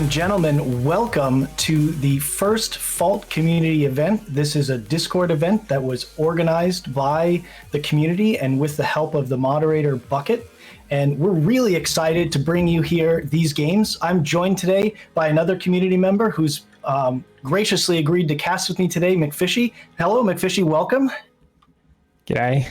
and gentlemen, welcome to the first Fault community event. This is a Discord event that was organized by the community and with the help of the moderator Bucket. And we're really excited to bring you here these games. I'm joined today by another community member who's graciously agreed to cast with me today, McFishy. Hello, McFishy, welcome. G'day.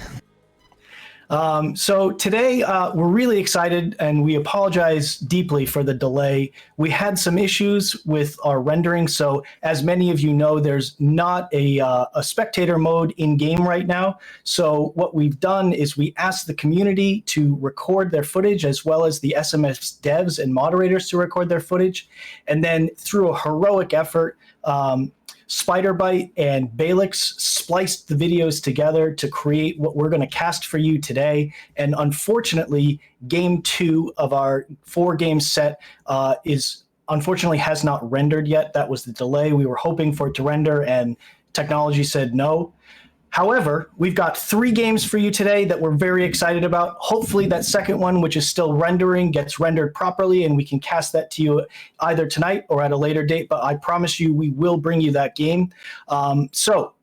So today we're really excited, and we apologize deeply for the delay. We had some issues with our rendering, so as many of you know, there's not a spectator mode in game right now. So what we've done is we asked the community to record their footage, as well as the SMS devs and moderators to record their footage, and then through a heroic effort, Spiderbite and Balix spliced the videos together to create what we're going to cast for you today. And unfortunately, game 2 of our 4-game set unfortunately has not rendered yet. That was the delay. We were hoping for it to render, and technology said no. However, we've got 3 games for you today that we're very excited about. Hopefully that second one, which is still rendering, gets rendered properly, and we can cast that to you either tonight or at a later date. But I promise you, we will bring you that game. So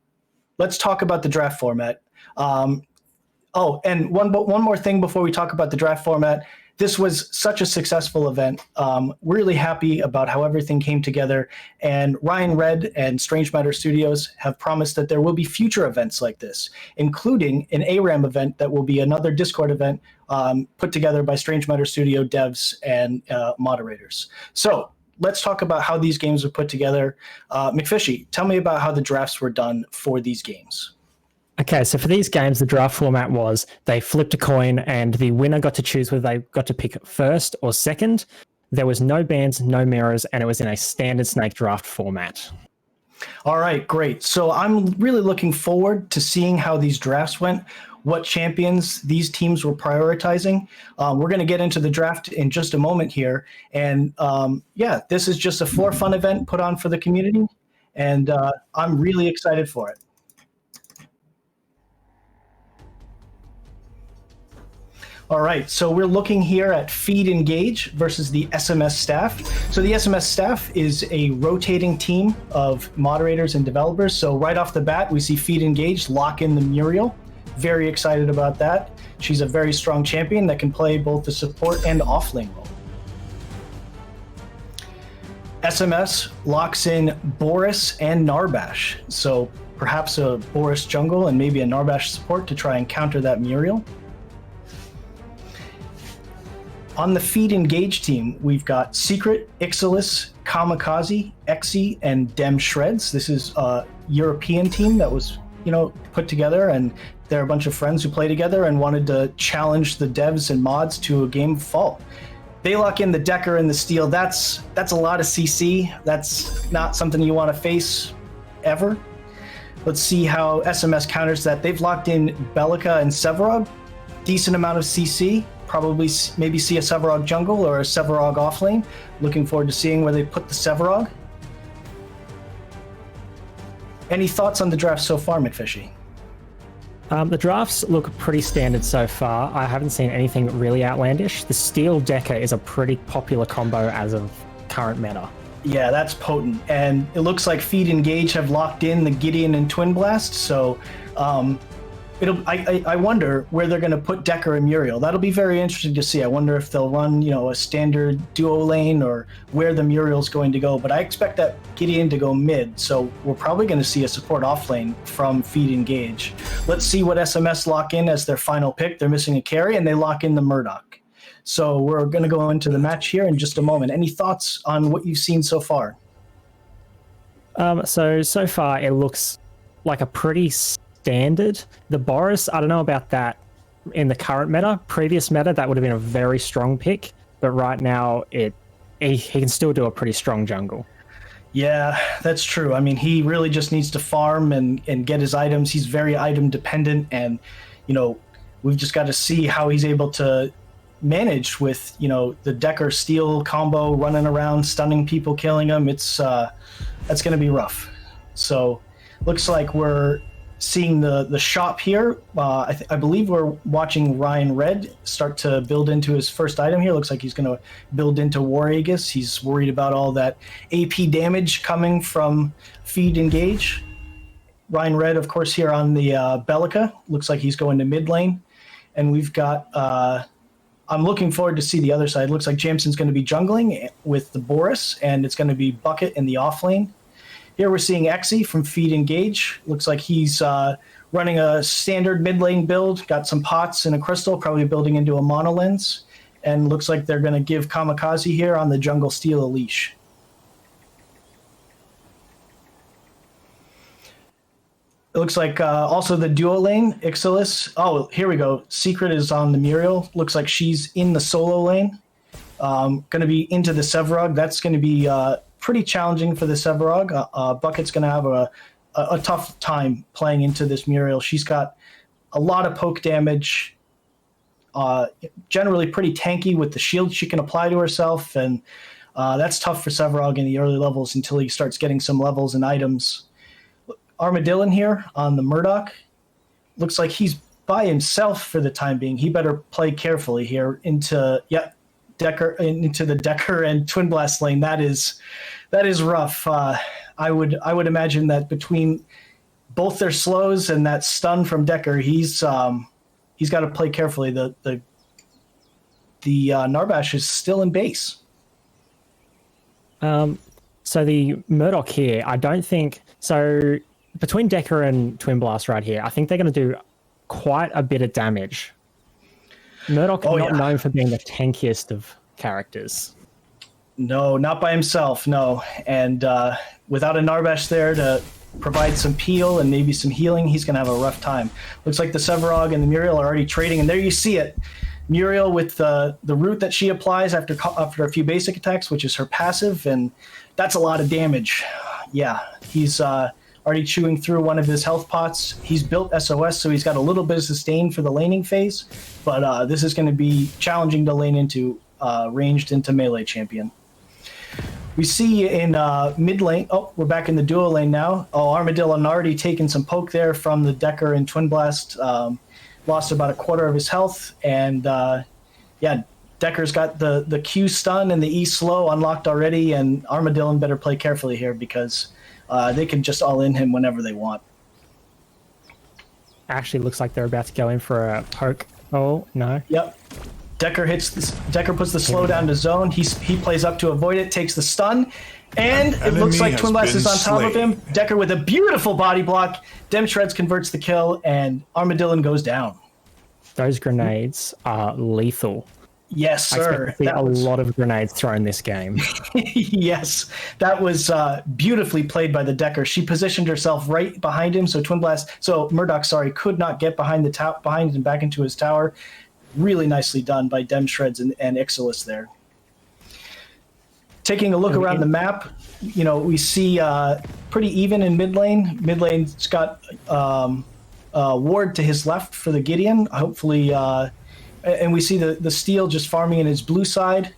let's talk about the draft format. And one more thing before we talk about the draft format. This was such a successful event. Really happy about how everything came together. And Ryan Red and Strange Matter Studios have promised that there will be future events like this, including an ARAM event that will be another Discord event put together by Strange Matter Studio devs and moderators. So let's talk about how these games were put together. McFishy, tell me about how the drafts were done for these games. Okay, so for these games, the draft format was they flipped a coin and the winner got to choose whether they got to pick first or second. There was no bans, no mirrors, and it was in a standard snake draft format. All right, great. So I'm really looking forward to seeing how these drafts went, what champions these teams were prioritizing. We're going to get into the draft in just a moment here. And yeah, this is just a for-fun event put on for the community, and I'm really excited for it. All right, so we're looking here at Feed Engage versus the SMS staff. So the SMS staff is a rotating team of moderators and developers. So right off the bat, we see Feed Engage lock in the Muriel. Very excited about that. She's a very strong champion that can play both the support and offlane role. SMS locks in Boris and Narbash. So perhaps a Boris jungle and maybe a Narbash support to try and counter that Muriel. On the Feed Engage team, we've got Secret, Ixalis, Kamikaze, Exi, and Dem Shreds. This is a European team that was, put together, and they're a bunch of friends who play together and wanted to challenge the devs and mods to a game of Fault. They lock in the Decker and the Steel. That's a lot of CC. That's not something you want to face ever. Let's see how SMS counters that. They've locked in Bellica and Sevarog. Decent amount of CC. Probably maybe see a Sevarog jungle or a Sevarog offlane. Looking forward to seeing where they put the Sevarog. Any thoughts on the draft so far, McFishy? The drafts look pretty standard so far. I haven't seen anything really outlandish. The Steel Decker is a pretty popular combo as of current meta. Yeah, that's potent. And it looks like Feed Engage have locked in the Gideon and Twin Blast, so I wonder where they're going to put Decker and Muriel. That'll be very interesting to see. I wonder if they'll run, a standard duo lane or where the Muriel's going to go. But I expect that Gideon to go mid, so we're probably going to see a support off lane from Feed Engage. Let's see what SMS lock in as their final pick. They're missing a carry, and they lock in the Murdoch. So we're going to go into the match here in just a moment. Any thoughts on what you've seen so far? So far, it looks like a pretty standard. The Boris, I don't know about that in the current meta. Previous meta, that would have been a very strong pick, but right now he can still do a pretty strong jungle. Yeah, that's true. I mean, he really just needs to farm and get his items. He's very item dependent, and we've just got to see how he's able to manage with the Decker Steel combo, running around, stunning people, killing them. That's going to be rough. So looks like we're seeing the shop here. I believe we're watching Ryan Red start to build into his first item here. Looks like he's going to build into War Aegis. He's worried about all that AP damage coming from Feed Engage. Ryan Red, of course, here on the Bellica. Looks like he's going to mid lane. And we've got... I'm looking forward to see the other side. Looks like Jameson's going to be jungling with the Boris, and it's going to be Bucket in the off lane. Here we're seeing Exy from Feed Engage. Looks like he's running a standard mid lane build, got some pots and a crystal, probably building into a monolens. And looks like they're going to give Kamikaze here on the jungle steal a leash. It looks like also the duo lane, Ixalis. Oh, here we go. Secret is on the Muriel. Looks like she's in the solo lane. Going to be into the Sevarog. That's going to be pretty challenging for the Sevarog. Bucket's going to have a tough time playing into this Muriel. She's got a lot of poke damage, generally pretty tanky with the shield she can apply to herself, and that's tough for Sevarog in the early levels until he starts getting some levels and items. Armadillo here on the Murdoch. Looks like he's by himself for the time being. He better play carefully here into the Decker and Twin Blast lane. That is rough. I would imagine that between both their slows and that stun from Decker, he's got to play carefully. The Narbash is still in base. So the Murdoch here, I don't think so. Between Decker and Twin Blast right here, I think they're going to do quite a bit of damage. Murdoch not known for being the tankiest of characters. No, not by himself, no. And without a Narbash there to provide some peel and maybe some healing, he's going to have a rough time. Looks like the Sevarog and the Muriel are already trading, and there you see it. Muriel with the root that she applies after a few basic attacks, which is her passive, and that's a lot of damage. Yeah, he's... already chewing through one of his health pots. He's built SOS, so he's got a little bit of sustain for the laning phase, but this is going to be challenging to lane into, ranged into melee champion. We see in mid lane, we're back in the duo lane now. Armadillo already taken some poke there from the Decker and Twin Blast, lost about a quarter of his health, and Decker's got the Q stun and the E slow unlocked already, and Armadillo better play carefully here because they can just all in him whenever they want. Actually looks like they're about to go in for a poke. Oh, no. Yep. Decker puts the slow down to zone. He plays up to avoid it, takes the stun, and it looks like Twin Blast is on top of him. Decker with a beautiful body block. Dem Shreds converts the kill, and Armadillo goes down. Those grenades are lethal. Yes, sir. I expect to see a lot of grenades thrown this game. Yes, that was beautifully played by the Decker. She positioned herself right behind him, so Murdoch, could not get behind and back into his tower. Really nicely done by Dem Shreds and Ixalis there. Taking a look around the map, we see pretty even in mid lane. Mid lane's got Ward to his left for the Gideon. Hopefully. And we see the Steel just farming in his blue side.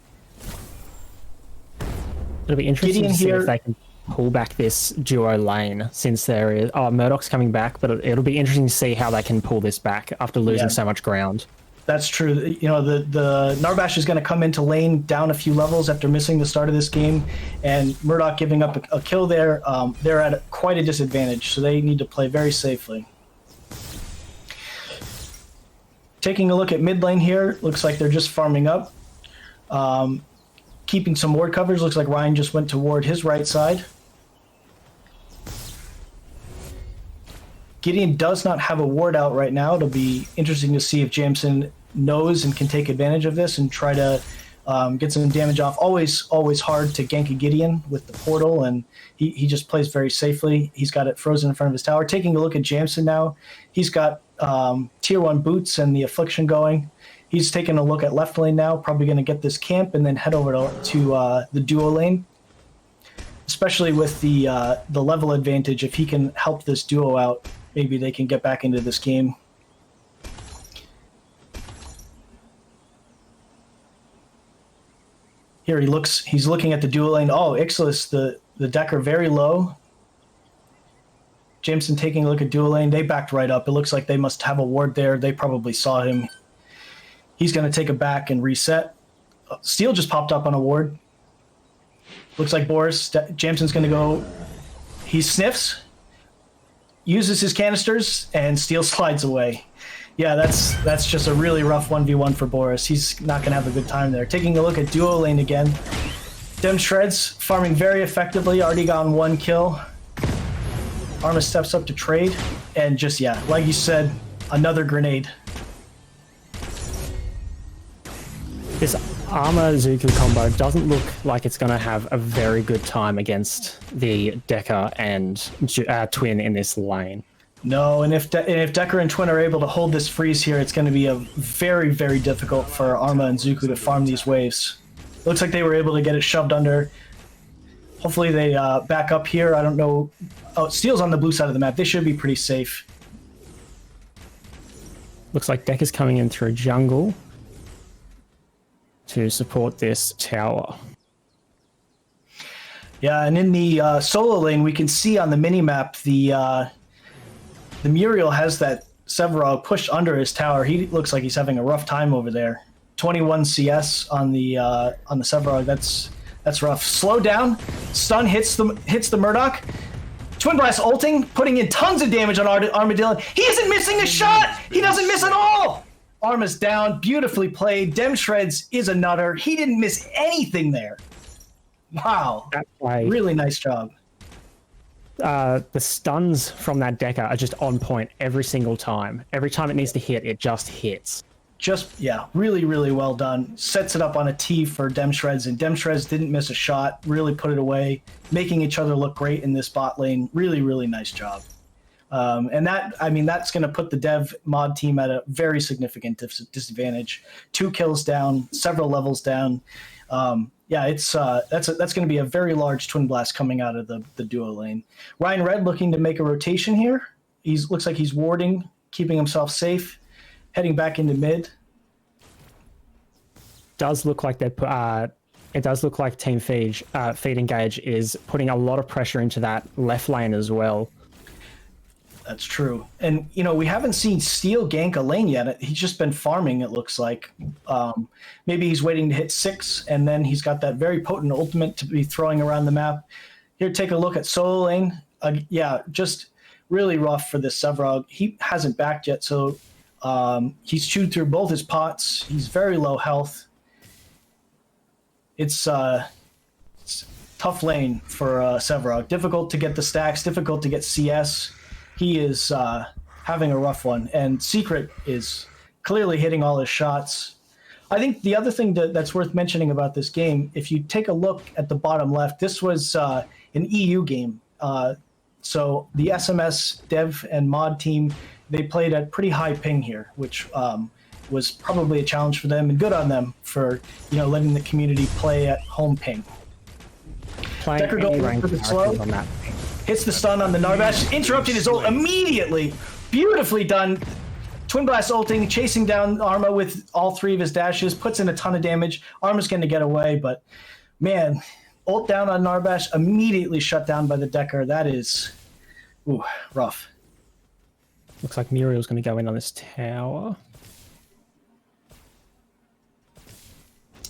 It'll be interesting Gideon to see here, if they can pull back this duo lane, since there is... Murdoch's coming back, but it'll be interesting to see how they can pull this back after losing so much ground. That's true. The Narbash is going to come into lane down a few levels after missing the start of this game, and Murdoch giving up a kill there. They're at quite a disadvantage, so they need to play very safely. Taking a look at mid lane here, looks like they're just farming up. Keeping some ward covers. Looks like Ryan just went to ward his right side. Gideon does not have a ward out right now. It'll be interesting to see if Jameson knows and can take advantage of this and try to get some damage off. Always hard to gank a Gideon with the portal, and he just plays very safely. He's got it frozen in front of his tower. Taking a look at Jameson now, he's got tier 1 boots and the affliction going. He's taking a look at left lane now, probably going to get this camp and then head over to the duo lane, especially with the level advantage. If he can help this duo out, maybe they can get back into this game. Here he's looking at the duo lane. Ixalis, the Decker very low. Jameson taking a look at dual lane. They backed right up. It looks like they must have a ward there. They probably saw him. He's going to take a back and reset. Steel just popped up on a ward. Looks like Boris. Jameson's going to go. He sniffs, uses his canisters, and Steel slides away. Yeah, that's just a really rough 1v1 for Boris. He's not going to have a good time there. Taking a look at duo lane again. Dem Shreds farming very effectively. Already gotten 1 kill. Arma steps up to trade. And just, yeah, like you said, another grenade. This Arma Zuko combo doesn't look like it's going to have a very good time against the Decker and Twin in this lane. No, and if Decker and Twin are able to hold this freeze here, it's going to be a very, very difficult for Arma and Zuko to farm these waves. Looks like they were able to get it shoved under. Hopefully they back up here. I don't know. Oh, Steel's on the blue side of the map. They should be pretty safe. Looks like Decker's coming in through jungle to support this tower. Yeah, and in the solo lane, we can see on the mini-map the Muriel has that Sevarog pushed under his tower. He looks like he's having a rough time over there. 21 CS on the Sevarog. That's rough. Slow down. Stun hits the Murdoch. Twin Blast ulting, putting in tons of damage on Armadillo. He isn't missing a shot. He doesn't miss at all. Arma's down. Beautifully played. Dem Shreds is a nutter. He didn't miss anything there. Wow. Really nice job. The stuns from that Decker are just on point every single time. Every time it needs to hit, it just hits. Just, yeah, really, really well done. Sets it up on a T for Dem Shreds, and Dem Shreds didn't miss a shot, really put it away, making each other look great in this bot lane. Really, really nice job. And that's going to put the dev mod team at a very significant disadvantage. 2 kills down, several levels down. Yeah, that's going to be a very large Twin Blast coming out of the duo lane. Ryan Red looking to make a rotation here. Looks like he's warding, keeping himself safe, heading back into mid. Does look like it does look like Team Feed Engage is putting a lot of pressure into that left lane as well. That's true. And, we haven't seen Steel gank a lane yet. He's just been farming, it looks like. Maybe he's waiting to hit 6, and then he's got that very potent ultimate to be throwing around the map. Here, take a look at solo lane. Yeah, just really rough for this Sevarog. He hasn't backed yet, so he's chewed through both his pots. He's very low health. It's tough lane for Sevarog. Difficult to get the stacks, difficult to get CS. He is having a rough one, and Secret is clearly hitting all his shots. I think the other thing that's worth mentioning about this game, if you take a look at the bottom left, this was an EU game. So the SMS dev and mod team, they played at pretty high ping here, which was probably a challenge for them, and good on them for letting the community play at home ping. Decker going a little bit slow. On that. Hits the stun on the Narbash, interrupting his ult immediately. Beautifully done. Twin Blast ulting, chasing down Arma with all 3 of his dashes, puts in a ton of damage. Arma's going to get away, but man, ult down on Narbash, immediately shut down by the Decker. That is rough. Looks like Muriel's going to go in on this tower.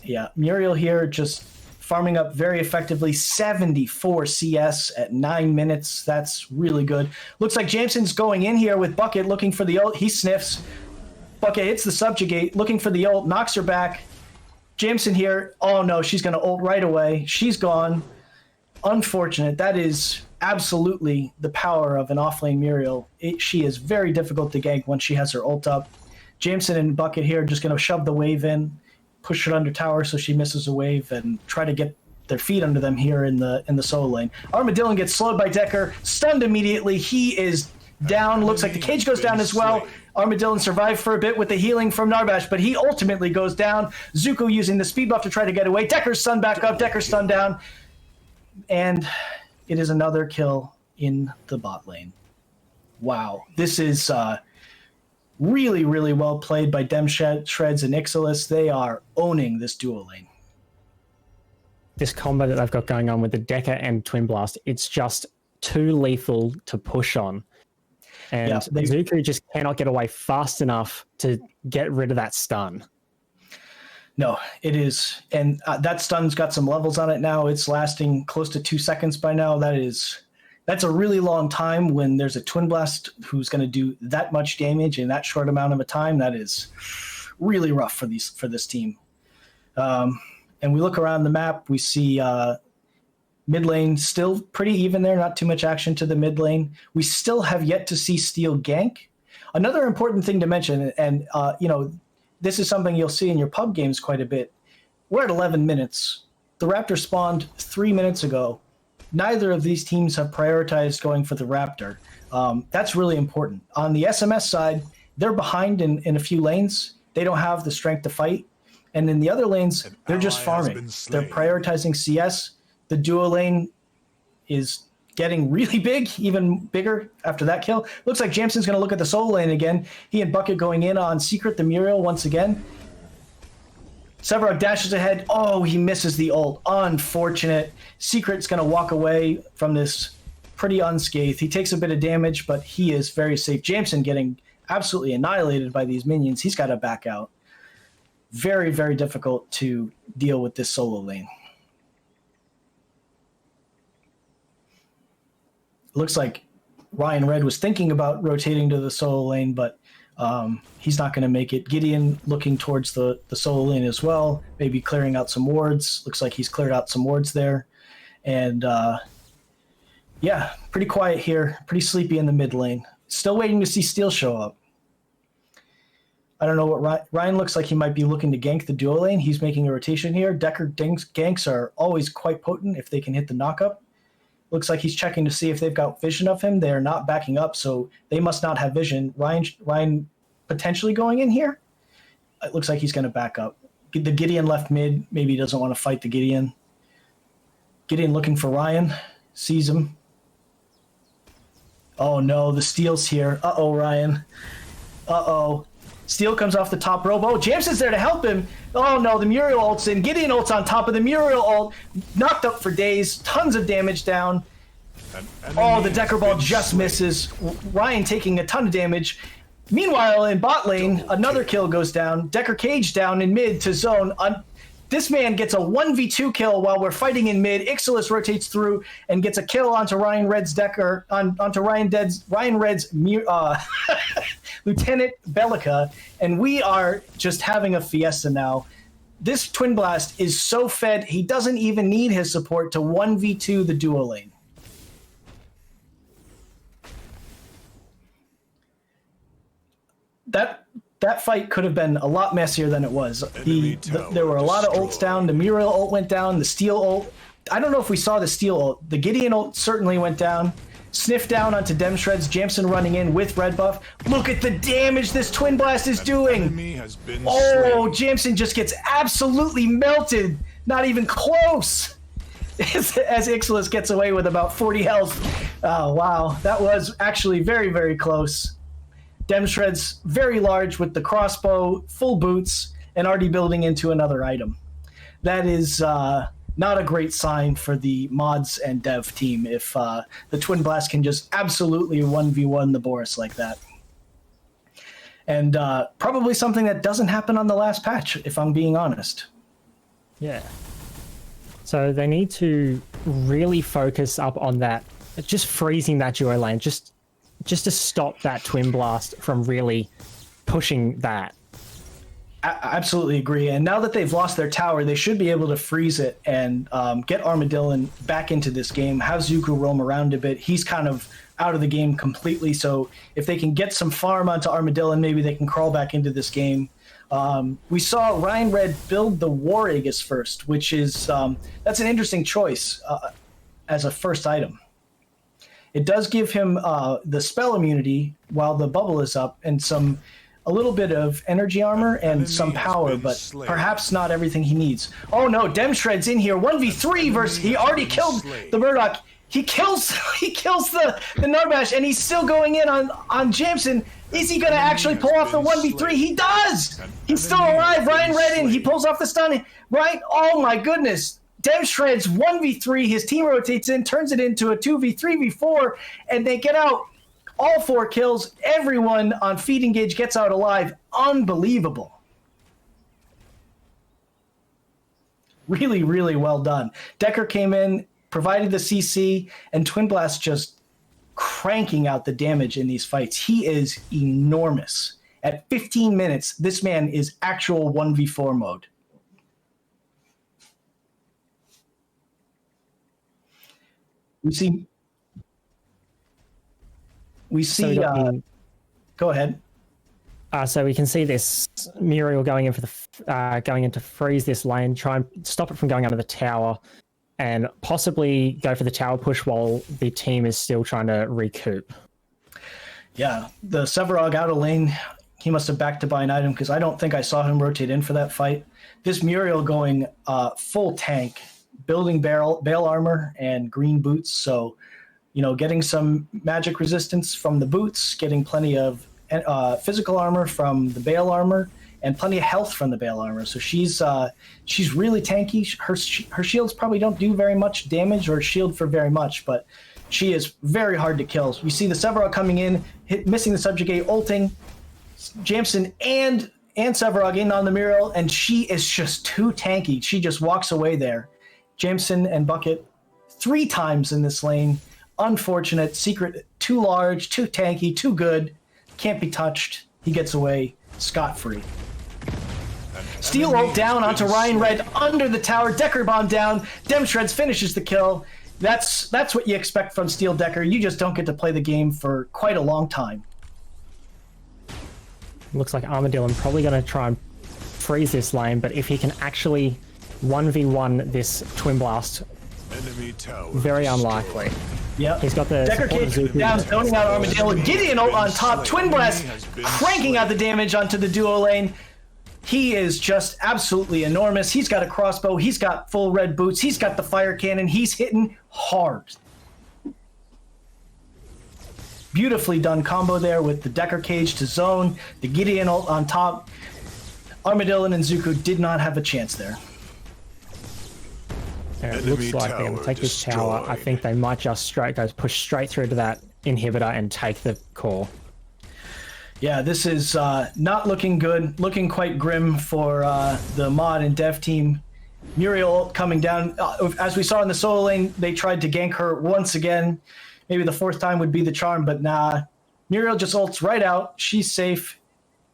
Yeah, Muriel here just farming up very effectively. 74 CS at 9 minutes. That's really good. Looks like Jameson's going in here with Bucket looking for the ult. He sniffs. Bucket hits the subjugate, looking for the ult, knocks her back. Jameson here. Oh no, she's going to ult right away. She's gone. Unfortunate. That is absolutely the power of an offlane Muriel. She is very difficult to gank once she has her ult up. Jameson and Bucket here just going to shove the wave in, push it under tower so she misses a wave, and try to get their feet under them here in the solo lane. Armadillo gets slowed by Decker, stunned immediately. He is down. Looks like the cage goes down as well. Armadillo survived for a bit with the healing from Narbash, but he ultimately goes down. Zuko using the speed buff to try to get away. Decker's stunned back up. Decker's stunned down. And it is another kill in the bot lane. Wow. This is really, really well played by Dem Shreds and Ixalis. They are owning this duo lane. This combo that they've got going on with the Decker and Twin Blast, it's just too lethal to push on. And Yeah, Zuko just cannot get away fast enough to get rid of that stun. No, it is. And that stun's got some levels on it now. It's lasting close to 2 seconds by now. That's a really long time when there's a Twin Blast who's going to do that much damage in that short amount of a time. That is really rough for this team. And we look around the map, we see mid lane still pretty even there, not too much action to the mid lane. We still have yet to see Steel gank. Another important thing to mention, and this is something you'll see in your pub games quite a bit. We're at 11 minutes. The Raptor spawned 3 minutes ago. Neither of these teams have prioritized going for the Raptor. That's really important. On the SMS side, they're behind in a few lanes. They don't have the strength to fight. And in the other lanes, they're just farming. They're prioritizing CS. The duo lane is getting really big, even bigger after that kill. Looks like Jameson's going to look at the solo lane again. He and Bucket going in on Secret, the Muriel once again. Sevarog dashes ahead. Oh, he misses the ult. Unfortunate. Secret's going to walk away from this pretty unscathed. He takes a bit of damage, but he is very safe. Jameson getting absolutely annihilated by these minions. He's got to back out. Very, very difficult to deal with this solo lane. Looks like Ryan Red was thinking about rotating to the solo lane, but he's not going to make it. Gideon looking towards the solo lane as well, maybe clearing out some wards. Looks like he's cleared out some wards there. And yeah, pretty quiet here, pretty sleepy in the mid lane. Still waiting to see Steel show up. I don't know what Ryan looks like. He might be looking to gank the duo lane. He's making a rotation here. Decker ganks are always quite potent if they can hit the knockup. Looks like he's checking to see if they've got vision of him. They are not backing up, so they must not have vision. Ryan potentially going in here. It looks like he's going to back up. The Gideon left mid. Maybe he doesn't want to fight the Gideon. Gideon looking for Ryan. Sees him. Oh no, the Steel's here. Uh-oh, Ryan. Uh-oh. Steel comes off the top rope. Oh, Jameson's there to help him. Oh no, the Muriel ult's in. Gideon ult's on top of the Muriel ult. Knocked up for days. Tons of damage down. Oh, the Decker Ball just misses. Ryan taking a ton of damage. Meanwhile, in bot lane, another kill goes down. Decker Cage down in mid to zone. This man gets a 1v2 kill while we're fighting in mid. Ixalis rotates through and gets a kill onto Ryan Red's Decker, onto Ryan Red's Lieutenant Bellica, and we are just having a fiesta now. This Twin Blast is so fed, he doesn't even need his support to 1v2 the duo lane. That fight could have been a lot messier than it was. There were a lot of ults down. The Muriel ult went down. The Steel ult. I don't know if we saw the Steel ult. The Gideon ult certainly went down. Sniff down onto Dem Shreds. Jamson running in with red buff. Look at the damage this Twin Blast is doing. Oh, Jamson just gets absolutely melted. Not even close. As Ixalis gets away with about 40 health. Oh, wow. That was actually very, very close. Dem Shred's very large with the crossbow, full boots, and already building into another item. That is not a great sign for the mods and dev team if the Twin Blast can just absolutely 1v1 the Boris like that. And probably something that doesn't happen on the last patch, if I'm being honest. Yeah. So they need to really focus up on that, just freezing that duo lane, just to stop that Twin Blast from really pushing that. I absolutely agree. And now that they've lost their tower, they should be able to freeze it and get Armadillon back into this game, have Zuko roam around a bit. He's kind of out of the game completely. So if they can get some farm onto Armadillon, maybe they can crawl back into this game. We saw Ryan Red build the War Aegis first, which is that's an interesting choice as a first item. It does give him the spell immunity while the bubble is up and a little bit of energy armor and some power, but perhaps not everything he needs. Oh no, Dem Shred's in here. 1v3 versus, he already killed the Murdoch. He kills the Narbash, and he's still going in on Jameson. Is he going to actually pull off the 1v3? He does! He's still alive. Ryan Red in. He pulls off the stun. Right? Oh my goodness. Demshred's 1v3. His team rotates in, turns it into a 2v3v4, and they get out all 4 kills. Everyone on Feed Engage gets out alive. Unbelievable. Really, really well done. Decker came in, provided the CC, and Twin Blast just cranking out the damage in these fights. He is enormous. At 15 minutes, this man is actual 1v4 mode. We see. Go ahead. So we can see this Muriel going in for the going in to freeze this lane, try and stop it from going under the tower, and possibly go for the tower push while the team is still trying to recoup. Yeah, the Sevarog out of lane. He must have backed to buy an item because I don't think I saw him rotate in for that fight. This Muriel going full tank, building bale armor and green boots. So, getting some magic resistance from the boots, getting plenty of physical armor from the bale armor, and plenty of health from the bale armor. So she's really tanky. Her shields probably don't do very much damage or shield for very much, but she is very hard to kill. We see the Sevarog coming in, missing the subjugate, ulting Jamson and Sevarog in on the Muriel, and she is just too tanky. She just walks away there. Jamson and Bucket 3 times in this lane. Unfortunate. Secret too large, too tanky, too good. Can't be touched. He gets away scot-free. Steel ult down onto Ryan Red under the tower. Decker bomb down. Demshreds finishes the kill. That's what you expect from Steel Decker. You just don't get to play the game for quite a long time. Looks like Armadillo probably going to try and freeze this lane, but if he can actually 1v1 this Twin Blast, very unlikely. Yep. He's got the Decker cage down, zoning out Armadillo. Gideon ult on top. Twin Blast cranking out the damage onto the duo lane. He is just absolutely enormous. He's got a crossbow. He's got full red boots. He's got the fire cannon. He's hitting hard. Beautifully done combo there with the Decker cage to zone. The Gideon ult on top. Armadillo and Zuko did not have a chance there. It looks like they're going to take this tower. I think they might just push straight through to that inhibitor and take the core. Yeah, this is not looking good. Looking quite grim for the mod and dev team. Muriel coming down. As we saw in the solo lane, they tried to gank her once again. Maybe the 4th time would be the charm, but nah. Muriel just ults right out. She's safe.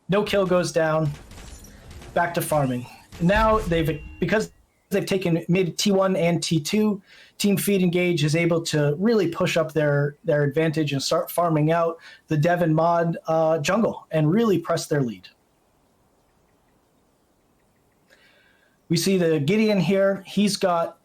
No kill goes down. Back to farming. Now because they've made T1 and T2, Team Feed Engage is able to really push up their advantage and start farming out the dev and mod jungle and really press their lead. We see the Gideon here. He's got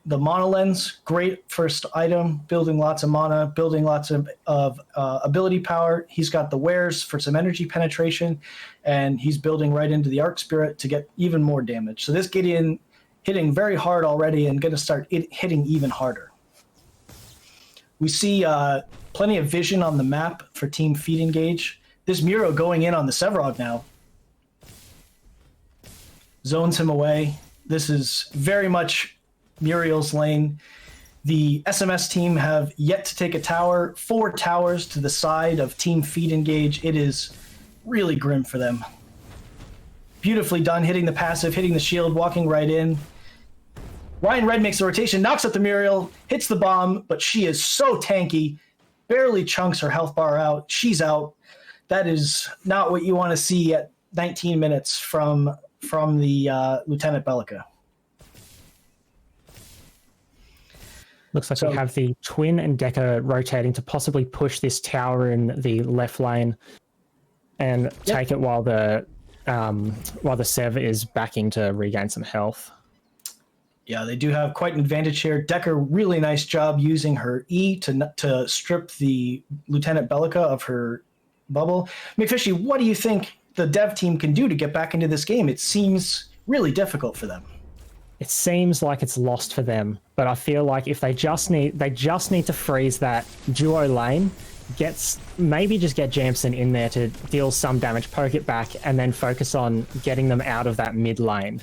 the Mana Lens, great first item, building lots of mana, building lots of ability power. He's got the wares for some energy penetration, and he's building right into the Arc Spirit to get even more damage. So this Gideon hitting very hard already and going to start hitting even harder. We see plenty of vision on the map for Team Feed Engage. This Muro going in on the Sevarog now. Zones him away. This is very much Muriel's lane. The SMS team have yet to take a tower. 4 towers to the side of Team Feed Engage. It is really grim for them. Beautifully done, hitting the passive, hitting the shield, walking right in. Ryan Red makes the rotation, knocks out the Muriel, hits the bomb, but she is so tanky, barely chunks her health bar out. She's out. That is not what you want to see at 19 minutes from the Lieutenant Bellica. Looks like we have the Twin and Decker rotating to possibly push this tower in the left lane and take it while the Sev is backing to regain some health. Yeah, they do have quite an advantage here. Decker, really nice job using her E to strip the Lieutenant Bellica of her bubble. McFishy, what do you think the dev team can do to get back into this game? It seems really difficult for them. It seems like it's lost for them, but I feel like if they just need to freeze that duo lane, maybe just get Jamson in there to deal some damage, poke it back, and then focus on getting them out of that mid lane.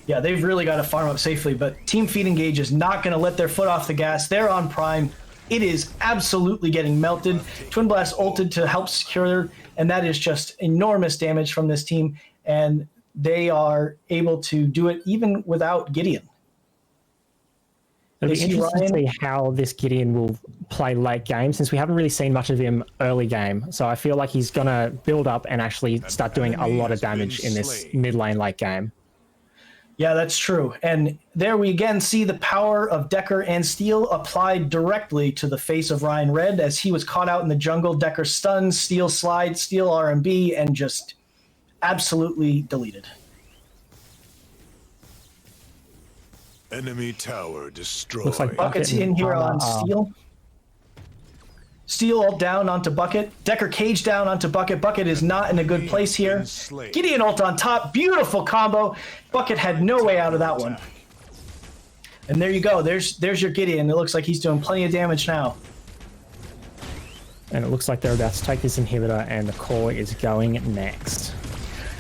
Yeah, they've really got to farm up safely, but Team Feed Engage is not going to let their foot off the gas. They're on Prime. It is absolutely getting melted. Twin Blast ulted to help secure, and that is just enormous damage from this team, and they are able to do it even without Gideon. It'll be interesting to see how this Gideon will play late game, since we haven't really seen much of him early game. So I feel like he's going to build up and actually start doing a lot of damage in this mid lane late game. Yeah, that's true. And there we again see the power of Decker and Steel applied directly to the face of Ryan Red as he was caught out in the jungle. Decker stuns, Steel slides, Steel RMB, and just absolutely deleted. Enemy tower destroyed. Looks like Bucket's in here on Steel. Steel ult down onto Bucket. Decker cage down onto Bucket. Bucket is not in a good place here. Gideon ult on top. Beautiful combo. Bucket had no way out of that one. And there you go. There's your Gideon. It looks like he's doing plenty of damage now. And it looks like they're about to take this inhibitor, and the core is going next.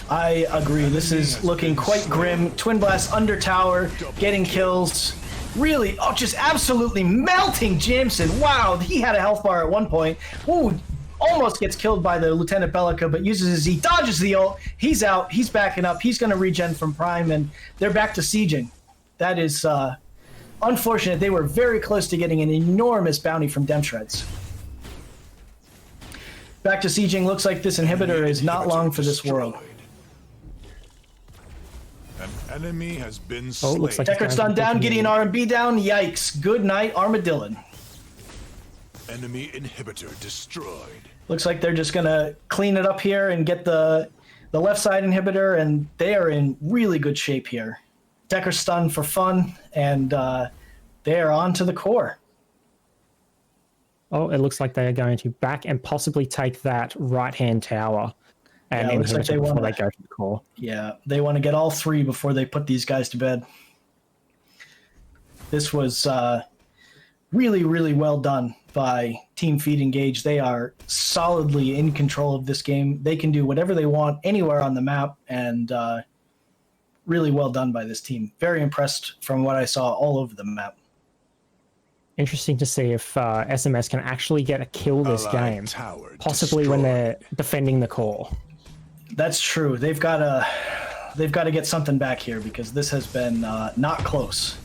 I agree. This is looking quite grim. Twin Blast under tower, getting kills. Really, just absolutely melting Jameson. Wow, he had a health bar at one point. Ooh, almost gets killed by the Lieutenant Bellica, but uses his Z, dodges the ult. He's out. He's backing up. He's going to regen from Prime, and they're back to sieging. That is unfortunate. They were very close to getting an enormous bounty from Demshreds. Back to sieging. Looks like this inhibitor is not long for this world. An enemy has been slain. Looks like Decker stun down, Gideon RMB down. Yikes. Good night, Armadillon. Enemy inhibitor destroyed. Looks like they're just going to clean it up here and get the left side inhibitor, and they are in really good shape here. Decker stun for fun, and they are on to the core. Oh, it looks like they are going to back and possibly take that right-hand tower. And Yeah, it looks like they before wanna- they go to the core. Yeah, they want to get all three before they put these guys to bed. This was really, really well done by Team Feed Engage. They are solidly in control of this game. They can do whatever they want anywhere on the map, and really well done by this team. Very impressed from what I saw all over the map. Interesting to see if SMS can actually get a kill this Allied game, tower possibly when destroyed. they're defending the core. That's true. They've got to get something back here because this has been not close.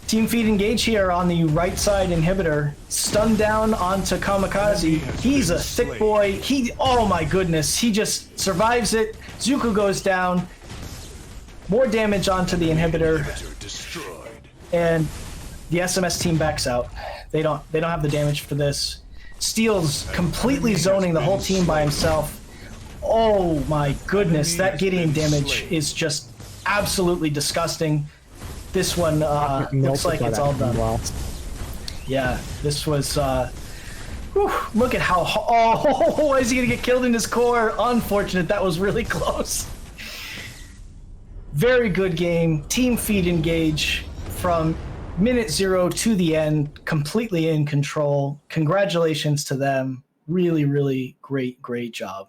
Team Feed Engage here on the right side inhibitor. Stun down onto Kamikaze. He's a thick boy. Oh my goodness. He just survives it. Zuko goes down. More damage onto the inhibitor. Inhibitor destroyed. And the SMS team backs out. They don't have the damage for this. Steel's completely zoning the whole team by himself. Oh my goodness, that Gideon damage is just absolutely disgusting. This one looks like it's all done. Yeah, this was... look at how... Oh, is he going to get killed in his core? Unfortunate, that was really close. Very good game. Team Feed Engage from minute 0 to the end, completely in control. Congratulations to them. Really, really great job.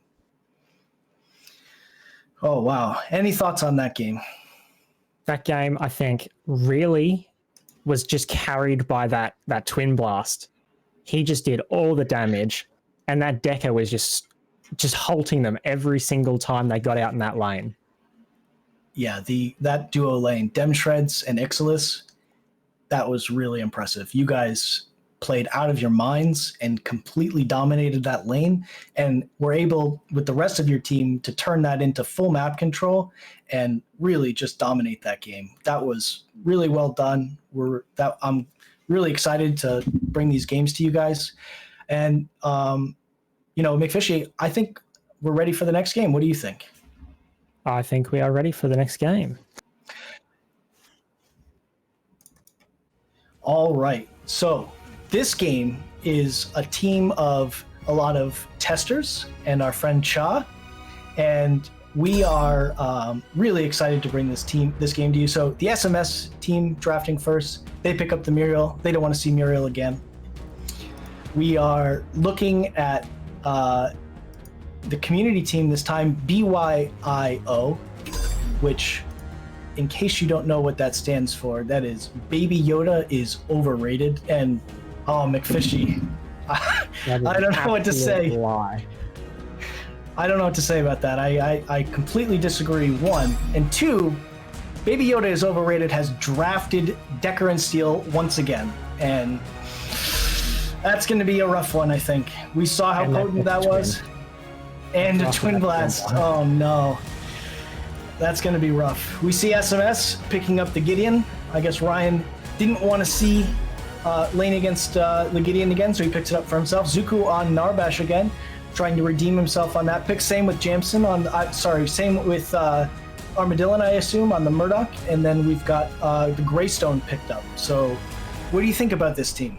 Oh, wow. Any thoughts on that game? That game, I think, really was just carried by that Twin Blast. He just did all the damage, and that Decker was just halting them every single time they got out in that lane. Yeah, that duo lane, Demshreds and Ixalis, that was really impressive. You guys played out of your minds and completely dominated that lane, and were able, with the rest of your team, to turn that into full map control and really just dominate that game. That was really well done. I'm really excited to bring these games to you guys. And, McFishy, I think we're ready for the next game. What do you think? I think we are ready for the next game. All right. So this game is a team of a lot of testers and our friend Cha, and we are really excited to bring this game to you. So the SMS team drafting first. They pick up the Muriel. They don't want to see Muriel again. We are looking at the community team this time, BYIO, which in case you don't know what that stands for, that is Baby Yoda is overrated. And oh, McFishy, I don't know what to say. Lie. I don't know what to say about that. I completely disagree, one. And two, Baby Yoda is overrated has drafted Decker and Steel once again. And that's going to be a rough one, I think. We saw how potent that was. And a Twin Blast. Oh, no. That's going to be rough. We see SMS picking up the Gideon. I guess Ryan didn't want to see lane against the Gideon again, so he picks it up for himself. Zuko on Narbash again, trying to redeem himself on that pick. Same with Jamson on, same with Armadillon, I assume, on the Murdoch. And then we've got the Greystone picked up. So what do you think about this team?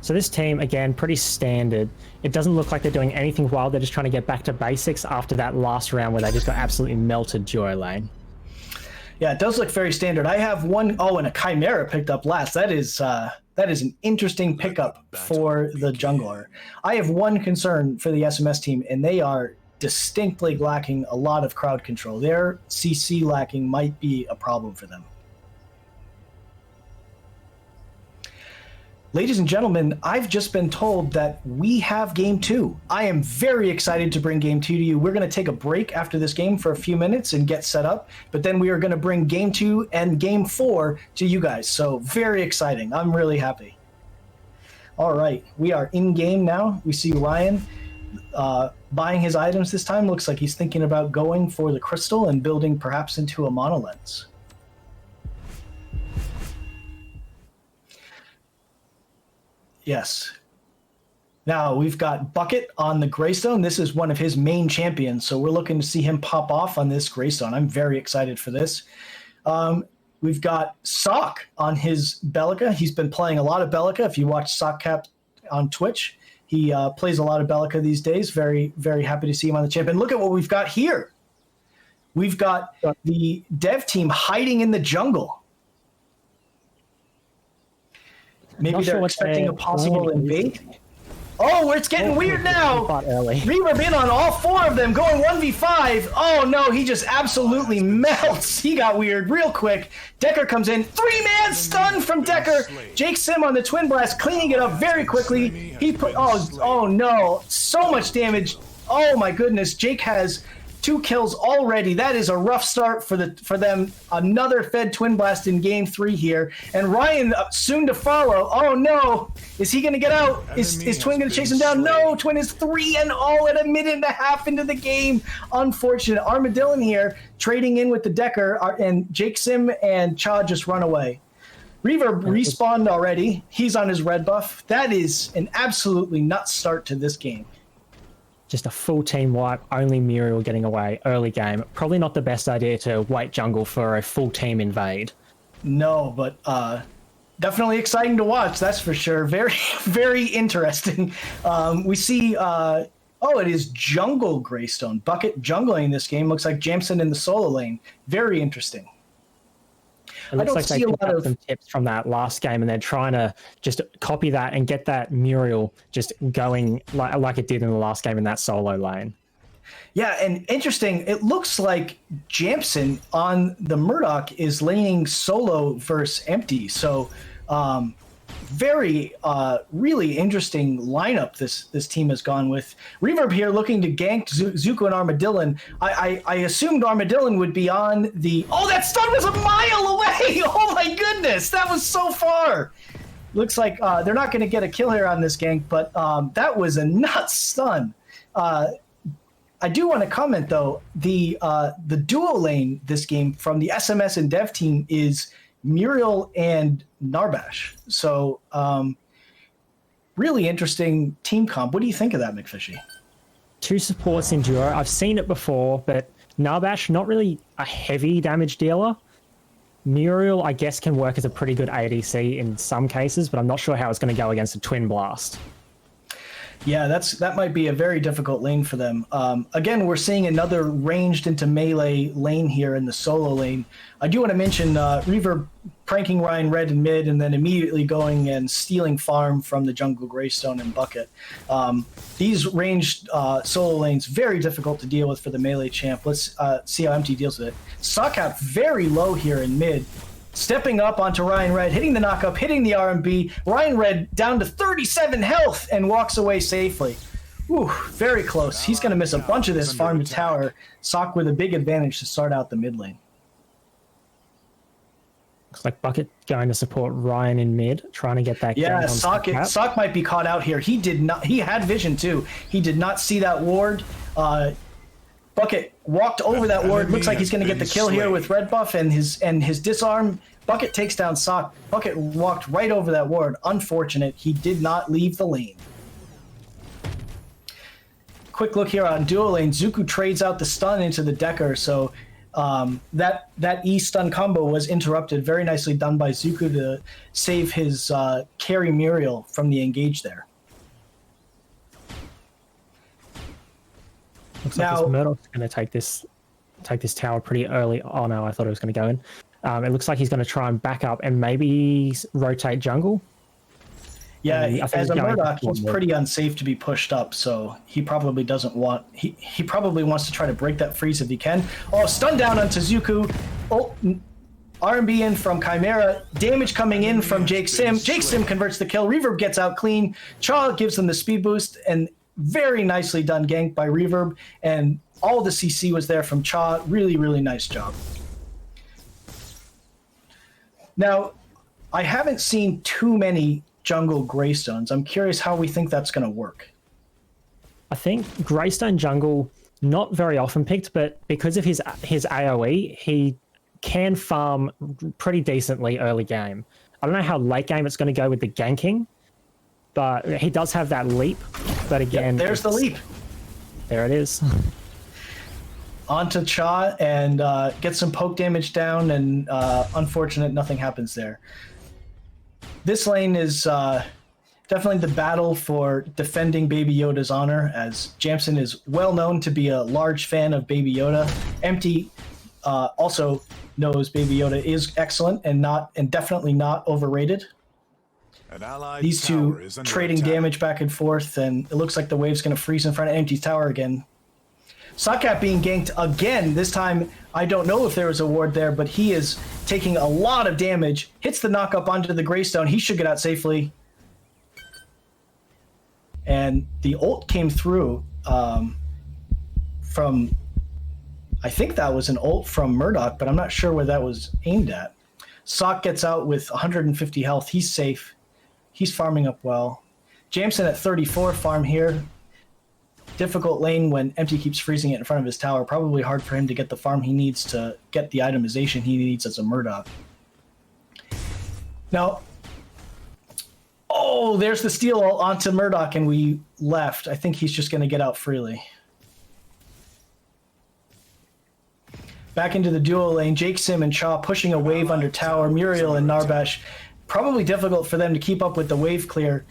So this team, again, pretty standard. It doesn't look like they're doing anything wild. They're just trying to get back to basics after that last round where they just got absolutely melted duo lane. Yeah, it does look very standard. I have one, and a Chimera picked up last. That is an interesting pickup for the jungler. I have one concern for the SMS team, and they are distinctly lacking a lot of crowd control. Their CC lacking might be a problem for them. Ladies and gentlemen, I've just been told that we have Game 2. I am very excited to bring Game 2 to you. We're going to take a break after this game for a few minutes and get set up, but then we are going to bring Game 2 and Game 4 to you guys. So very exciting. I'm really happy. All right, we are in game now. We see Ryan buying his items this time. Looks like he's thinking about going for the crystal and building perhaps into a monolens. Yes. Now we've got Bucket on the Greystone. This is one of his main champions, so we're looking to see him pop off on this Greystone. I'm very excited for this. We've got Sock on his Bellica. He's been playing a lot of Bellica. If you watch Sockcap on Twitch, he plays a lot of Bellica these days. Very, very happy to see him on the champ. And look at what we've got here. We've got the dev team hiding in the jungle. Maybe they're expecting a possible invade. Oh, it's getting weird now. Reverb in on all four of them, going 1v5. Oh, no, he just absolutely melts. He got weird real quick. Decker comes in. 3-man stun from Decker. Jake Sim on the Twin Blast, cleaning it up very quickly. He put, oh, no, so much damage. Oh, my goodness. Jake has 2 kills already. That is a rough start for them. Another Fed Twin Blast in game 3 here. And Ryan soon to follow. Oh no. Is he going to get out? Is Twin going to chase him down? No. Twin is 3-0 at a minute and a half into the game. Unfortunate. Armadillon here trading in with the Decker, and Jake Sim and Cha just run away. Reverb respawned already. He's on his red buff. That is an absolutely nuts start to this game. Just a full team wipe, only Muriel getting away early game. Probably not the best idea to wait jungle for a full team invade. No, but definitely exciting to watch, that's for sure. Very, very interesting. We see, it is jungle Greystone. Bucket jungling this game. Looks like Jamson in the solo lane. Very interesting. It looks like they picked up some tips from that last game, and they're trying to just copy that and get that Muriel just going like it did in the last game in that solo lane. Yeah, and interesting, it looks like Jamson on the Murdoch is laning solo versus empty. So very, really interesting lineup this team has gone with. Reverb here looking to gank Zuko and Armadillon. I assumed Armadillon would be on the... Oh, that stun was a mile away! Oh my goodness, that was so far! Looks like they're not going to get a kill here on this gank, but that was a nuts stun. I do want to comment, though, the duo lane this game from the SMS and dev team is Muriel and Narbash. So really interesting team comp. What do you think of that, McFishy? 2 supports in duo. I've seen it before, but Narbash, not really a heavy damage dealer. Muriel, I guess, can work as a pretty good ADC in some cases, but I'm not sure how it's going to go against a Twin Blast. Yeah, that might be a very difficult lane for them. Again, we're seeing another ranged into melee lane here in the solo lane. I do want to mention Reverb pranking Ryan Red in mid, and then immediately going and stealing farm from the jungle Greystone and Bucket. These ranged solo lanes, very difficult to deal with for the melee champ. Let's see how Empty deals with it. Sockap very low here in mid. Stepping up onto Ryan Red, hitting the knockup, hitting the RMB. Ryan Red down to 37 health and walks away safely. Ooh, very close. He's going to miss a bunch of this farm to tower. Sock with a big advantage to start out the mid lane. Looks like Bucket going to support Ryan in mid, trying to get that. Yeah, Sock might be caught out here. He did not. He had vision too. He did not see that ward. Bucket walked over that ward. Looks like he's going to get the kill here with red buff and his disarm. Bucket takes down Sock. Bucket walked right over that ward. Unfortunate. He did not leave the lane. Quick look here on duo lane. Zuku trades out the stun into the Decker, so that E stun combo was interrupted. Very nicely done by Zuku to save his carry Muriel from the engage there. Looks like this Murdoch's going to take this tower pretty early. Oh no, I thought it was going to go in. It looks like he's going to try and back up and maybe rotate jungle. Yeah, as a Murdoch, he's pretty unsafe to be pushed up, so he probably doesn't want... He probably wants to try to break that freeze if he can. Oh, stun down onto Zuku. Oh, RMB in from Chimera. Damage coming in from Jake Sim. Jake Sim converts the kill. Reverb gets out clean. Cha gives them the speed boost, and very nicely done gank by Reverb, and all the CC was there from Cha. Really, really nice job. Now, I haven't seen too many jungle Greystones. I'm curious how we think that's going to work. I think Greystone jungle, not very often picked, but because of his AoE, he can farm pretty decently early game. I don't know how late game it's going to go with the ganking, but he does have that leap. But again, yep, there's the leap. There it is. Onto Cha and get some poke damage down, and unfortunate, nothing happens there. This lane is definitely the battle for defending Baby Yoda's honor, as Jamson is well known to be a large fan of Baby Yoda. Empty also knows Baby Yoda is excellent and definitely not overrated. These two trading damage back and forth, and it looks like the wave's going to freeze in front of Empty's tower again. Sockap being ganked again. This time, I don't know if there was a ward there, but he is taking a lot of damage. Hits the knockup onto the Greystone. He should get out safely. And the ult came through from... I think that was an ult from Murdoch, but I'm not sure where that was aimed at. Sock gets out with 150 health. He's safe. He's farming up well. Jamson at 34 farm here. Difficult lane when Empty keeps freezing it in front of his tower. Probably hard for him to get the farm he needs to get the itemization he needs as a Murdoch. Now, oh, there's the steal onto Murdoch, and we left. I think he's just going to get out freely. Back into the duo lane, Jake Sim and Cha pushing a wave under tower. Muriel and Narbash, probably difficult for them to keep up with the wave clear.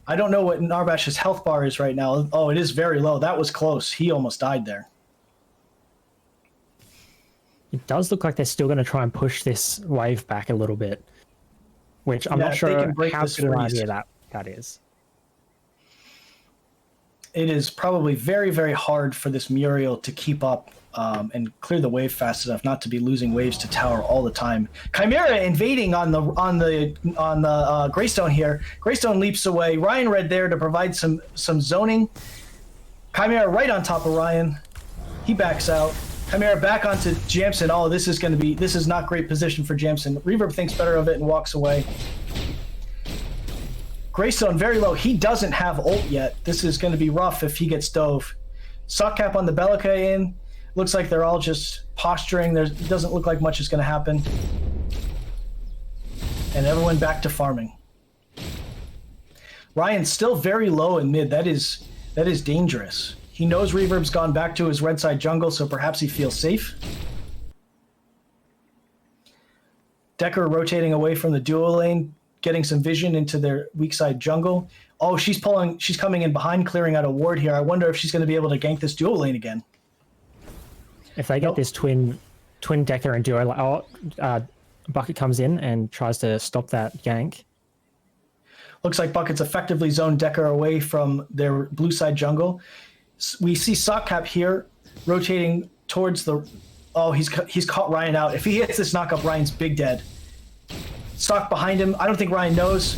I don't know what Narbash's health bar is right now. Oh, it is very low. That was close. He almost died there. It does look like they're still going to try and push this wave back a little bit, which I'm not sure how good an idea that is. It is probably very, very hard for this Muriel to keep up and clear the wave fast enough not to be losing waves to tower all the time. Chimera invading on the Greystone here. Greystone leaps away. Ryan Red there to provide some zoning. Chimera right on top of Ryan. He backs out. Chimera back onto Jamson. Oh, this is not great position for Jamson. Reverb thinks better of it and walks away. Greystone very low. He doesn't have ult yet. This is going to be rough if he gets dove. Sockcap on the Bellica in. Looks like they're all just posturing. It doesn't look like much is going to happen. And everyone back to farming. Ryan's still very low in mid. That is dangerous. He knows Reverb's gone back to his red side jungle, so perhaps he feels safe. Decker rotating away from the duo lane, getting some vision into their weak side jungle. Oh, she's coming in behind, clearing out a ward here. I wonder if she's going to be able to gank this duo lane again. If they get this twin Decker and duo, Bucket comes in and tries to stop that gank. Looks like Bucket's effectively zoned Decker away from their blue side jungle. We see Sockcap here rotating towards the... Oh, he's caught Ryan out. If he hits this knockup, Ryan's big dead. Sock behind him. I don't think Ryan knows.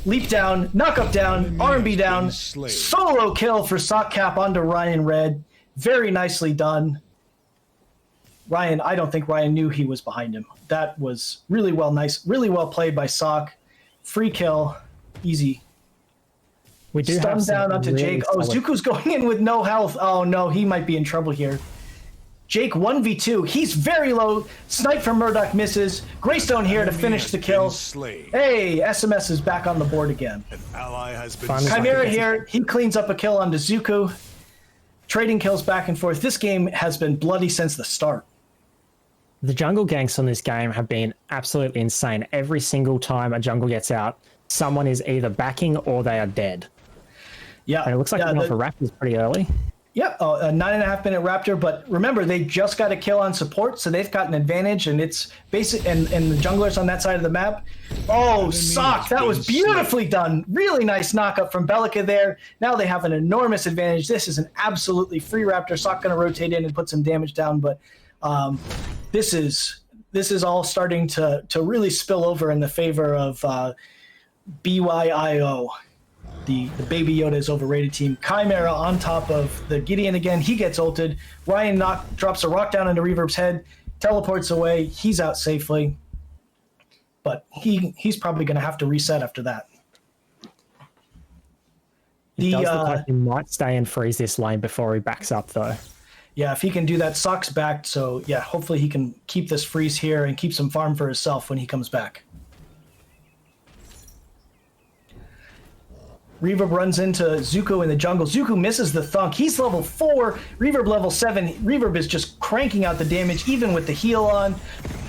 Leap down, knockup down, R&B down. Solo kill for Sockcap onto Ryan Red. Very nicely done. Ryan, I don't think Ryan knew he was behind him. That was really really well played by Sock. Free kill. Easy. We do Stun have down onto really Jake. Oh, solid... Zuko's going in with no health. Oh no, he might be in trouble here. Jake 1v2. He's very low. Snipe from Murdoch misses. Greystone here to finish the kill. Hey, SMS is back on the board again. An ally has been Chimera here. He cleans up a kill onto Zuko. Trading kills back and forth. This game has been bloody since the start. The jungle ganks on this game have been absolutely insane. Every single time a jungle gets out, someone is either backing or they are dead. Yeah. And it looks like the Raptors pretty early. Yep, a 9.5-minute Raptor, but remember, they just got a kill on support, so they've got an advantage, and it's basic, and the junglers on that side of the map. Oh, Sock, that was beautifully done. Really nice knockup from Bellica there. Now they have an enormous advantage. This is an absolutely free Raptor. Sock going to rotate in and put some damage down, but this is all starting to really spill over in the favor of BYIO. The Baby Yoda is overrated team. Chimera on top of the Gideon again. He gets ulted. Ryan drops a rock down into Reverb's head, teleports away. He's out safely. But he's probably going to have to reset after that. It does look like he might stay and freeze this lane before he backs up, though. Yeah, if he can do that, Sock's back. So, yeah, hopefully he can keep this freeze here and keep some farm for himself when he comes back. Reverb runs into Zuko in the jungle. Zuko misses the thunk. He's level 4. Reverb level 7. Reverb is just cranking out the damage, even with the heal on.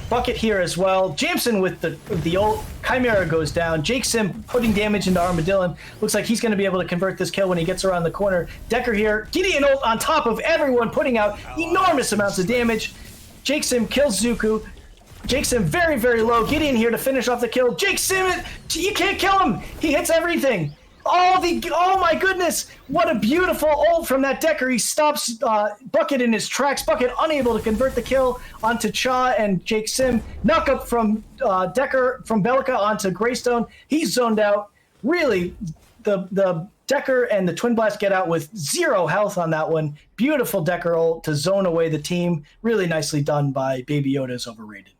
Bucket here as well. Jameson with the ult. Chimera goes down. Jake Sim putting damage into Armadillon. Looks like he's going to be able to convert this kill when he gets around the corner. Decker here. Gideon ult on top of everyone, putting out enormous amounts of damage. Jake Sim kills Zuko. Jake Sim very, very low. Gideon here to finish off the kill. Jake Sim, you can't kill him. He hits everything. Oh my goodness! What a beautiful ult from that Decker. He stops Bucket in his tracks. Bucket unable to convert the kill onto Cha and Jake Sim. Knock up from Decker from Bellica onto Greystone. He's zoned out. Really, the Decker and the Twin Blast get out with 0 health on that one. Beautiful Decker ult to zone away the team. Really nicely done by Baby Yoda is overrated.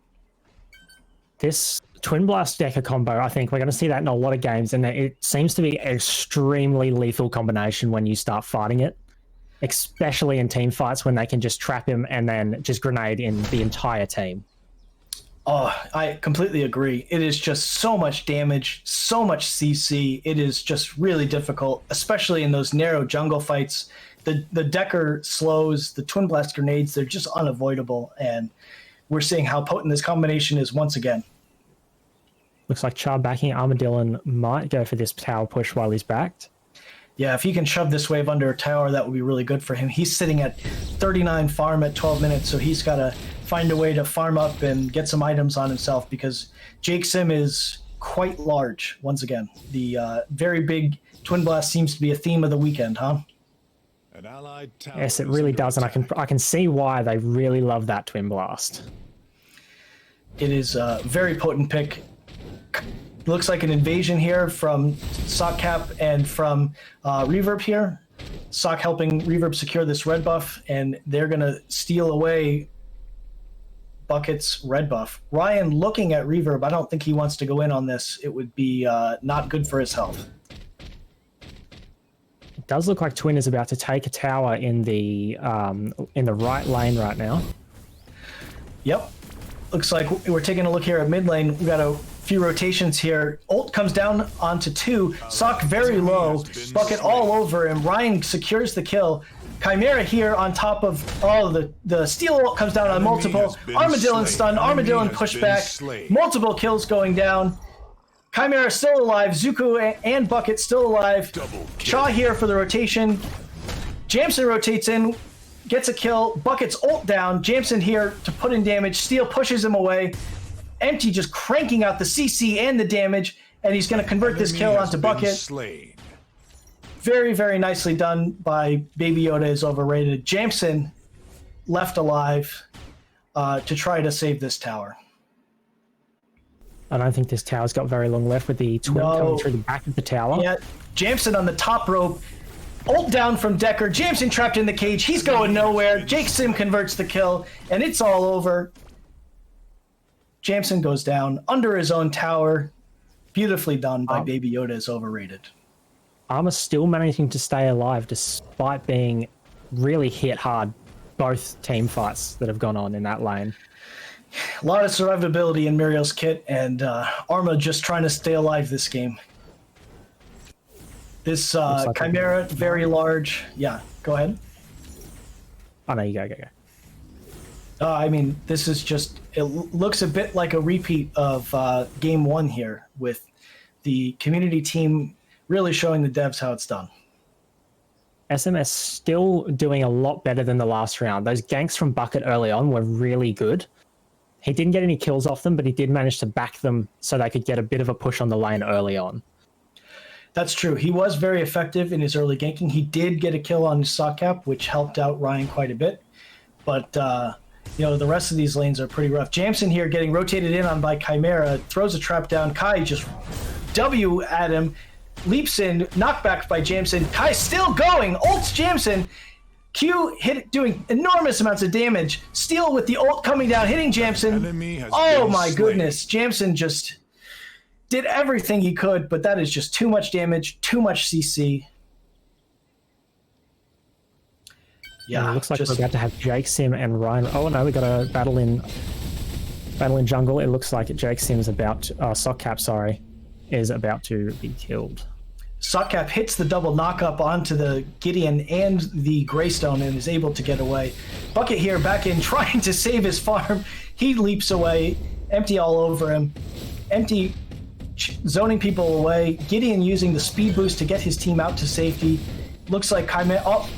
This Twin Blast Decker combo, I think we're going to see that in a lot of games, and it seems to be an extremely lethal combination when you start fighting it, especially in team fights when they can just trap him and then just grenade in the entire team. Oh, I completely agree. It is just so much damage, so much CC. It is just really difficult, especially in those narrow jungle fights. The Decker slows, the Twin Blast grenades, they're just unavoidable, and we're seeing how potent this combination is once again. Looks like Char backing. Armadillon might go for this tower push while he's backed. Yeah, if he can shove this wave under a tower, that would be really good for him. He's sitting at 39 farm at 12 minutes, so he's got to find a way to farm up and get some items on himself, because Jake Sim is quite large, once again. The very big Twin Blast seems to be a theme of the weekend, huh? An allied tower Yes, it really does, and I can see why they really love that Twin Blast. It is a very potent pick. Looks like an invasion here from Sockcap and from Reverb here. Sock helping Reverb secure this red buff, and they're going to steal away Bucket's red buff. Ryan looking at Reverb, I don't think he wants to go in on this. It would be not good for his health. It does look like Twin is about to take a tower in the right lane right now. Yep. Looks like we're taking a look here at mid lane. We've got a few rotations here. Ult comes down onto 2. Sock very low. Bucket all over him. Ryan secures the kill. Chimera here on top of the steel ult comes down on multiple. Armadillon stun. Armadillon pushback. Multiple kills going down. Chimera still alive. Zuko and Bucket still alive. Shaw here for the rotation. Jameson rotates in. Gets a kill. Bucket's ult down. Jameson here to put in damage. Steel pushes him away. Empty just cranking out the CC and the damage, and he's going to convert this kill onto Bucket. Slain. Very, very nicely done by Baby Yoda is overrated. Jameson left alive to try to save this tower. I don't think this tower's got very long left with the twin coming through the back of the tower. Yeah, Jameson on the top rope. Ult down from Decker. Jameson trapped in the cage. He's going nowhere. Jake Sim converts the kill, and it's all over. Jameson goes down under his own tower. Beautifully done by Baby Yoda is overrated. Armor's still managing to stay alive despite being really hit hard both team fights that have gone on in that lane. A lot of survivability in Muriel's kit, and Arma just trying to stay alive this game. This like Chimera, very large. Yeah, go ahead. Oh, no, you go. I mean, this is just, it looks a bit like a repeat of game one here, with the community team really showing the devs how it's done. SMS still doing a lot better than the last round. Those ganks from Bucket early on were really good. He didn't get any kills off them, but he did manage to back them so they could get a bit of a push on the lane early on. That's true. He was very effective in his early ganking. He did get a kill on Sockcap, which helped out Ryan quite a bit. But, the rest of these lanes are pretty rough. Jameson here getting rotated in on by Chimera, throws a trap down. Kai just W at him, leaps in, knockback by Jameson. Kai still going, ults Jameson. Q hit doing enormous amounts of damage. Steel with the ult coming down, hitting Jameson. Oh my goodness. Jameson just did everything he could, but that is just too much damage, too much CC. Yeah, it looks like we're about to have Jake Sim and Ryan. Oh no, we got a battle in jungle. It looks like Jake Sim's Sockcap, is about to be killed. Sockcap hits the double knockup onto the Gideon and the Greystone and is able to get away. Bucket here back in trying to save his farm. He leaps away, Empty all over him. Empty zoning people away. Gideon using the speed boost to get his team out to safety. Looks like Chimera... Oh,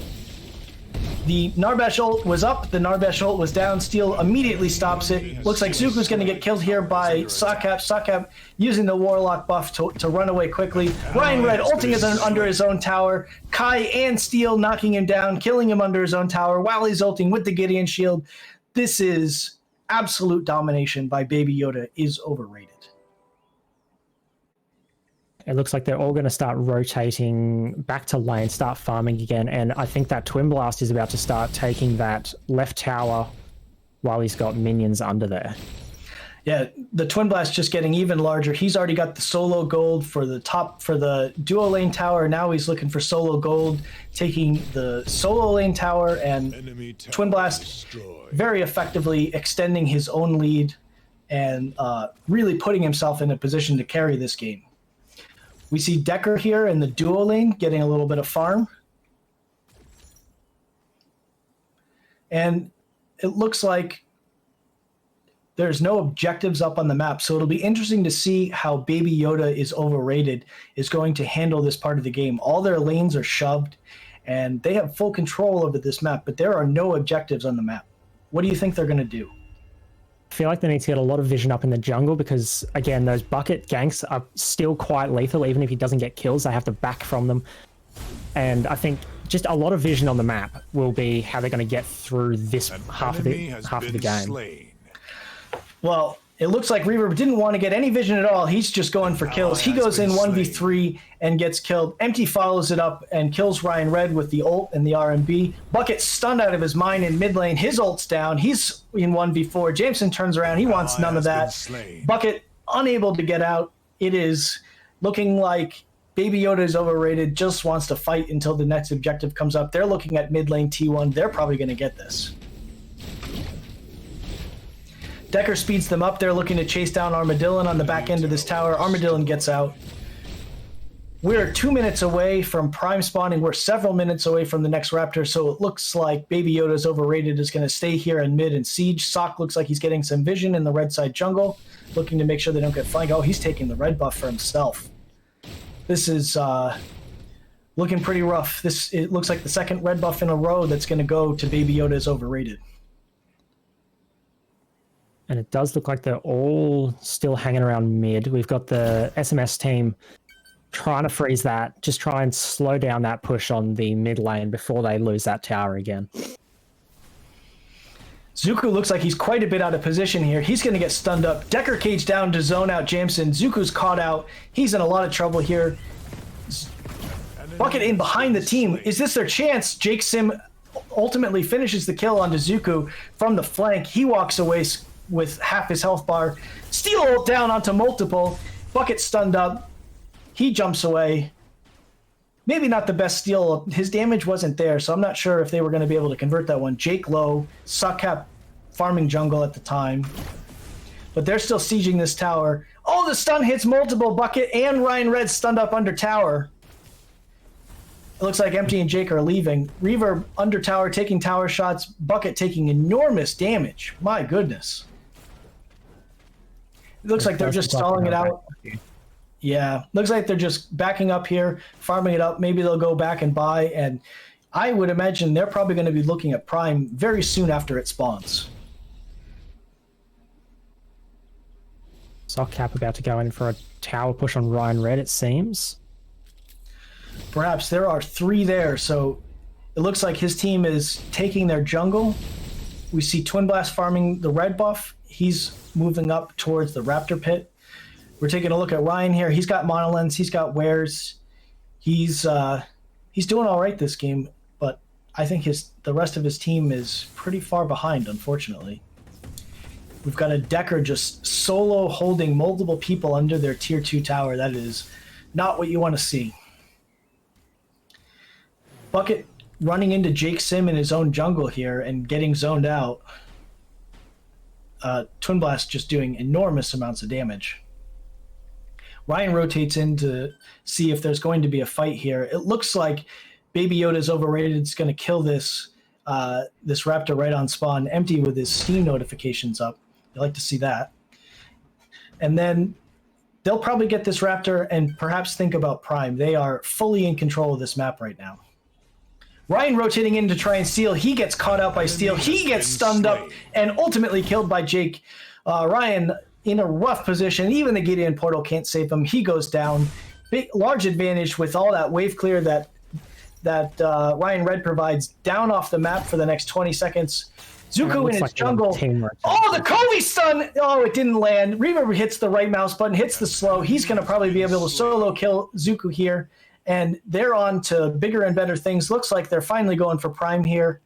the Narbash ult was up, the Narbash ult was down. Steel immediately stops it. Looks like Zuko's going to get killed here by Sockcap. Sockcap using the Warlock buff to run away quickly. Ryan Red ulting under his own tower. Kai and Steel knocking him down, killing him under his own tower while he's ulting with the Gideon shield. This is absolute domination by Baby Yoda is overrated. It looks like they're all going to start rotating back to lane, start farming again, and I think that Twin Blast is about to start taking that left tower while he's got minions under there. Yeah, the Twin Blast just getting even larger. He's already got the solo gold for the duo lane tower. Now he's looking for solo gold, taking the solo lane tower, and Twin Blast very effectively extending his own lead and really putting himself in a position to carry this game. We see Decker here in the duo lane getting a little bit of farm. And it looks like there's no objectives up on the map, so it'll be interesting to see how Baby Yoda is overrated is going to handle this part of the game. All their lanes are shoved, and they have full control over this map, but there are no objectives on the map. What do you think they're going to do? I feel like they need to get a lot of vision up in the jungle because, again, those Bucket ganks are still quite lethal. Even if he doesn't get kills, they have to back from them. And I think just a lot of vision on the map will be how they're going to get through this half of the game. Slain. Well, it looks like Reverb didn't want to get any vision at all. He's just going for kills. He goes in 1v3 and gets killed. Empty follows it up and kills Ryan Red with the ult and the RMB. Bucket stunned out of his mind in mid lane. His ult's down. He's in 1v4. Jameson turns around. He wants none of that. Bucket unable to get out. It is looking like Baby Yoda is overrated, just wants to fight until the next objective comes up. They're looking at mid lane T1. They're probably going to get this. Decker speeds them up. They're looking to chase down Armadillon on the back end of this tower. Armadillon gets out. We're 2 minutes away from prime spawning. We're several minutes away from the next Raptor, so it looks like Baby Yoda's overrated is going to stay here in mid and siege. Sock looks like he's getting some vision in the red side jungle, looking to make sure they don't get flanked. Oh, he's taking the red buff for himself. This is looking pretty rough. It looks like the second red buff in a row that's going to go to Baby Yoda's overrated. And it does look like they're all still hanging around mid. We've got the SMS team trying to freeze that, just try and slow down that push on the mid lane before they lose that tower again. Zuko looks like he's quite a bit out of position here. He's going to get stunned up. Decker cage down to zone out Jameson. Zuko's caught out. He's in a lot of trouble here. Bucket in behind the team. Is this their chance? Jake Sim ultimately finishes the kill onto Zuko from the flank. He walks away with half his health bar. Steal ult down onto multiple. Bucket stunned up. He jumps away. Maybe not the best steal. His damage wasn't there, so I'm not sure if they were going to be able to convert that one. Jake low, Suckcap farming jungle at the time. But they're still sieging this tower. Oh, the stun hits multiple. Bucket and Ryan Red stunned up under tower. It looks like Empty and Jake are leaving. Reverb under tower, taking tower shots. Bucket taking enormous damage. My goodness. It looks like they're just stalling it out. Yeah, looks like they're just backing up here, farming it up. Maybe they'll go back and buy, and I would imagine they're probably going to be looking at Prime very soon after it spawns. Sockcap about to go in for a tower push on Ryan Red, it seems. Perhaps there are 3 there, so it looks like his team is taking their jungle. We see Twin Blast farming the red buff. He's moving up towards the Raptor pit. We're taking a look at Ryan here. He's got monolens. He's got wares. He's doing all right this game, but I think the rest of his team is pretty far behind, unfortunately. We've got a Decker just solo holding multiple people under their tier 2 tower. That is not what you want to see. Bucket running into Jake Sim in his own jungle here and getting zoned out. Twin Blast just doing enormous amounts of damage. Ryan rotates in to see if there's going to be a fight here. It looks like Baby Yoda's overrated. It's going to kill this Raptor right on spawn, Empty with his Steam notifications up. You like to see that. And then they'll probably get this Raptor and perhaps think about Prime. They are fully in control of this map right now. Ryan rotating in to try and steal. He gets caught out by steal. He gets stunned up and ultimately killed by Jake. Ryan in a rough position. Even the Gideon portal can't save him. He goes down. Large advantage with all that wave clear that Ryan Red provides down off the map for the next 20 seconds. Zuko in his jungle. Oh, the Kobe stun! Oh, it didn't land. Reverb hits the right mouse button, hits the slow. He's going to probably be able to solo kill Zuko here. And they're on to bigger and better things. Looks like they're finally going for Prime here.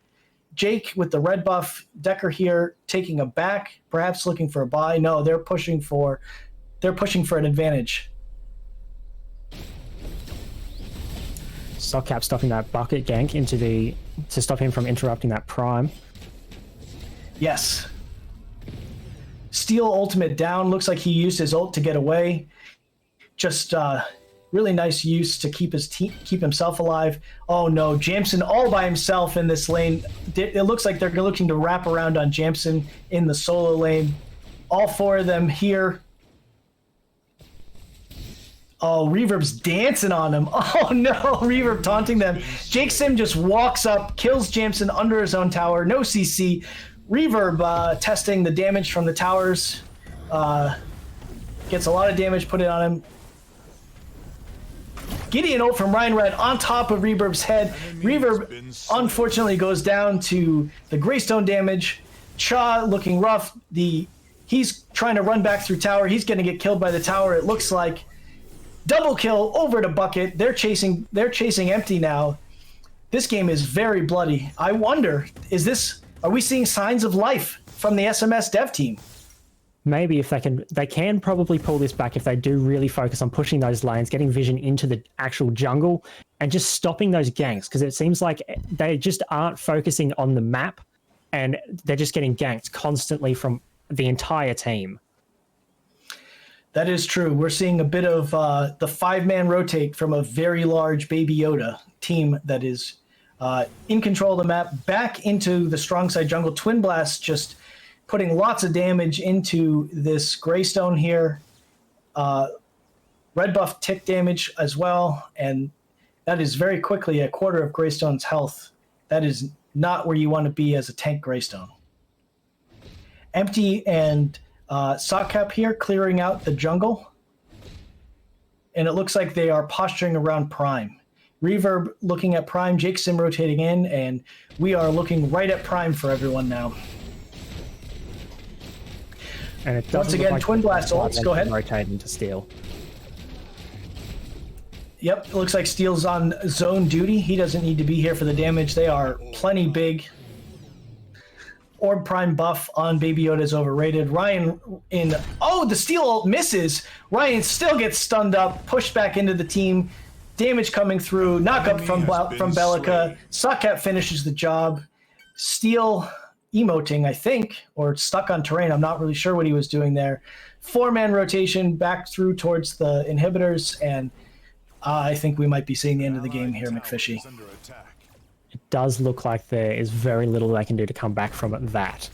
Jake with the red buff, Decker here taking a back, perhaps looking for a buy. No, they're pushing for an advantage. Sockcap stopping that bucket gank to stop him from interrupting that Prime. Yes. Steel ultimate down. Looks like he used his ult to get away. Just really nice use to keep himself alive. Oh no, Jamson all by himself in this lane. It looks like they're looking to wrap around on Jamson in the solo lane. All 4 of them here. Oh, Reverb's dancing on him. Oh no, Reverb taunting them. Jake Sim just walks up, kills Jamson under his own tower. No CC. Reverb testing the damage from the towers. Gets a lot of damage put it on him. Gideon ult from Ryan Red on top of Reverb's head. Reverb unfortunately goes down to the Greystone damage. Cha looking rough. He's trying to run back through tower. He's going to get killed by the tower. It looks like double kill over to Bucket. They're chasing Empty now. This game is very bloody. I wonder, are we seeing signs of life from the SMS dev team? Maybe if they can probably pull this back if they do really focus on pushing those lanes, getting vision into the actual jungle, and just stopping those ganks, because it seems like they just aren't focusing on the map, and they're just getting ganked constantly from the entire team. That is true. We're seeing a bit of the 5-man rotate from a very large Baby Yoda team that is in control of the map, back into the strong side jungle. Twin Blast just putting lots of damage into this Greystone here. Red buff tick damage as well, and that is very quickly a quarter of Greystone's health. That is not where you want to be as a tank Greystone. Empty and Sockcap here clearing out the jungle. And it looks like they are posturing around Prime. Reverb looking at Prime, Jake Sim rotating in, and we are looking right at Prime for everyone now. And it once again, Twin Blast ults. Go ahead. Rotating to Steel. Yep, it looks like Steel's on zone duty. He doesn't need to be here for the damage. They are plenty big. Orb Prime buff on Baby Yoda is overrated. Ryan in... Oh, the Steel ult misses. Ryan still gets stunned up, pushed back into the team. Damage coming through. Knock up from Bellica. Sockcat finishes the job. Steel emoting, I think, or stuck on terrain. I'm not really sure what he was doing there. 4-man rotation back through towards the inhibitors, and I think we might be seeing the end of the game here, McFishy. It does look like there is very little they can do to come back from it.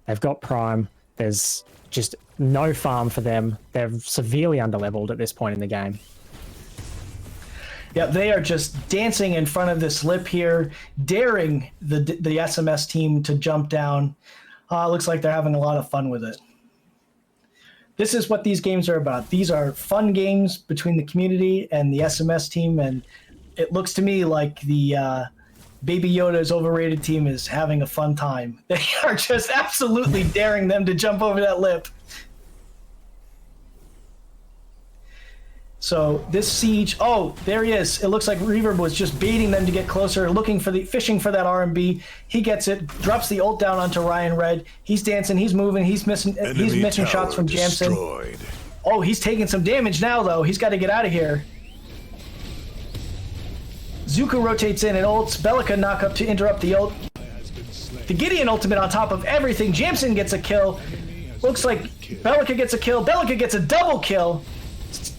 They've got Prime. There's just no farm for them. They're severely underleveled at this point in the game. Yeah, they are just dancing in front of this lip here, daring the SMS team to jump down. Looks like they're having a lot of fun with it. This is what these games are about. These are fun games between the community and the SMS team, and it looks to me like the Baby Yoda's overrated team is having a fun time. They are just absolutely daring them to jump over that lip. So this siege, oh, there he is. It looks like Reverb was just baiting them to get closer, fishing for that RMB. He gets it, drops the ult down onto Ryan Red. He's dancing, he's moving, he's missing shots from Jamson. Oh, he's taking some damage now, though. He's got to get out of here. Zuko rotates in and ults. Bellica knock up to interrupt the ult. The Gideon ultimate on top of everything. Jamson gets a kill. Looks like Bellica gets a kill. Bellica gets a double kill.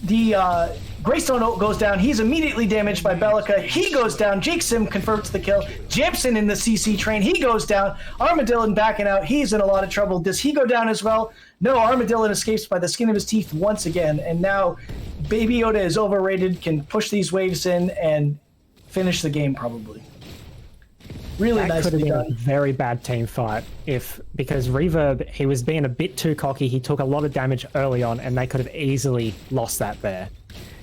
The Greystone ult goes down. He's immediately damaged by Bellica. He goes down. Jake Sim converts the kill. Jamson in the CC train. He goes down. Armadillon backing out. He's in a lot of trouble. Does he go down as well? No, Armadillon escapes by the skin of his teeth once again. And now Baby Yoda is overrated, can push these waves in and finish the game probably. Really nice. That could have been a very bad team fight because Reverb, he was being a bit too cocky. He took a lot of damage early on, and they could have easily lost that there.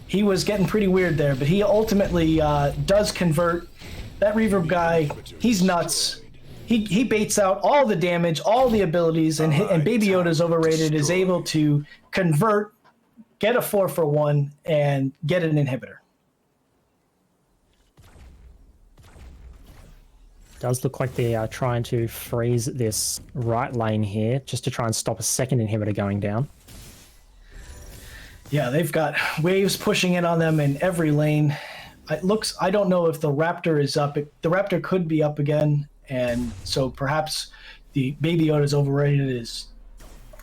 He was getting pretty weird there, but he ultimately does convert. That Reverb guy, he's nuts. He baits out all the damage, all the abilities, and Baby Yoda's overrated, is able to convert, get a 4-for-1, and get an inhibitor. Does look like they are trying to freeze this right lane here just to try and stop a second inhibitor going down. Yeah, they've got waves pushing in on them in every lane. I don't know if the Raptor is up. The Raptor could be up again, and so perhaps the Baby Yoda's overrated is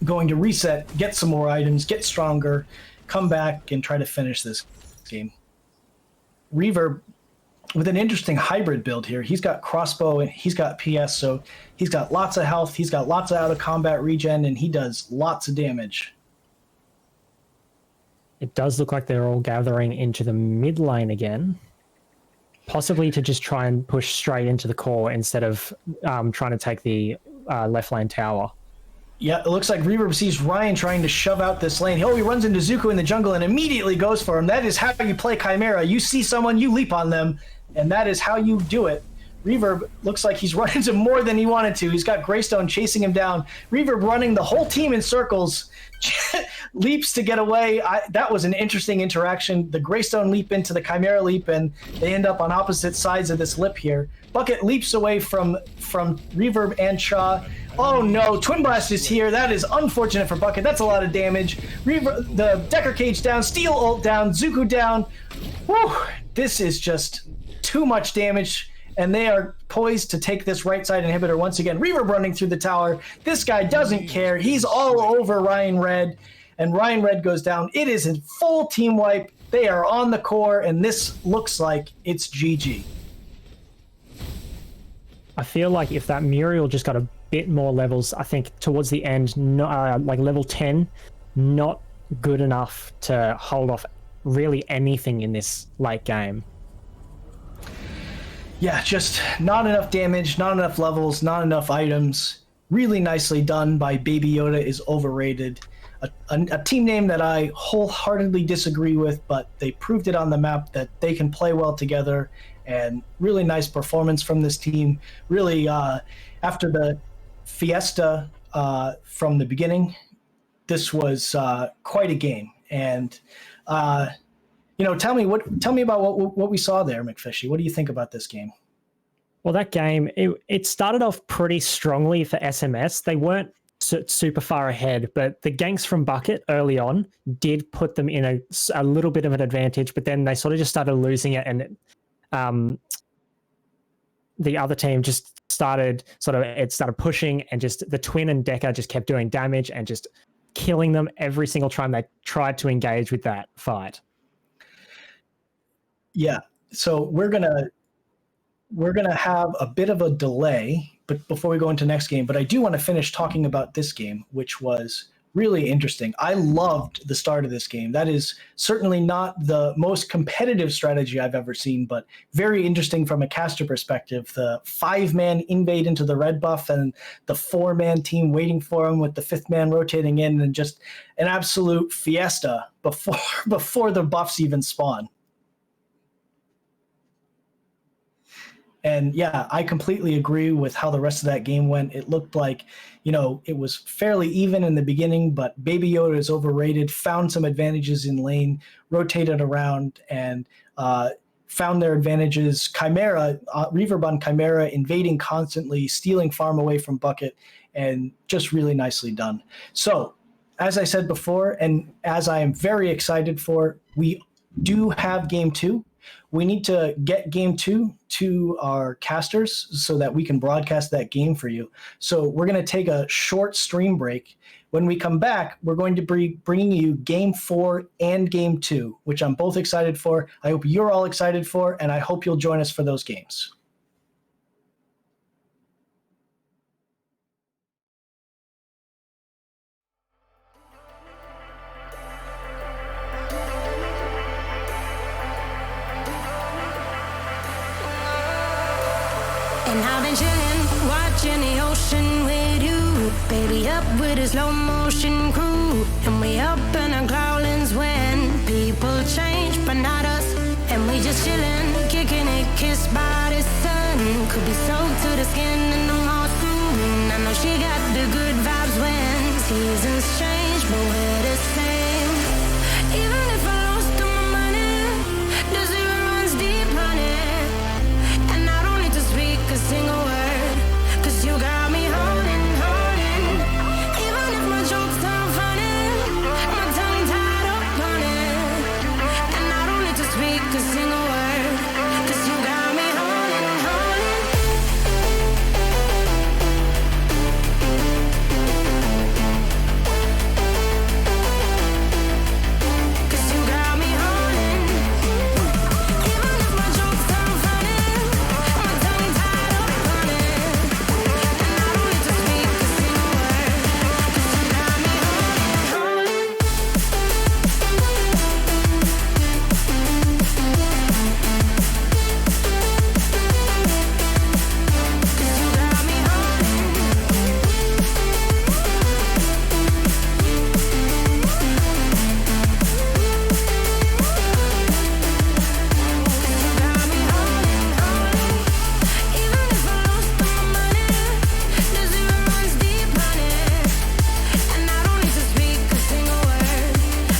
going to reset, get some more items, get stronger, come back, and try to finish this game. Reverb with an interesting hybrid build here. He's got crossbow and he's got PS, so he's got lots of health, he's got lots of out-of-combat regen, and he does lots of damage. It does look like they're all gathering into the mid lane again, possibly to just try and push straight into the core instead of trying to take the left lane tower. Yeah, it looks like Reverb sees Ryan trying to shove out this lane. He runs into Zuko in the jungle and immediately goes for him. That is how you play Chimera. You see someone, you leap on them, and that is how you do it. Reverb looks like he's run into more than he wanted to. He's got Greystone chasing him down. Reverb running the whole team in circles, leaps to get away. That was an interesting interaction. The Greystone leap into the Chimera leap, and they end up on opposite sides of this lip here. Bucket leaps away from Reverb and Shaw. Oh no, Twin Blast is here. That is unfortunate for Bucket. That's a lot of damage. The Decker Cage down, Steel ult down, Zuko down. Whew, this is just too much damage. And they are poised to take this right side inhibitor once again. Reverb running through the tower. This guy doesn't care. He's all over Ryan Red, and Ryan Red goes down. It is a full team wipe. They are on the core, and this looks like it's GG. I feel like if that Muriel just got a bit more levels, I think towards the end, like level 10, not good enough to hold off really anything in this late game. Yeah, just not enough damage, not enough levels, not enough items. really nicely done by Baby Yoda is overrated. A team name that I wholeheartedly disagree with, but they proved it on the map that they can play well together, and really nice performance from this team. Really, after the fiesta from the beginning, this was quite a game. And tell me about what we saw there, McFishy. What do you think about this game? Well, that game, it started off pretty strongly for SMS. They weren't super far ahead, but the ganks from Bucket early on did put them in a little bit of an advantage, but then they sort of just started losing it, and the other team just started pushing, and just the Twin and Decker just kept doing damage and just killing them every single time they tried to engage with that fight. Yeah, so we're gonna have a bit of a delay, but before we go into next game, but I do want to finish talking about this game, which was really interesting. I loved the start of this game. That is certainly not the most competitive strategy I've ever seen, but very interesting from a caster perspective. The 5-man invade into the red buff and the 4-man team waiting for him with the 5th man rotating in, and just an absolute fiesta before the buffs even spawn. And yeah, I completely agree with how the rest of that game went. It looked like, it was fairly even in the beginning, but Baby Yoda is overrated, found some advantages in lane, rotated around, and found their advantages. Chimera, Reverb on Chimera, invading constantly, stealing farm away from Bucket, and just really nicely done. So, as I said before, and as I am very excited for, we do have Game 2. We need to get Game 2 to our casters so that we can broadcast that game for you. So we're going to take a short stream break. When we come back, we're going to be bringing you Game 4 and Game 2, which I'm both excited for. I hope you're all excited for, and I hope you'll join us for those games. And I've been chillin', watching the ocean with you. Baby up with a slow motion crew. And we up in our growlings when people change, but not us. And we just chillin', kicking it, kissed by the sun. Could be soaked to the skin in the mall soon. I know she got the good vibes when seasons change, but we're the same. Even if I lost all my money, the zero runs deep, honey. And I don't need to speak a single word, 'cause you got me holding. Even if my jokes sound funny, my tongue tied up on it. And I don't need to speak a single word, 'cause you got me holding. 'Cause you got me holding. Even if my jokes sound funny, my tongue tied up on it. And I don't need to speak a single word, 'cause you got me holding. 'Cause you got me Even if I lost all my money, the zero runs deep, honey. And I don't need to speak a single word,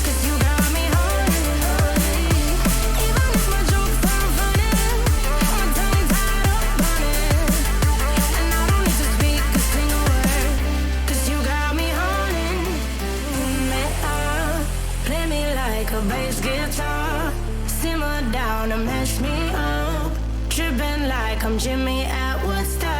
'cause you got me holding. Even if my jokes sound funny, my tongue tied up on it. And I don't need to speak a single word, 'cause you got me holding. Play me like a bass guitar, simmer down and mess me up, tripping like I'm Jimmy at Woodstock.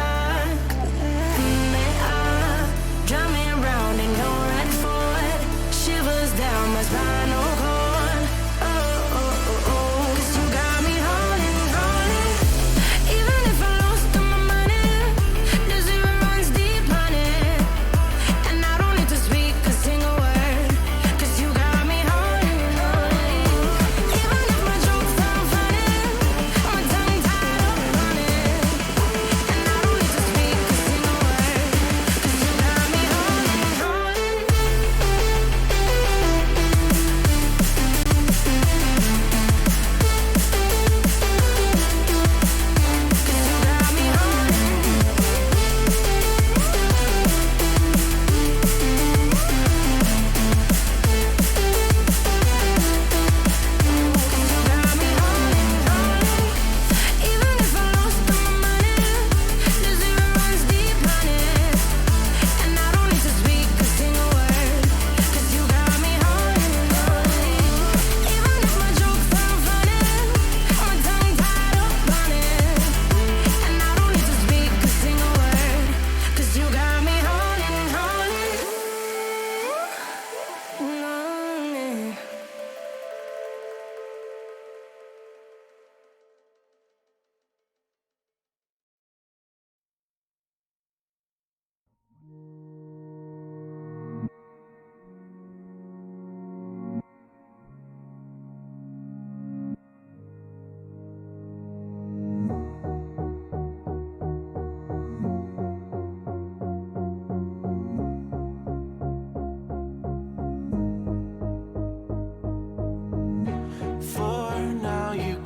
Drum me around in your red Ford, shivers down my spinal cord. Oh, 'cause you got me holding. Even if I lost all my money, the zero runs deep, honey. And I don't need to speak a single word, 'cause you got me holding. Even if my jokes sound funny, my tongue tied up on it. And I don't need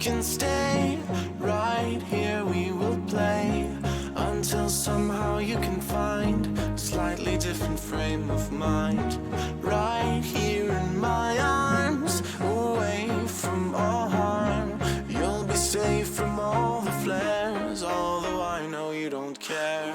can stay right here. We will play until somehow you can find a slightly different frame of mind. Right here in my arms, away from all harm. You'll be safe from all the flares, although I know you don't care.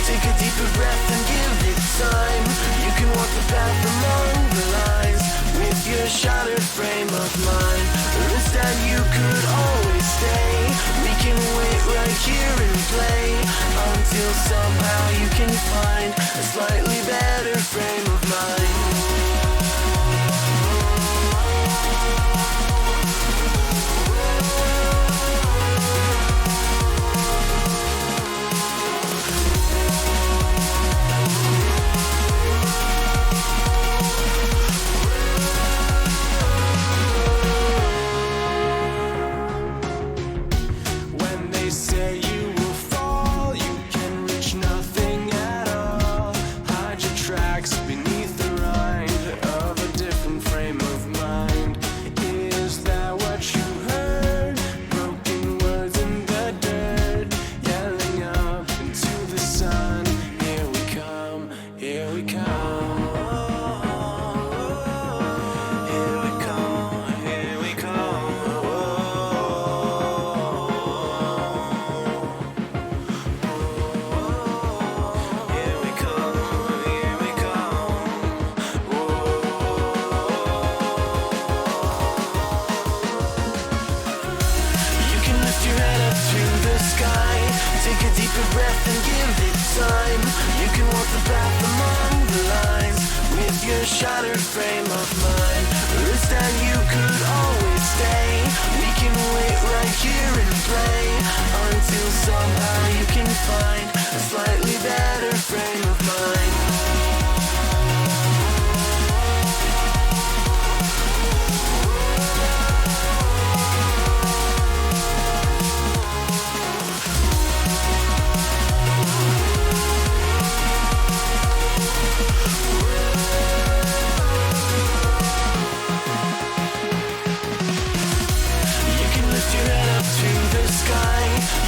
Take a deeper breath and give it time. You can walk the path along the lines with your shattered frame of mind. Or instead you could always stay. We can wait right here and play until somehow you can find a slightly better frame of mind. Shattered frame of mind. Or instead you could always stay. We can wait right here and play until somehow you can find a slightly better frame of mind.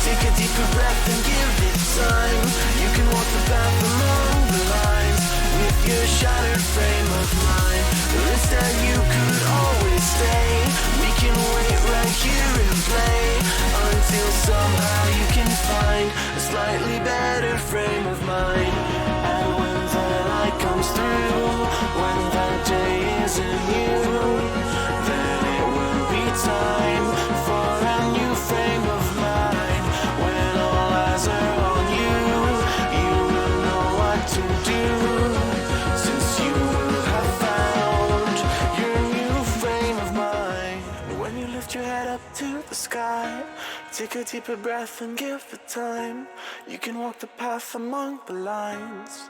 Take a deeper breath and give it time. You can walk the path along the lines with your shattered frame of mind. Or instead you could always stay. We can wait right here and play until somehow you can find a slightly better frame of mind. And when the light comes through, when that day isn't you, then it will be time for a new frame of mind. When all eyes are on you, you will know what to do, since you will have found your new frame of mind. When you lift your head up to the sky, take a deeper breath and give it time. You can walk the path among the lines,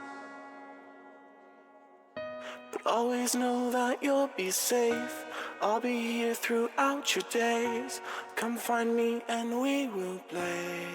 but always know that you'll be safe. I'll be here throughout your days. Come find me and we will play.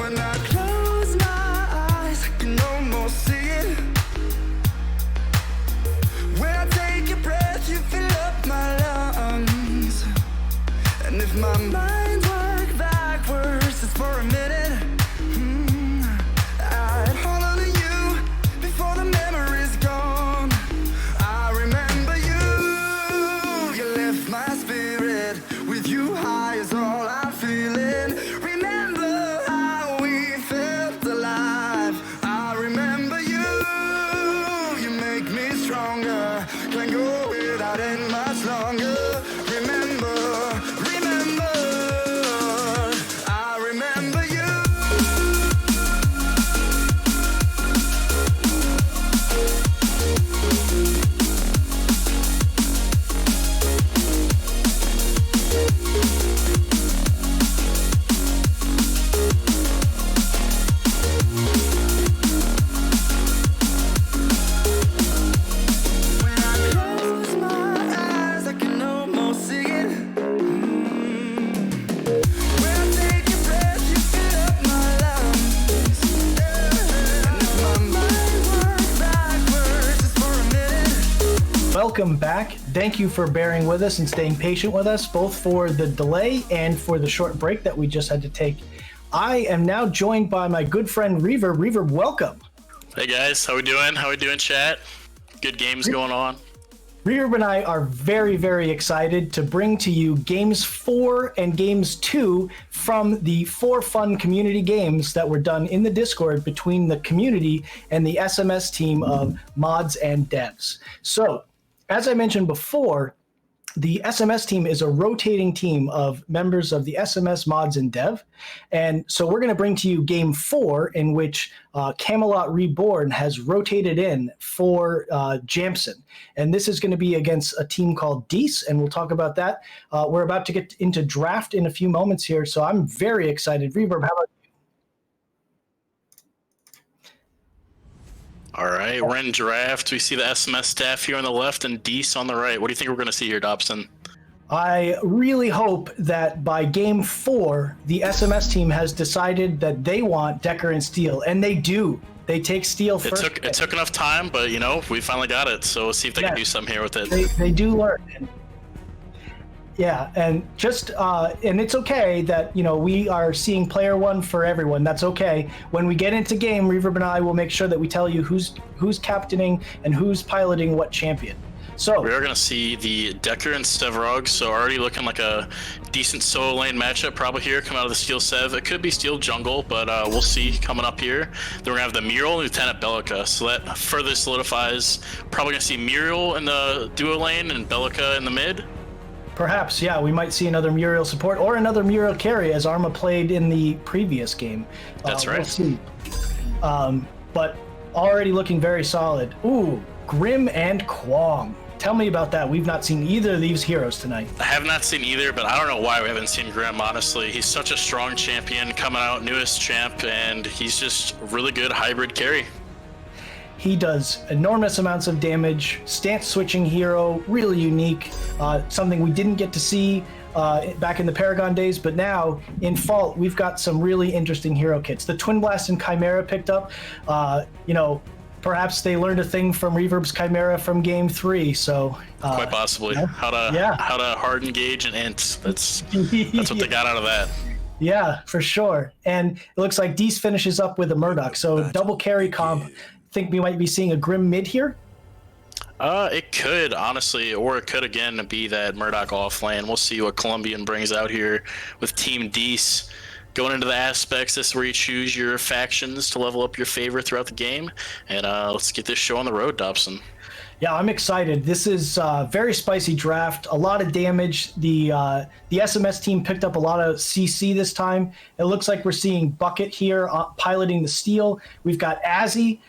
When I close my eyes, I can almost see it. When I take a breath, you fill up my lungs. And if my mind worked backwards just for a minute, I'd hold on to you before the memory's gone. I remember you lift my spirit. With you high is all I'm feeling. Remember welcome back. Thank you for bearing with us and staying patient with us, both for the delay and for the short break that we just had to take. I am now joined by my good friend Reverb. Reverb, welcome. Hey guys, how we doing? How we doing, chat? Good games going on. Reverb and I are very, very excited to bring to you Games 4 and Games 2 from the 4 fun community games that were done in the Discord between the community and the SMS team of mods and devs. So, as I mentioned before, the SMS team is a rotating team of members of the SMS mods and dev. And so we're going to bring to you Game 4, in which Camelot Reborn has rotated in for Jamson. And this is going to be against a team called Dees, and we'll talk about that. We're about to get into draft in a few moments here, so I'm very excited. Reverb, how about you? All right, we're in draft. We see the SMS staff here on the left and Dees on the right. What do you think we're going to see here, Dobson? I really hope that by Game 4, the SMS team has decided that they want Decker and Steel, and they do. They take Steel first. It took enough time, but, you know, we finally got it. So we'll see if they can do something here with it. They do learn. Yeah, and just and it's okay that, you know, we are seeing player one for everyone. That's okay. When we get into game, Reverb and I will make sure that we tell you who's captaining and who's piloting what champion. So we are going to see the Decker and Severog, so already looking like a decent solo lane matchup probably here coming out of the Steel Sev. It could be Steel Jungle, but we'll see coming up here. Then we're going to have the Muriel and Lieutenant Bellica, so that further solidifies. Probably going to see Muriel in the duo lane and Bellica in the mid. Perhaps, yeah, we might see another Muriel support or another Muriel carry, as Arma played in the previous game. That's right. We'll see. But already looking very solid. Ooh, Grim and Kwong. Tell me about that. We've not seen either of these heroes tonight. I have not seen either, but I don't know why we haven't seen Grim, honestly. He's such a strong champion coming out, newest champ, and he's just a really good hybrid carry. He does enormous amounts of damage, stance switching hero, really unique, something we didn't get to see back in the Paragon days, but now in Fault we've got some really interesting hero kits. The Twin Blast and Chimera picked up, you know, perhaps they learned a thing from Reverb's Chimera from Game 3, so... Quite possibly. Yeah. How to hard engage and int. That's what they got out of that. Yeah, for sure. And it looks like Dees finishes up with a Murdoch, so double carry comp. Think we might be seeing a Grim mid here? It could, honestly, or it could again be that Murdoch off lane. We'll see what Colombian brings out here with Team Dees. Going into the aspects, this is where you choose your factions to level up your favor throughout the game. And let's get this show on the road, Dobson. Yeah, I'm excited. This is a very spicy draft, a lot of damage. The SMS team picked up a lot of CC this time. It looks like we're seeing Bucket here piloting the Steel. We've got Azzy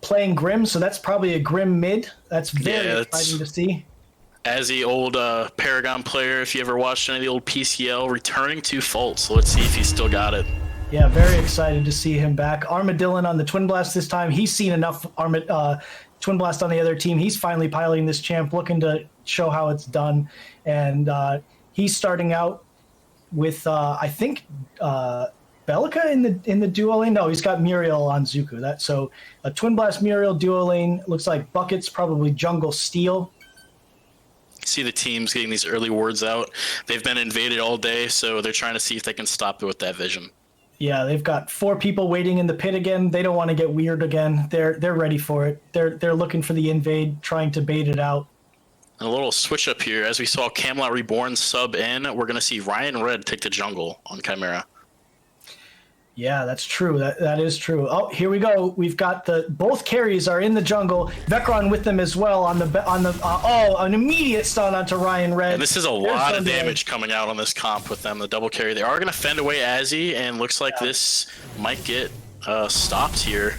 playing Grim, so that's probably a Grim mid. That's very exciting to see. Azzy, old Paragon player, if you ever watched any of the old PCL, returning to Fault, so let's see if he's still got it. Yeah, very excited to see him back. Armadillon on the Twin Blast this time. He's seen enough Twin Blast on the other team. He's finally piloting this champ, looking to show how it's done. And he's starting out with, I think, Bellica in the duo lane. No, he's got Muriel on Zuko. So a Twin Blast Muriel duo lane. Looks like Bucket's probably Jungle Steel. See the teams getting these early wards out. They've been invaded all day, so they're trying to see if they can stop it with that vision. Yeah, they've got 4 people waiting in the pit again. They don't want to get weird again. They're ready for it. They're looking for the invade, trying to bait it out. A little switch up here. As we saw Camelot Reborn sub in, we're going to see Ryan Red take the jungle on Chimera. Yeah, that's true. That is true. Oh, here we go. We've got both carries are in the jungle. Vecron with them as well on an immediate stun onto Ryan Red. And this is a lot of damage coming out on this comp with them, the double carry. They are going to fend away Azzy, and looks like this might get stopped here.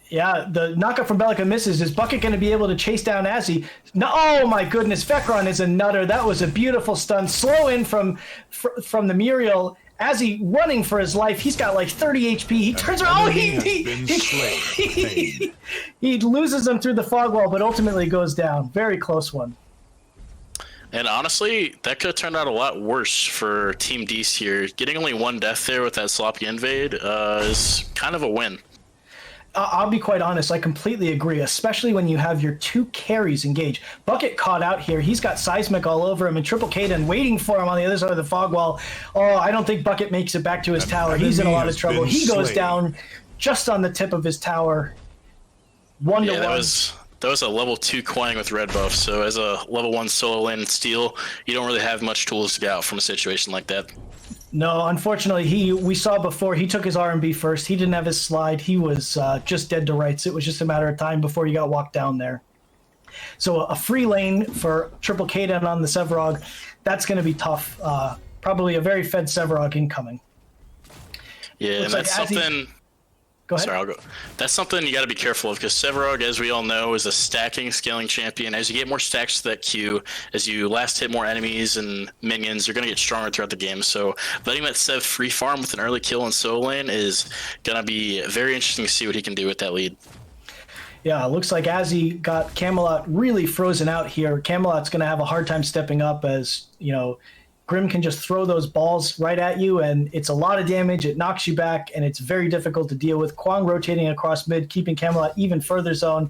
Yeah, the knockup from Bellica misses. Is Bucket going to be able to chase down Azzy? No, oh my goodness, Vecron is a nutter. That was a beautiful stun. Slow in from the Muriel. Azzy running for his life. He's got like 30 HP. He turns around. Oh, he loses him through the fog wall, but ultimately goes down. Very close one. And honestly, that could have turned out a lot worse for Team Dees here. Getting only 1 death there with that sloppy invade is kind of a win. I'll be quite honest. I completely agree, especially when you have your 2 carries engaged. Bucket caught out here. He's got Seismic all over him, and Triple Kaden waiting for him on the other side of the fog wall. Oh, I don't think Bucket makes it back to his tower. He's in a lot of trouble. He goes down just on the tip of his tower. 1 to 1. That was a level 2 coin with red buff, so as a level 1 solo lane steal, you don't really have much tools to get out from a situation like that. No, unfortunately, we saw before, he took his R&B first. He didn't have his slide. He was just dead to rights. It was just a matter of time before he got walked down there. So a free lane for Triple Kaden on the Sevarog, that's going to be tough. Probably a very fed Sevarog incoming. Yeah, Looks and that's like something... Go ahead. Sorry, I'll go. That's something you got to be careful of, because Sevarog, as we all know, is a stacking, scaling champion. As you get more stacks to that Q, as you last hit more enemies and minions, you're going to get stronger throughout the game. So letting that Sev free farm with an early kill in solo lane is going to be very interesting to see what he can do with that lead. Yeah, it looks like Azzy got Camelot really frozen out here. Camelot's going to have a hard time stepping up, as, you know, Grim can just throw those balls right at you, and it's a lot of damage. It knocks you back, and it's very difficult to deal with. Kwang rotating across mid, keeping Camelot even further zone.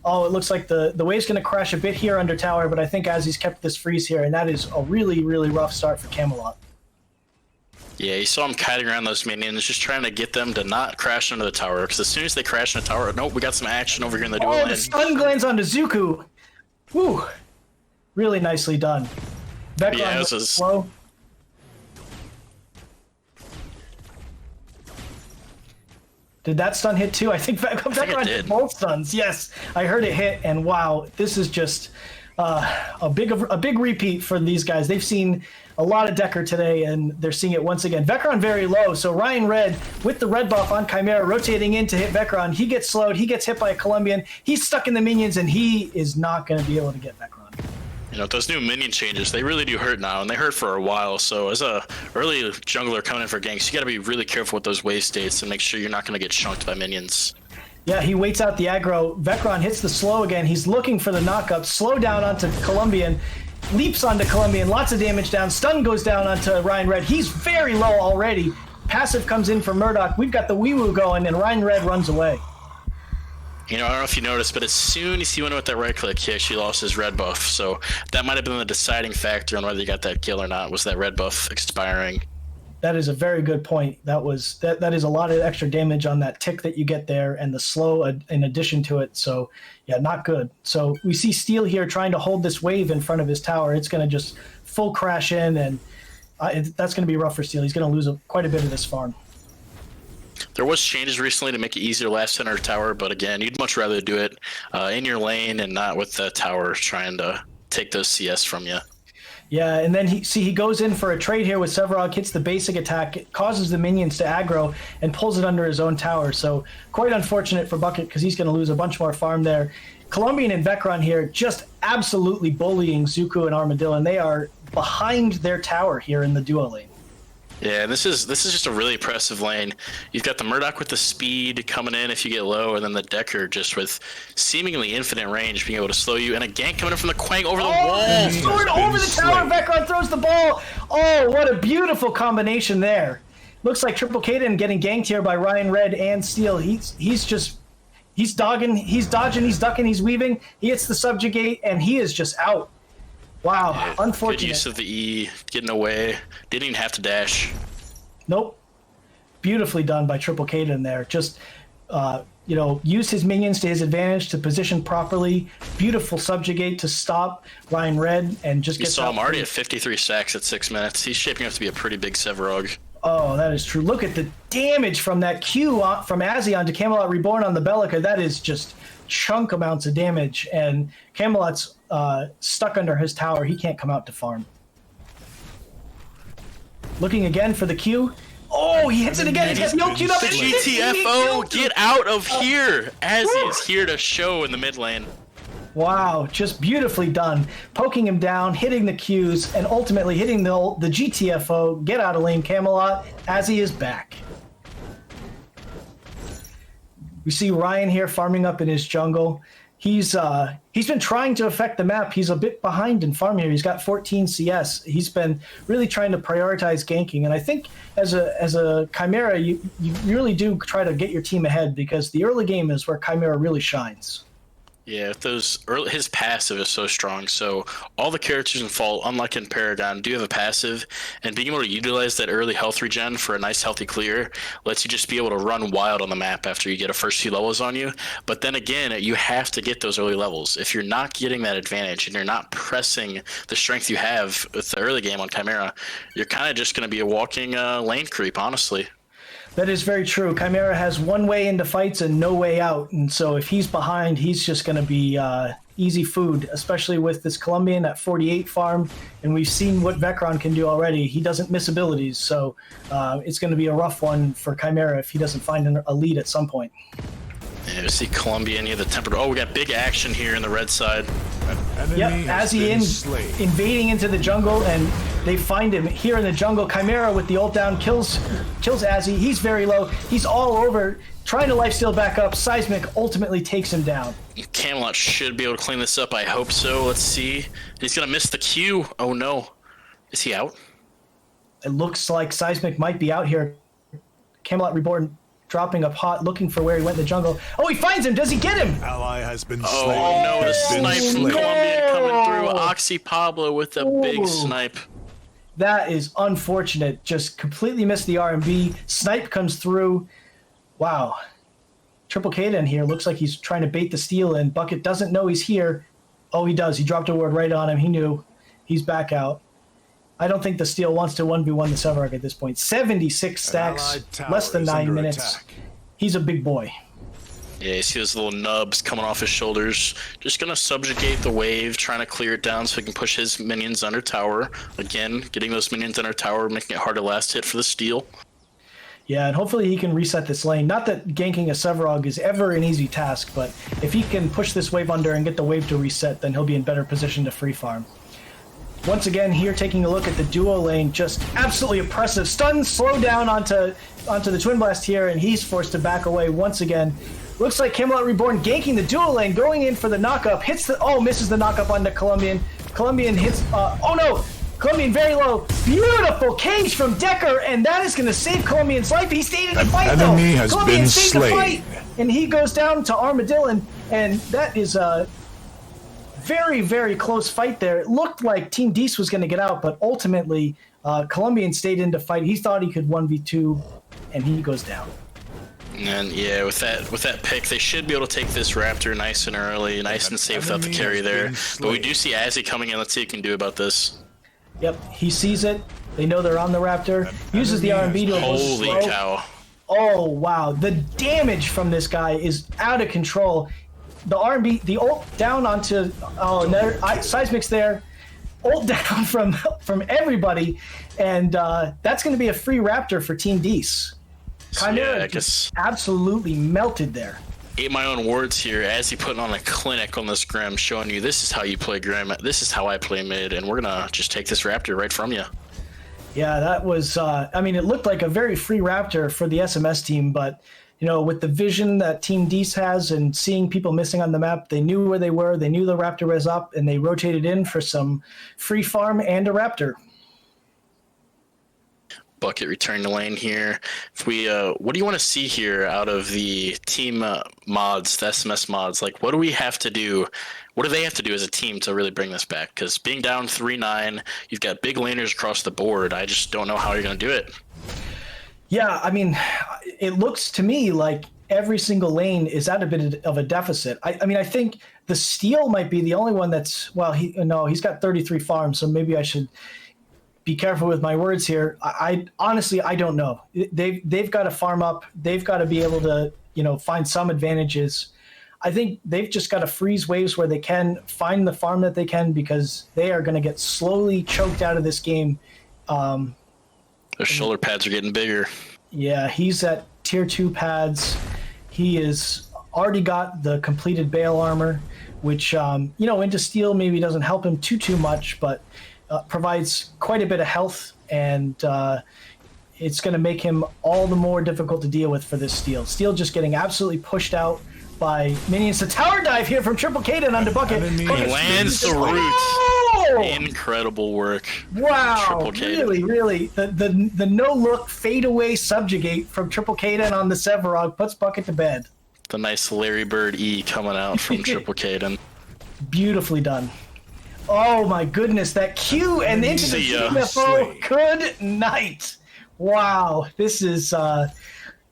Oh, it looks like the wave's going to crash a bit here under tower, but I think Azzy's kept this freeze here, and that is a really, really rough start for Camelot. Yeah, you saw him kiting around those minions, just trying to get them to not crash into the tower, because as soon as they crash in the tower, nope, we got some action over here in the dual lane. The stun glands onto Zuku. Woo. Really nicely done. Vecron Yeah, this is slow. Did that stun hit too? I think Vecron hit both stuns. Yes, I heard it hit, and wow, this is just a big repeat for these guys. They've seen a lot of Decker today, and they're seeing it once again. Vecron very low, so Ryan Red with the red buff on Chimera rotating in to hit Vecron. He gets slowed. He gets hit by a Colombian. He's stuck in the minions, and he is not going to be able to get Vecron. You know, those new minion changes, they really do hurt now, and they hurt for a while. So as a early jungler coming in for ganks, you got to be really careful with those wave states and make sure you're not going to get chunked by minions. Yeah, he waits out the aggro. Vecron hits the slow again. He's looking for the knockup. Slow down onto Colombian. Leaps onto Colombian. Lots of damage down. Stun goes down onto Ryan Red. He's very low already. Passive comes in for Murdoch. We've got the wee-woo going, and Ryan Red runs away. You know, I don't know if you noticed, but as soon as he went with that right click, he actually lost his red buff. So that might have been the deciding factor on whether he got that kill or not, was that red buff expiring. That is a very good point. That is a lot of extra damage on that tick that you get there, and the slow in addition to it. So yeah, not good. So we see Steel here trying to hold this wave in front of his tower. It's going to just full crash in, and that's going to be rough for Steel. He's going to lose quite a bit of this farm. There was changes recently to make it easier last center tower, but again, you'd much rather do it in your lane and not with the tower trying to take those CS from you. Yeah, and then he goes in for a trade here with Sevarog, hits the basic attack, it causes the minions to aggro, and pulls it under his own tower. So quite unfortunate for Bucket, because he's going to lose a bunch more farm there. Colombian and Vecron here just absolutely bullying Zuko and Armadillo, and they are behind their tower here in the duo lane. Yeah, this is just a really impressive lane. You've got the Murdoch with the speed coming in if you get low, and then the Decker just with seemingly infinite range being able to slow you, and a gank coming in from the Quang over the wall. Sword over the tower, Vecron throws the ball. Oh, what a beautiful combination there. Looks like Triple Kaden getting ganked here by Ryan Red and Steel. He's dodging, he's ducking, he's weaving. He hits the subjugate, and he is just out. Wow, yeah, unfortunate. Good use of the E, getting away. Didn't even have to dash. Nope. Beautifully done by Triple Kaden there. Just, use his minions to his advantage to position properly. Beautiful subjugate to stop Ryan Red and just get. You saw him already at 53 stacks at 6 minutes. He's shaping up to be a pretty big Sevarog. Oh, that is true. Look at the damage from that Q from Azzy onto Camelot Reborn on the Bellica. That is just chunk amounts of damage, and Camelot's stuck under his tower. He can't come out to farm. Looking again for the Q. Oh, he hits it again. He's got the old queued up. The GTFO, get out of here! Azzy is here to show in the mid lane. Wow, just beautifully done. Poking him down, hitting the Qs, and ultimately hitting the GTFO. Get out of lane, Camelot. Azzy is back. We see Ryan here farming up in his jungle. he's been trying to affect the map. He's a bit behind in farm here. He's got 14 CS. He's been really trying to prioritize ganking, and I think as a Chimera, you really do try to get your team ahead, because the early game is where Chimera really shines. Yeah, his passive is so strong. So all the characters in Fall, unlike in Paragon, do have a passive, and being able to utilize that early health regen for a nice healthy clear lets you just be able to run wild on the map after you get a first few levels on you. But then again, you have to get those early levels. If you're not getting that advantage and you're not pressing the strength you have with the early game on Chimera, you're kind of just going to be a walking lane creep, honestly. That is very true. Chimera has one way into fights and no way out. And so if he's behind, he's just going to be easy food, especially with this Colombian at 48 farm. And we've seen what Vecron can do already. He doesn't miss abilities. So it's going to be a rough one for Chimera if he doesn't find a lead at some point. Yeah, we see Columbia near the tempered. Oh, we got big action here in the red side. Yep, Azzy invading into the jungle, and they find him here in the jungle. Chimera with the ult down kills Azzy. He's very low. He's all over, trying to lifesteal back up. Seismic ultimately takes him down. Camelot should be able to clean this up. I hope so. Let's see. He's gonna miss the Q. Oh no, is he out? It looks like Seismic might be out here. Camelot Reborn dropping up hot, looking for where he went in the jungle. Oh, he finds him. Does he get him? Ally has been slain. Oh no, the snipe from Columbia coming through. No. Oxy Pablo with a big snipe. That is unfortunate. Just completely missed the RMB. Snipe comes through. Wow. Triple K in here. Looks like he's trying to bait the steal, and Bucket doesn't know he's here. Oh, he does. He dropped a ward right on him. He knew. He's back out. I don't think the steal wants to 1v1 the Sevarog at this point. 76 stacks, less than 9 minutes. He's a big boy. Yeah, you see those little nubs coming off his shoulders. Just gonna subjugate the wave, trying to clear it down so he can push his minions under tower. Again, getting those minions under tower, making it hard to last hit for the steal. Yeah, and hopefully he can reset this lane. Not that ganking a Sevarog is ever an easy task, but if he can push this wave under and get the wave to reset, then he'll be in better position to free farm. Once again, here taking a look at the duo lane, just absolutely oppressive. Stun, slow down onto the Twin Blast here, and he's forced to back away once again. Looks like Camelot Reborn ganking the duo lane, going in for the knockup. Misses the knockup on the Colombian. Colombian hits, oh no! Colombian very low. Beautiful cage from Decker, and that is going to save Colombian's life. He stayed in the fight, though. Enemy has Colombian been stayed in the slain. fight, and he goes down to Armadillon, and that is a very, very close fight there. It looked like Team Dees was going to get out, but ultimately Colombian stayed in to fight. He thought he could 1v2, and he goes down. And yeah, with that pick, they should be able to take this Raptor nice and early, nice and safe without the carry there. But we do see Azzy coming in. Let's see what he can do about this. Yep, he sees it. They know they're on the Raptor. Uses the RMB to Holy slow. cow. Oh, wow. The damage from this guy is out of control. The RMB, the ult down onto, Seismic's there. Ult down from everybody. And that's going to be a free Raptor for Team Dees. Chimera I guess absolutely melted there. ate my own words here as he putting on a clinic on this Grim, showing you this is how you play Grim, this is how I play mid, and we're gonna just take this Raptor right from you. Yeah, that was, I mean, it looked like a very free Raptor for the SMS team, but, you know, with the vision that Team Dees has and seeing people missing on the map, they knew where they were, they knew the Raptor was up, and they rotated in for some free farm and a Raptor. Bucket returning to lane here. If we, what do you want to see here out of the team mods, the SMS mods? Like, what do we have to do? What do they have to do as a team to really bring this back? Because being down 3-9, you've got big laners across the board. I just don't know how you're going to do it. Yeah, I mean, it looks to me like every single lane is at a bit of a deficit. I mean, I think the Steel might be the only one that's, well, he's got 33 farms, so maybe I should be careful with my words here. I honestly, I don't know. They've got to farm up. They've got to be able to, find some advantages. I think they've just got to freeze waves where they can, find the farm that they can, because they are going to get slowly choked out of this game. Their shoulder pads are getting bigger. Yeah, he's at tier 2 pads. He is already got the completed Bale armor, which, into Steel maybe doesn't help him too much, but provides quite a bit of health, and it's going to make him all the more difficult to deal with for this Steel. Steel just getting absolutely pushed out by minions. The tower dive here from Triple K onto Bucket. Enemy Bucket lands the Oh! root. Incredible work. Wow, Triple K. really. The no-look fade-away subjugate from Triple K on the Sevarog puts Bucket to bed. The nice Larry Bird E coming out from Triple Caden. Beautifully done. Oh my goodness, that Q and into the See ya. CFO. Good night. Wow, this is,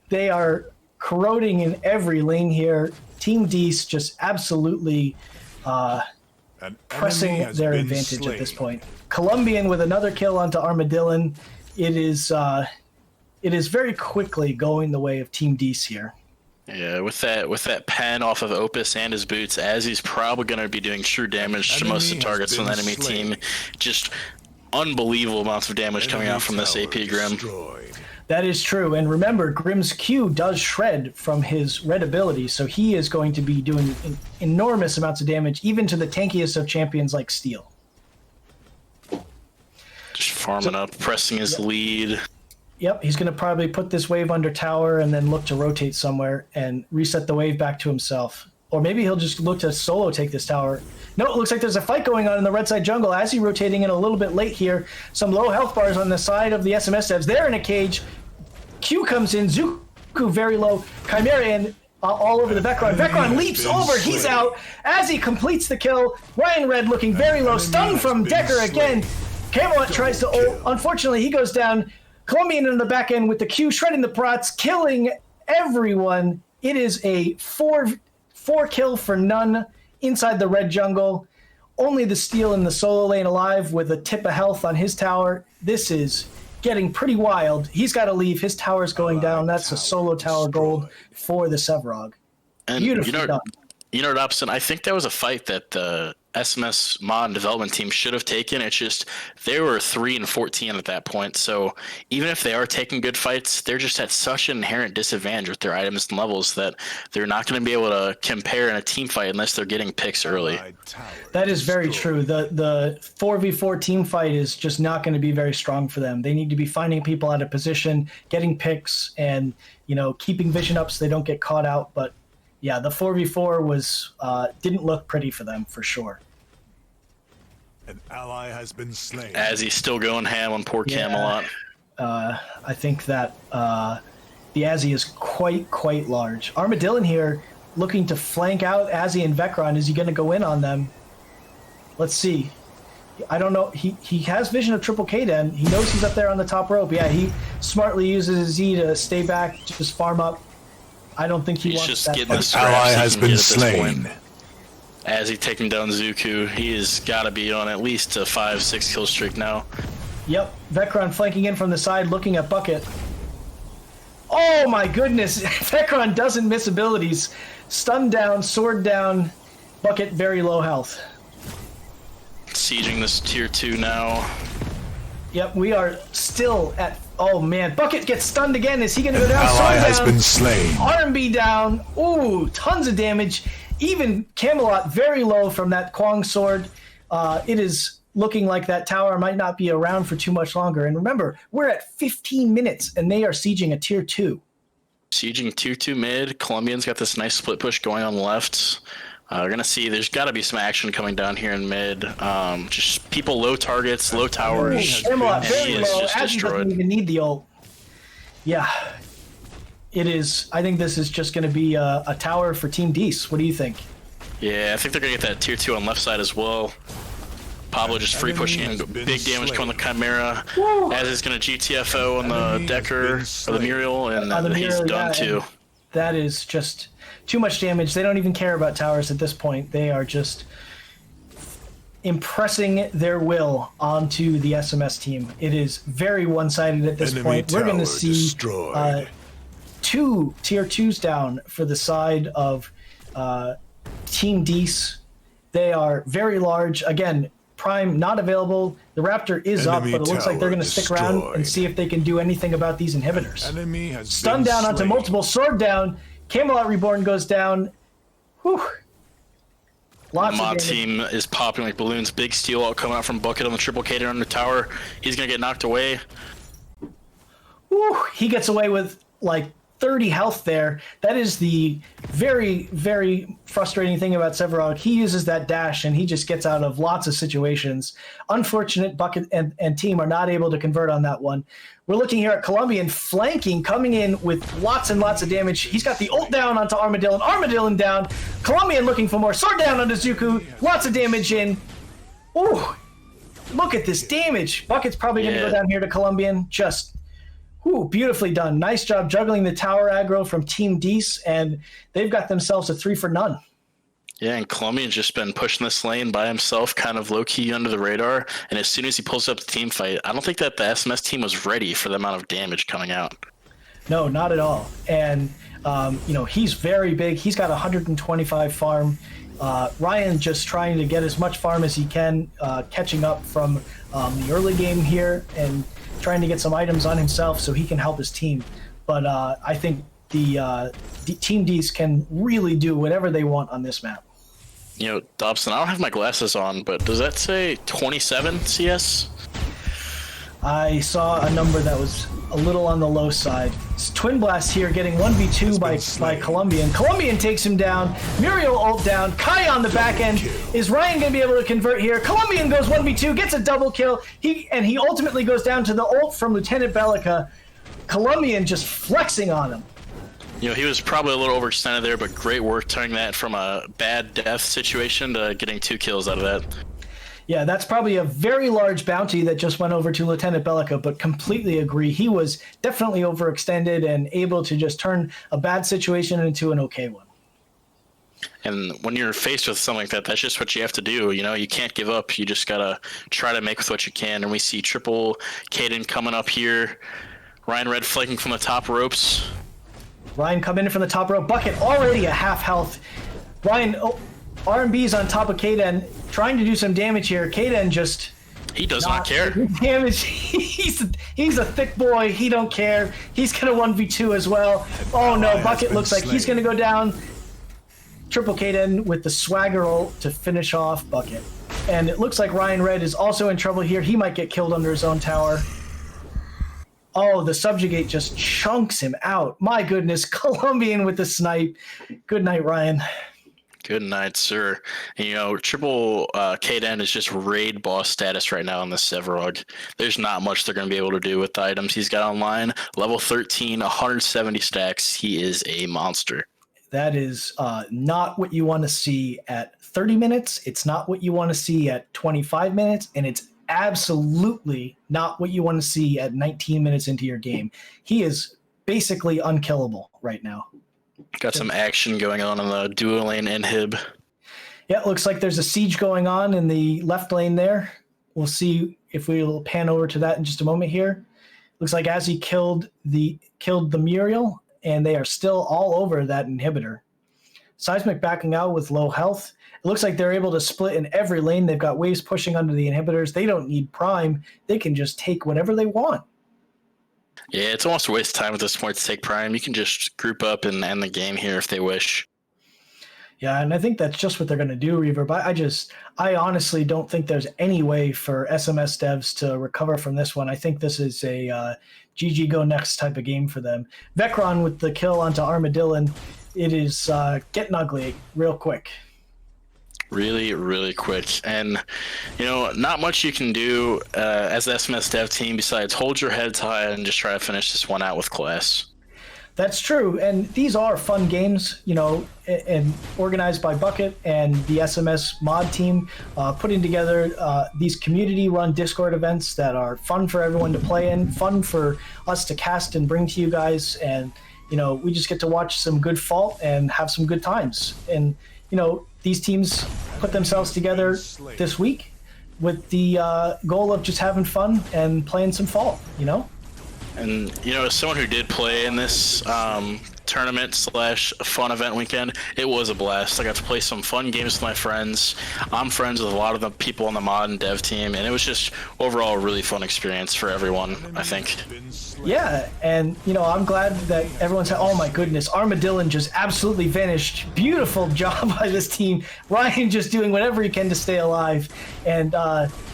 they are corroding in every lane here. Team Dees just absolutely An pressing enemy has their been advantage slain. at this point. Colombian with another kill onto Armadillon. It is very quickly going the way of Team Dees here. Yeah, with that pen off of Opus and his boots, as he's probably going to be doing true damage to most of the Enemy targets has from the been enemy slain. team. Just unbelievable amounts of damage coming out from this AP Grim. Destroyed. That is true. And remember, Grimm's Q does shred from his red ability, so he is going to be doing enormous amounts of damage, even to the tankiest of champions like Steel. Just farming up, pressing his lead. Yep, he's going to probably put this wave under tower and then look to rotate somewhere and reset the wave back to himself. Or maybe he'll just look to solo take this tower. No, it looks like there's a fight going on in the red side jungle. As he rotating in a little bit late here, some low health bars on the side of the SMS devs. They're in a cage. Q comes in. Zuku very low. Chimerian all over the Vecron. Vecron leaps over. He's out as he completes the kill. Ryan Red looking very low. Stun from Decker again. Camelot tries to ult. Unfortunately, he goes down. Colombian in the back end with the Q shredding the prots, killing everyone. It is a four kill for none inside the red jungle. Only the Steel in the solo lane alive with a tip of health on his tower. This is getting pretty wild. He's got to leave. His tower's going down. That's a solo tower gold for the Sevarog. And Beautifully done. Dobson, I think that was a fight that the SMS mod and development team should have taken. It's just they were 3 and 14 at that point. So even if they are taking good fights, they're just at such an inherent disadvantage with their items and levels that they're not going to be able to compare in a team fight unless they're getting picks early. That is very true. The 4v4 team fight is just not going to be very strong for them. They need to be finding people out of position, getting picks, and keeping vision up so they don't get caught out. But yeah, the 4v4 was didn't look pretty for them for sure. An ally has been slain. As he's still going ham on poor Camelot. I think that the Azzy is quite large. Armadillon here looking to flank out Azzy and Vecron. Is he going to go in on them? Let's see. I don't know. He has vision of Triple K Den. He knows he's up there on the top rope. Yeah, he smartly uses his Z to stay back, just farm up. I don't think He's wants just that. getting the An scraps ally he has can been get at this slain. point. As he's taking down Zuku, he has got to be on at least a 5-6 kill streak now. Yep, Vecron flanking in from the side, looking at Bucket. Oh my goodness, Vecron doesn't miss abilities. Stun down, sword down, Bucket very low health. Sieging this tier 2 now. Yep, we are still at... Oh man, Bucket gets stunned again. Is he going to go down? Ally Sword has down, been slain. R&B down. Ooh, tons of damage. Even Camelot very low from that Kwang sword. It is looking like that tower might not be around for too much longer. And remember, we're at 15 minutes and they are sieging a tier 2. Sieging 2-2 mid. Colombian's got this nice split push going on the left. We're going to see there's got to be some action coming down here in mid. Just people low targets, low towers. Camelot and very he is low. just Azzy doesn't destroyed. even need the ult. Yeah. It is. I think this is just going to be a tower for Team Dees. What do you think? Yeah, I think they're going to get that tier 2 on left side as well. Pablo just free pushing in, big damage coming on the Chimera. As is going to GTFO on the Decker, or the Muriel, and On the he's Muriel, done yeah, too. and that is just too much damage. They don't even care about towers at this point. They are just impressing their will onto the SMS team. It is very one-sided at this Enemy point. We're going to tower see destroyed. 2 tier 2s down for the side of Team Dees. They are very large. Again, Prime not available. The Raptor is up, Enemy but it looks like they're tower going to stick around and destroyed. see if they can do anything about these inhibitors. Enemy has Stun been down onto slain. multiple, sword down. Camelot Reborn goes down. Whew. Lots Mod of damage. team is popping like balloons. Big steal out coming out from Bucket on the triple K on the tower. He's going to get knocked away. Whew. He gets away with like 30 health there. That is the very, very frustrating thing about Severog. He uses that dash and he just gets out of lots of situations. Unfortunate Bucket and team are not able to convert on that one. We're looking here at Colombian flanking, coming in with lots and lots of damage. He's got the ult down onto Armadillo. Armadillo down. Colombian looking for more. Sword down onto Zuku. Lots of damage in. Ooh, look at this damage. Bucket's probably going to go down here to Colombian. Just, ooh, beautifully done. Nice job juggling the tower aggro from Team Dees, and they've got themselves a 3 for none. Yeah, and Colombian's just been pushing this lane by himself, kind of low-key under the radar. And as soon as he pulls up the team fight, I don't think that the SMS team was ready for the amount of damage coming out. No, not at all. And, he's very big. He's got 125 farm. Ryan just trying to get as much farm as he can, catching up from the early game here and trying to get some items on himself so he can help his team. But I think the Team D's can really do whatever they want on this map. Dobson, I don't have my glasses on, but does that say 27 CS? I saw a number that was a little on the low side. It's Twin Blast here getting 1v2 by Colombian. Colombian takes him down. Muriel ult down. Kai on the back end. Is Ryan going to be able to convert here? Colombian goes 1v2, gets a double kill. He ultimately goes down to the ult from Lieutenant Bellica. Colombian just flexing on him. He was probably a little overextended there, but great work turning that from a bad death situation to getting 2 kills out of that. Yeah, that's probably a very large bounty that just went over to Lieutenant Bellica, but completely agree. He was definitely overextended and able to just turn a bad situation into an okay one. And when you're faced with something like that, that's just what you have to do. You can't give up. You just got to try to make with what you can. And we see triple Caden coming up here. Ryan Red flanking from the top ropes. Ryan coming in from the top row. Bucket already a half health. Ryan, R&B's on top of Kaden, trying to do some damage here. Kaden just... He does not care. Damage. He's a thick boy. He don't care. He's going to 1v2 as well. Oh no, Bucket looks like he's going to go down. Triple Kaden with the swagger ult to finish off Bucket. And it looks like Ryan Red is also in trouble here. He might get killed under his own tower. Oh, the subjugate just chunks him out. My goodness, Colombian with the snipe. Good night, Ryan. Good night, sir. And, triple K-Den is just raid boss status right now on the Severog. There's not much they're going to be able to do with the items he's got online. Level 13, 170 stacks. He is a monster. That is not what you want to see at 30 minutes. It's not what you want to see at 25 minutes. And it's absolutely not what you want to see at 19 minutes into your game. He is basically unkillable right now. Got some action going on in the dual lane inhib. Yeah, it looks like there's a siege going on in the left lane there. We'll see if we'll pan over to that in just a moment here. Looks like Azzy killed the Muriel, and they are still all over that inhibitor. Seismic backing out with low health. It looks like they're able to split in every lane. They've got waves pushing under the inhibitors. They don't need prime. They can just take whatever they want. Yeah, it's almost a waste of time at this point to take prime. You can just group up and end the game here if they wish. Yeah, and I think that's just what they're going to do, Reverb. I honestly don't think there's any way for SMS devs to recover from this one. I think this is a GG go next type of game for them. Vecron with the kill onto Armadillo. It is getting ugly real quick. Really, really quick. And, not much you can do as the SMS dev team besides hold your heads high and just try to finish this one out with class. That's true. And these are fun games, and organized by Bucket and the SMS mod team, putting together these community-run Discord events that are fun for everyone to play in, fun for us to cast and bring to you guys. And, we just get to watch some good Fault and have some good times. And, these teams put themselves together this week with the goal of just having fun and playing some Fault, And, as someone who did play in this tournament / fun event weekend, it was a blast. I got to play some fun games with my friends. I'm friends with a lot of the people on the mod and dev team, and it was just overall a really fun experience for everyone, I think. Yeah, and, I'm glad that everyone's oh my goodness, Armadillo just absolutely vanished. Beautiful job by this team. Ryan just doing whatever he can to stay alive. And,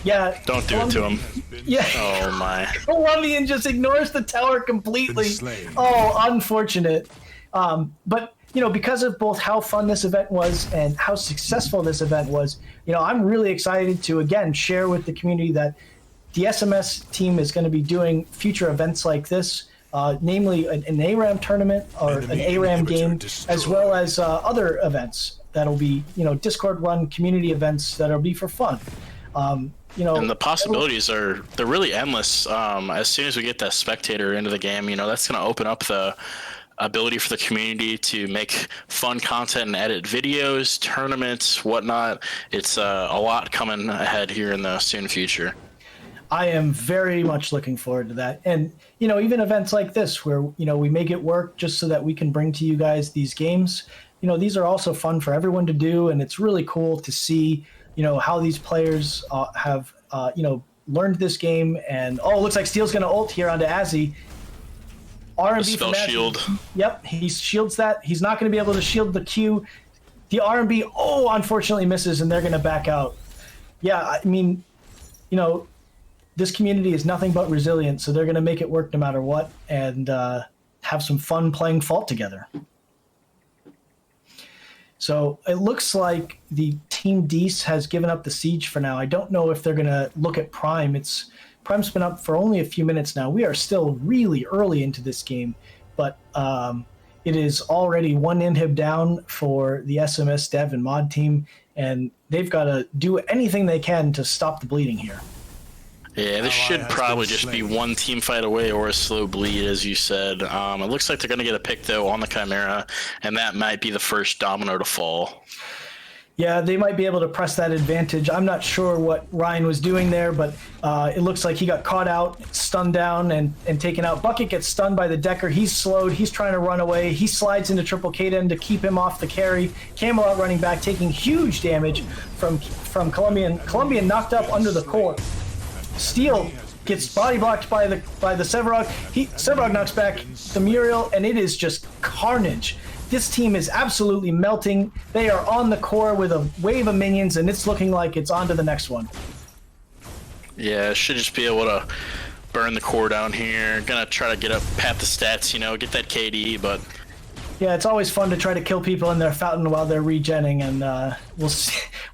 Yeah. Don't do it to him. Yeah. Oh my. Colombian just ignores the tower completely. Been slain. Oh, unfortunate. But because of both how fun this event was and how successful this event was, I'm really excited to again share with the community that the SMS team is going to be doing future events like this, namely an ARAM tournament or an ARAM game, as well as other events that'll be, Discord run community events that'll be for fun. And the possibilities they're really endless. As soon as we get that spectator into the game, that's going to open up the ability for the community to make fun content and edit videos, tournaments, whatnot. It's a lot coming ahead here in the soon future. I am very much looking forward to that. And, even events like this where, we make it work just so that we can bring to you guys these games, these are also fun for everyone to do. And it's really cool to see, how these players have, learned this game. And, it looks like Steel's going to ult here onto Azzy. R&B Spell from Azzy. shield. Yep, he shields that. He's not going to be able to shield the Q. The R&B, unfortunately misses, and they're going to back out. Yeah, I mean, this community is nothing but resilient, so they're going to make it work no matter what and have some fun playing Fault together. So it looks like the Team Dees has given up the siege for now. I don't know if they're going to look at Prime. Prime's been up for only a few minutes now. We are still really early into this game, but it is already one inhib down for the SMS dev and mod team, and they've got to do anything they can to stop the bleeding here. Yeah, this should probably just be one team fight away or a slow bleed, as you said. It looks like they're going to get a pick, though, on the Chimera, and that might be the first domino to fall. Yeah, they might be able to press that advantage. I'm not sure what Ryan was doing there, but it looks like he got caught out, stunned down, and taken out. Bucket gets stunned by the Decker. He's slowed. He's trying to run away. He slides into Triple K-Den to keep him off the carry. Camelot running back, taking huge damage from Colombian. Colombian knocked up under the core. Steel gets body blocked by the Sevarog. Sevarog knocks back the Muriel, and it is just carnage. This team is absolutely melting. They are on the core with a wave of minions, and it's looking like it's on to the next one. Yeah, should just be able to burn the core down here. Gonna try to pat the stats, get that KD, but... Yeah, it's always fun to try to kill people in their fountain while they're regenning, and we'll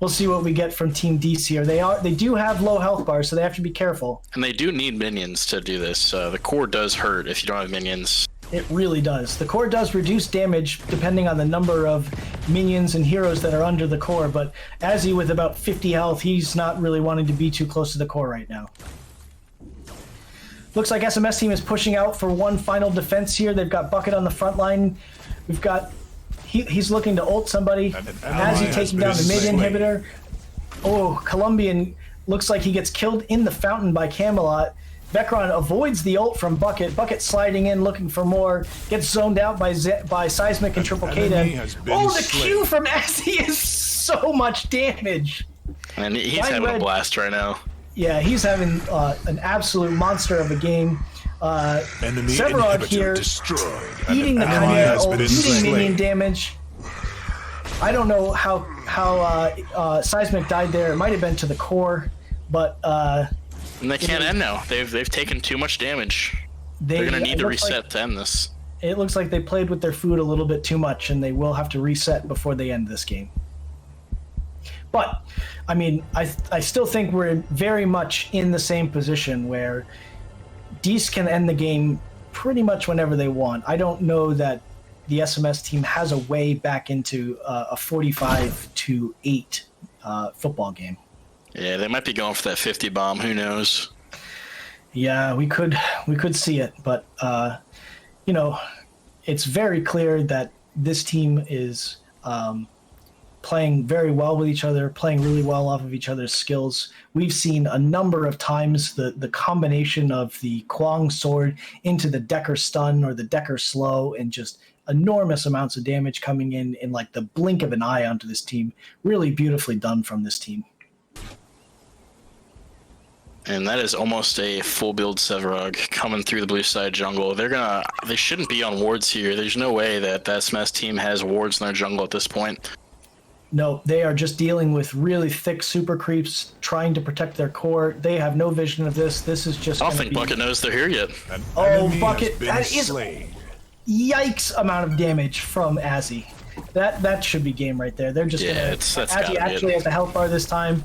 see what we get from Team Dees here. They do have low health bars, so they have to be careful. And they do need minions to do this. The core does hurt if you don't have minions. It really does. The core does reduce damage depending on the number of minions and heroes that are under the core, but Azzy with about 50 health, he's not really wanting to be too close to the core right now. Looks like SMS team is pushing out for one final defense here. They've got Bucket on the front line. We've got... He's looking to ult somebody. Azzy taking down the mid inhibitor. Oh, Colombian looks like he gets killed in the fountain by Camelot. Vecron avoids the ult from Bucket. Bucket sliding in, looking for more. Gets zoned out by Seismic and Triple K-Den. Oh, the Q from Azzy is so much damage. And he's having a blast right now. Yeah, he's having an absolute monster of a game. Sevarog here eating the Chimera ult, eating minion damage. I don't know how Seismic died there. It might have been to the core, but... and they can't end now. They've taken too much damage. They're going to need to reset to end this. It looks like they played with their food a little bit too much, and they will have to reset before they end this game. But, I mean, I still think we're very much in the same position where Dees can end the game pretty much whenever they want. I don't know that the SMS team has a way back into a 45-8 football game. Yeah, they might be going for that 50 bomb. Who knows? Yeah, we could see it, but it's very clear that this team is playing very well with each other, playing really well off of each other's skills. We've seen a number of times the combination of the Kwang sword into the Decker stun or the Decker slow, and just enormous amounts of damage coming in like the blink of an eye onto this team. Really beautifully done from this team. And that is almost a full build Sevarog coming through the blue side jungle. They shouldn't be on wards here. There's no way that SMS team has wards in their jungle at this point. No, they are just dealing with really thick super creeps, trying to protect their core. They have no vision of this. This is just. I don't think Bucket knows they're here yet. An Oh, enemy Bucket, has been that is- slain. Yikes! Amount of damage from Azzy. That should be game right there. They're just Yeah, gonna. that's gotta Azzy be actually it. at the health bar this time.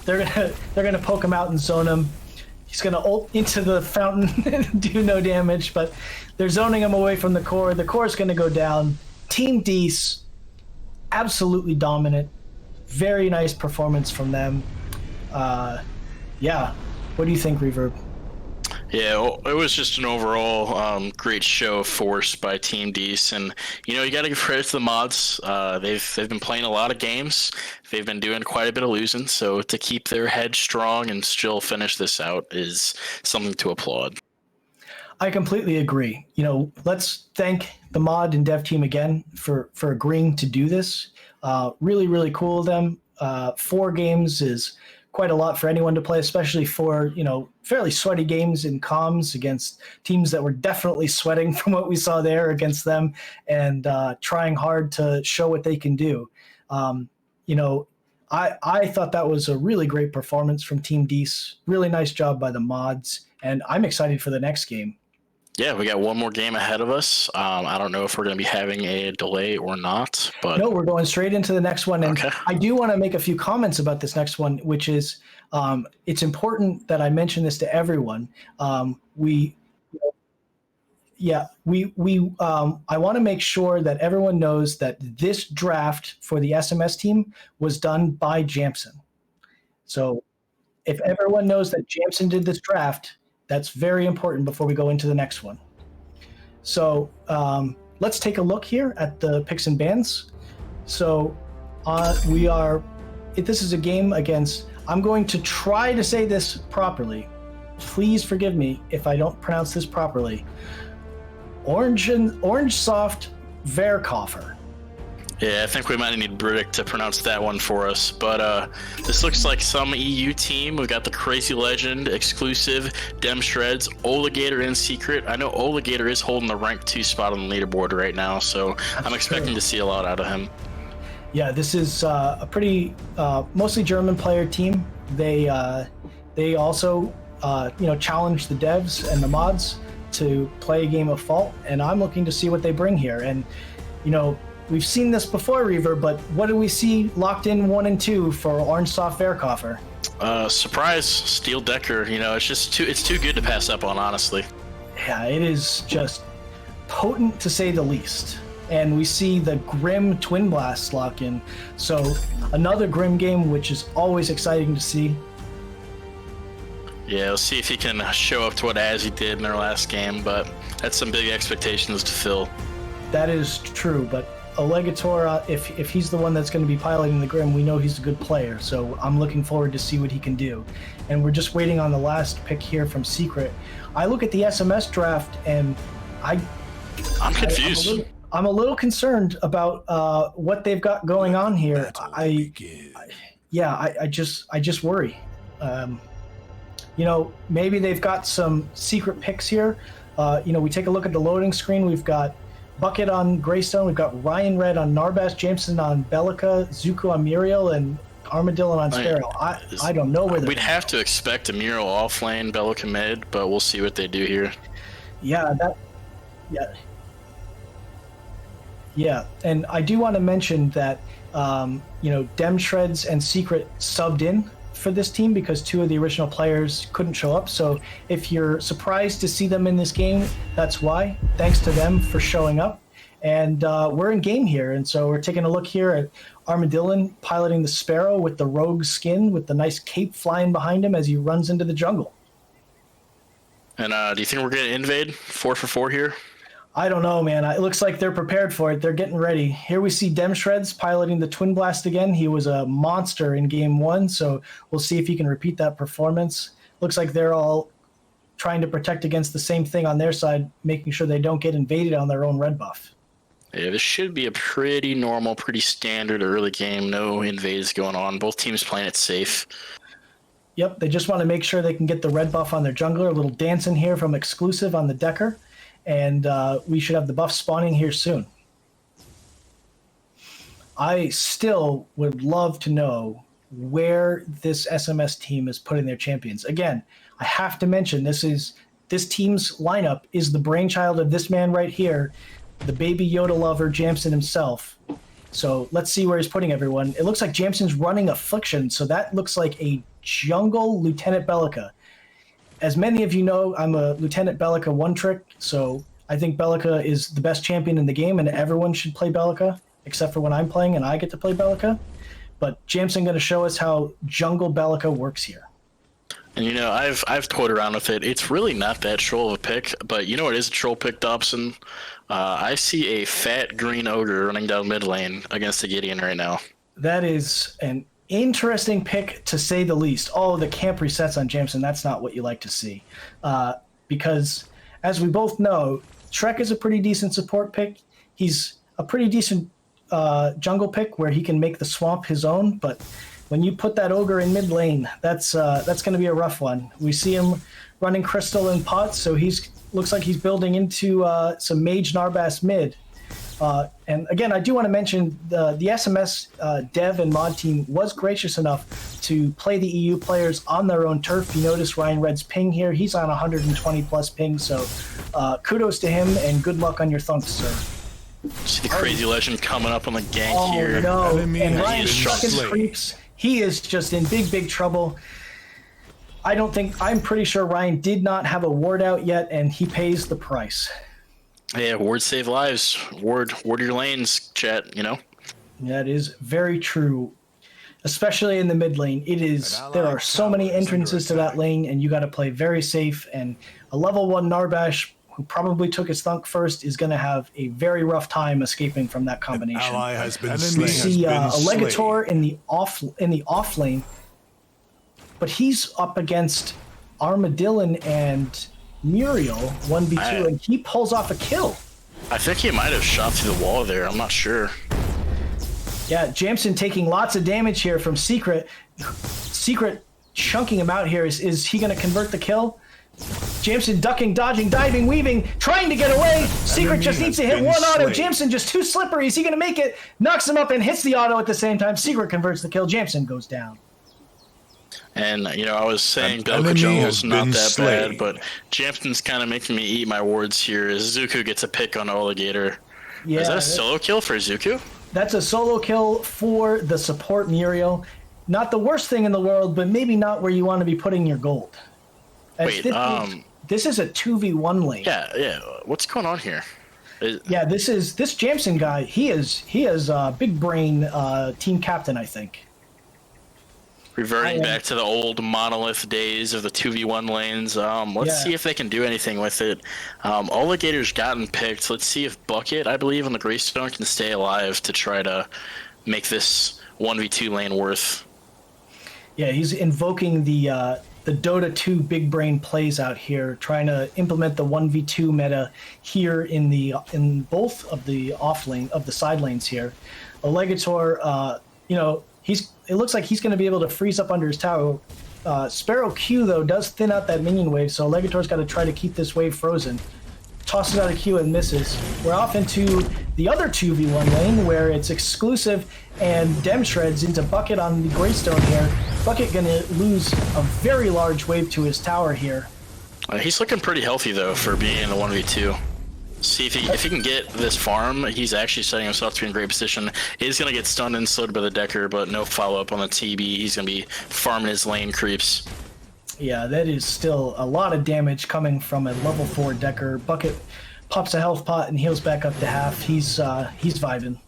They're gonna poke him out and zone him. He's gonna ult into the fountain and do no damage, but they're zoning him away from the core. The core is gonna go down. Team Dees, absolutely dominant. Very nice performance from them. Yeah. What do you think, Reverb? Yeah, well, it was just an overall great show of force by Team Dees, and you got to give credit to the mods. They've been playing a lot of games. They've been doing quite a bit of losing, so to keep their head strong and still finish this out is something to applaud. I completely agree. Let's thank the mod and dev team again for agreeing to do this. Really, really cool of them. 4 games is quite a lot for anyone to play, especially for, fairly sweaty games in comms against teams that were definitely sweating from what we saw there against them and trying hard to show what they can do. I thought that was a really great performance from Team Dees. Really nice job by the mods, and I'm excited for the next game. Yeah, we got one more game ahead of us. I don't know if we're going to be having a delay or not, but No, we're going straight into the next one. And Okay. I do want to make a few comments about this next one, which is it's important that I mention this to everyone. I want to make sure that everyone knows that this draft for the SMS team was done by Jamson. So if everyone knows that Jamson did this draft, that's very important before we go into the next one. So let's take a look here at the picks and bans. So this is a game against, I'm going to try to say this properly. Please forgive me if I don't pronounce this properly. Orange Soft Verkoffer. yeah, I think we might need Britic to pronounce that one for us. But this looks like some EU team. We've got the Crazy Legend, Exclusive, Dem Shreds, Oligator in Secret. I know Oligator is holding the rank 2 spot on the leaderboard right now, so I'm expecting to see a lot out of him. Yeah, this is a pretty mostly German player team. They also challenge the devs and the mods to play a game of Fault, and I'm looking to see what they bring here. And we've seen this before, Reaver, but what do we see locked in 1 and 2 for Orange Soft Verkoffer? Surprise, Steel Decker. It's too good to pass up on, honestly. Yeah, it is just potent to say the least. And we see the Grim Twin Blast lock in. So another Grim game, which is always exciting to see. Yeah, we'll see if he can show up to what Azzy did in their last game, but that's some big expectations to fill. That is true, but Allegator, if he's the one that's going to be piloting the Grim, we know he's a good player, so I'm looking forward to see what he can do. And we're just waiting on the last pick here from Secret. I look at the SMS draft, and I'm confused. I'm a little concerned about what they've got going on here. I just worry. Maybe they've got some secret picks here. We take a look at the loading screen. We've got Bucket on Greystone. We've got Ryan Red on Narbash, Jameson on Bellica, Zuko on Muriel, and Armadillo on Sparrow. I don't know where they're We'd have to expect a Muriel offlane, Bellica mid, but we'll see what they do here. Yeah, and I do want to mention that Dem Shreds and Secret subbed in for this team because 2 of the original players couldn't show up. So if you're surprised to see them in this game, that's why. Thanks to them for showing up. And we're in game here, and so we're taking a look here at Armadillo piloting the Sparrow with the rogue skin with the nice cape flying behind him as he runs into the jungle. And do you think we're going to invade 4 for 4 here? I don't know, man. It looks like they're prepared for it. They're getting ready. Here we see Dem Shreds piloting the Twin Blast again. He was a monster in game 1, so we'll see if he can repeat that performance. Looks like they're all trying to protect against the same thing on their side, making sure they don't get invaded on their own red buff. Yeah, this should be a pretty normal, pretty standard early game. No invades going on. Both teams playing it safe. Yep, they just want to make sure they can get the red buff on their jungler. A little dance in here from Exclusive on the Decker. And we should have the buff spawning here soon. I still would love to know where this SMS team is putting their champions. Again, I have to mention this team's lineup is the brainchild of this man right here, the baby Yoda lover, Jamson himself. So let's see where he's putting everyone. It looks like Jamson's running Affliction, so that looks like a jungle Lieutenant Bellica. As many of you know, I'm a Lieutenant Bellica one-trick, so I think Bellica is the best champion in the game, and everyone should play Bellica, except for when I'm playing and I get to play Bellica. But Jamson going to show us how jungle Bellica works here. And you know, I've toyed around with it. It's really not that troll of a pick, but you know what is a troll pick, Dobson? I see a fat green ogre running down mid lane against the Gideon right now. That is an interesting pick, to say the least. Oh, the camp resets on Jamson. That's not what you like to see. Because, as we both know, Shrek is a pretty decent support pick. He's a pretty decent jungle pick where he can make the swamp his own, but when you put that ogre in mid lane, that's going to be a rough one. We see him running crystal and pots, so looks like he's building into some mage Narbas mid. And again, I do want to mention the SMS dev and mod team was gracious enough to play the EU players on their own turf. You notice Ryan Red's ping here; he's on 120 plus ping, so kudos to him and good luck on your thunks, sir. See the crazy legend coming up on the gank here. Oh no! Enemy And has Ryan been fucking slain. creeps. He is just in big trouble. I'm pretty sure Ryan did not have a ward out yet, and he pays the price. Yeah, ward save lives. Ward your lanes, chat. You know. That is very true, especially in the mid lane. There are so many entrances to that lane, and you got to play very safe. And a level 1 Narbash who probably took his thunk first is going to have a very rough time escaping from that combination. Ally has been We slain. see a Legator in the off lane, but he's up against Armadillon and Muriel 1v2, and he pulls off a kill. I think he might have shot through the wall there. I'm not sure. Yeah, Jamson taking lots of damage here from Secret. Secret chunking him out here. Is he going to convert the kill? Jamson ducking, dodging, diving, weaving, trying to get away. Secret just needs to hit one auto. Jamson just too slippery. Is he going to make it? Knocks him up and hits the auto at the same time. Secret converts the kill. Jamson goes down. And, you know, I was saying An Belka enemy Jungle's has not been that slain. bad, but Jamson's kind of making me eat my words here as Zuko gets a pick on Alligator. Yeah, Is that a solo kill for Zuko? That's a solo kill for the support Muriel. Not the worst thing in the world, but maybe not where you want to be putting your gold. As Wait, this is a 2v1 lane. Yeah. What's going on here? Yeah, this Jamson guy. He is big brain team captain, I think. Reverting back to the old monolith days of the 2v1 lanes. Let's see if they can do anything with it. Alligator's gotten picked. Let's see if Bucket, I believe, on the Greystone can stay alive to try to make this 1v2 lane worth. Yeah, he's invoking the Dota 2 big brain plays out here, trying to implement the 1v2 meta here in both of the side lanes here. Legator, it looks like he's going to be able to freeze up under his tower. Sparrow Q, though, does thin out that minion wave, so Legator's got to try to keep this wave frozen. Tosses out a Q and misses. We're off into the other 2v1 lane, where it's exclusive and Dem Shreds into Bucket on the Greystone here. Bucket going to lose a very large wave to his tower here. He's looking pretty healthy, though, for being in the 1v2. See if he can get this farm. He's actually setting himself to be in great position. He's going to get stunned and slowed by the Decker, but no follow-up on the TB. He's going to be farming his lane creeps. Yeah, that is still a lot of damage coming from a level 4 Decker. Bucket pops a health pot and heals back up to half. He's vibing.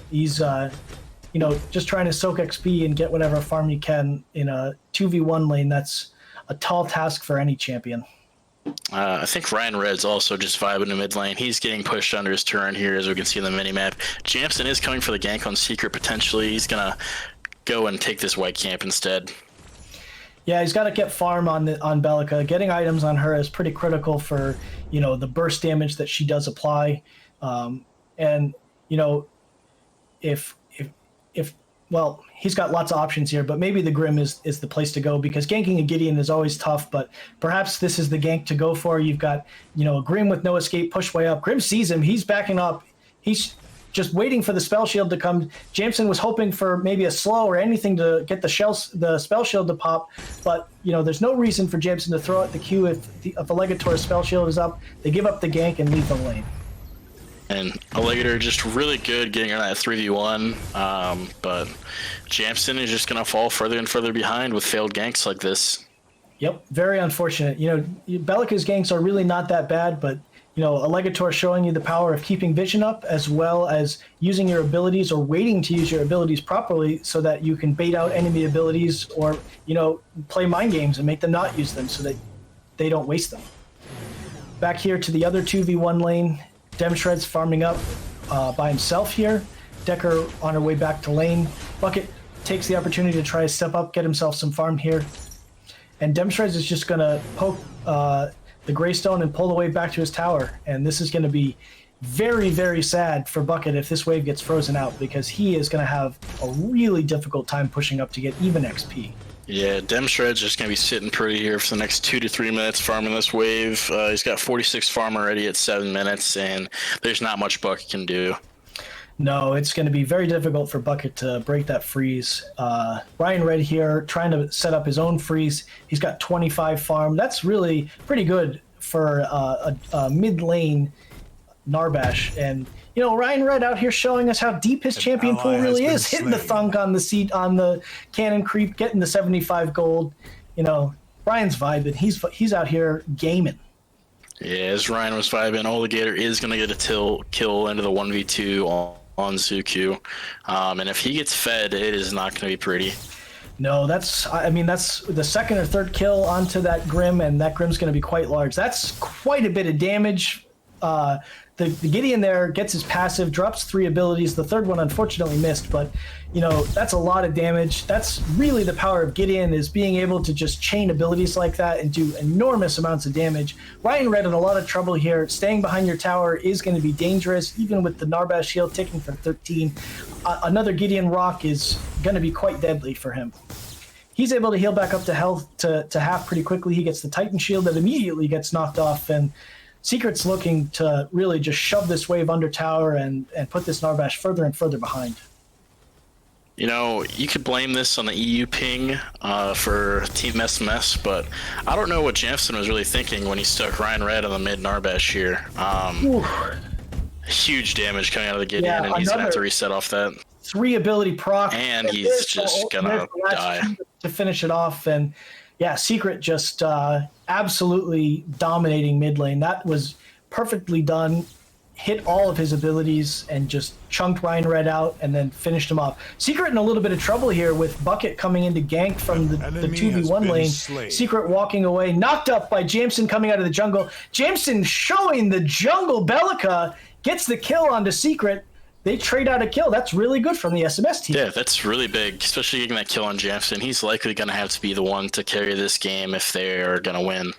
He's just trying to soak XP and get whatever farm you can in a 2v1 lane. That's a tall task for any champion. I think Ryan Red's also just vibing in mid lane. He's getting pushed under his turret here, as we can see in the minimap. Jamson is coming for the gank on Secret, potentially. He's going to go and take this white camp instead. Yeah, he's got to get farm on Bellica. Getting items on her is pretty critical for, the burst damage that she does apply. Well, he's got lots of options here, but maybe the Grim is the place to go, because ganking a Gideon is always tough, but perhaps this is the gank to go for. You've got, a Grim with no escape, push way up. Grim sees him. He's backing up. He's just waiting for the spell shield to come. Jameson was hoping for maybe a slow or anything to get the spell shield to pop, but there's no reason for Jameson to throw out the Q if the Legator's spell shield is up. They give up the gank and leave the lane. And Alligator just really good getting on that 3v1, but Jameson is just going to fall further and further behind with failed ganks like this. Yep, very unfortunate. Belica's ganks are really not that bad, but Alligator showing you the power of keeping vision up as well as using your abilities or waiting to use your abilities properly so that you can bait out enemy abilities or, play mind games and make them not use them so that they don't waste them. Back here to the other 2v1 lane, Demshred's farming up by himself here. Decker on her way back to lane. Bucket takes the opportunity to try to step up, get himself some farm here. And Demshred's is just going to poke the Greystone and pull the wave back to his tower. And this is going to be very, very sad for Bucket if this wave gets frozen out, because he is going to have a really difficult time pushing up to get even XP. Yeah, Demshred's just going to be sitting pretty here for the next 2 to 3 minutes farming this wave. He's got 46 farm already at 7 minutes, and there's not much Bucket can do. No, it's going to be very difficult for Bucket to break that freeze. Ryan Red here trying to set up his own freeze. He's got 25 farm. That's really pretty good for a mid-lane Narbash. And, Ryan Red out here showing us how deep his champion pool really is. Hitting the thunk on the seat on the cannon creep, getting the 75 gold. Ryan's vibing. He's out here gaming. Yeah, as Ryan was vibing, Alligator is going to get a kill into the 1v2 on Zuku. And if he gets fed, it is not going to be pretty. No, that's the second or third kill onto that Grim, and that Grim's going to be quite large. That's quite a bit of damage. The Gideon there gets his passive, drops 3 abilities. The third one unfortunately missed, but that's a lot of damage. That's really the power of Gideon, is being able to just chain abilities like that and do enormous amounts of damage. Ryan Red in a lot of trouble here. Staying behind your tower is going to be dangerous, even with the Narbash shield ticking for 13. Another Gideon rock is going to be quite deadly for him. He's able to heal back up to health to half pretty quickly. He gets the Titan shield that immediately gets knocked off, and Secret's looking to really just shove this wave under tower and put this Narbash further and further behind. You could blame this on the EU ping for Team SMS, but I don't know what Jameson was really thinking when he stuck Ryan Red on the mid Narbash here. Huge damage coming out of the Gideon, and he's going to have to reset off that. 3 ability proc. And he's just going to die. To finish it off, and yeah, Secret just absolutely dominating mid lane. That was perfectly done. Hit all of his abilities and just chunked Ryan Red out and then finished him off. Secret in a little bit of trouble here with Bucket coming in to gank from the 2v1 lane. Slain. Secret walking away, knocked up by Jameson coming out of the jungle. Jameson showing the jungle. Belica gets the kill onto Secret. They trade out a kill. That's really good from the SMS team. Yeah, that's really big, especially getting that kill on Jameson. He's likely going to have to be the one to carry this game if they're going to win.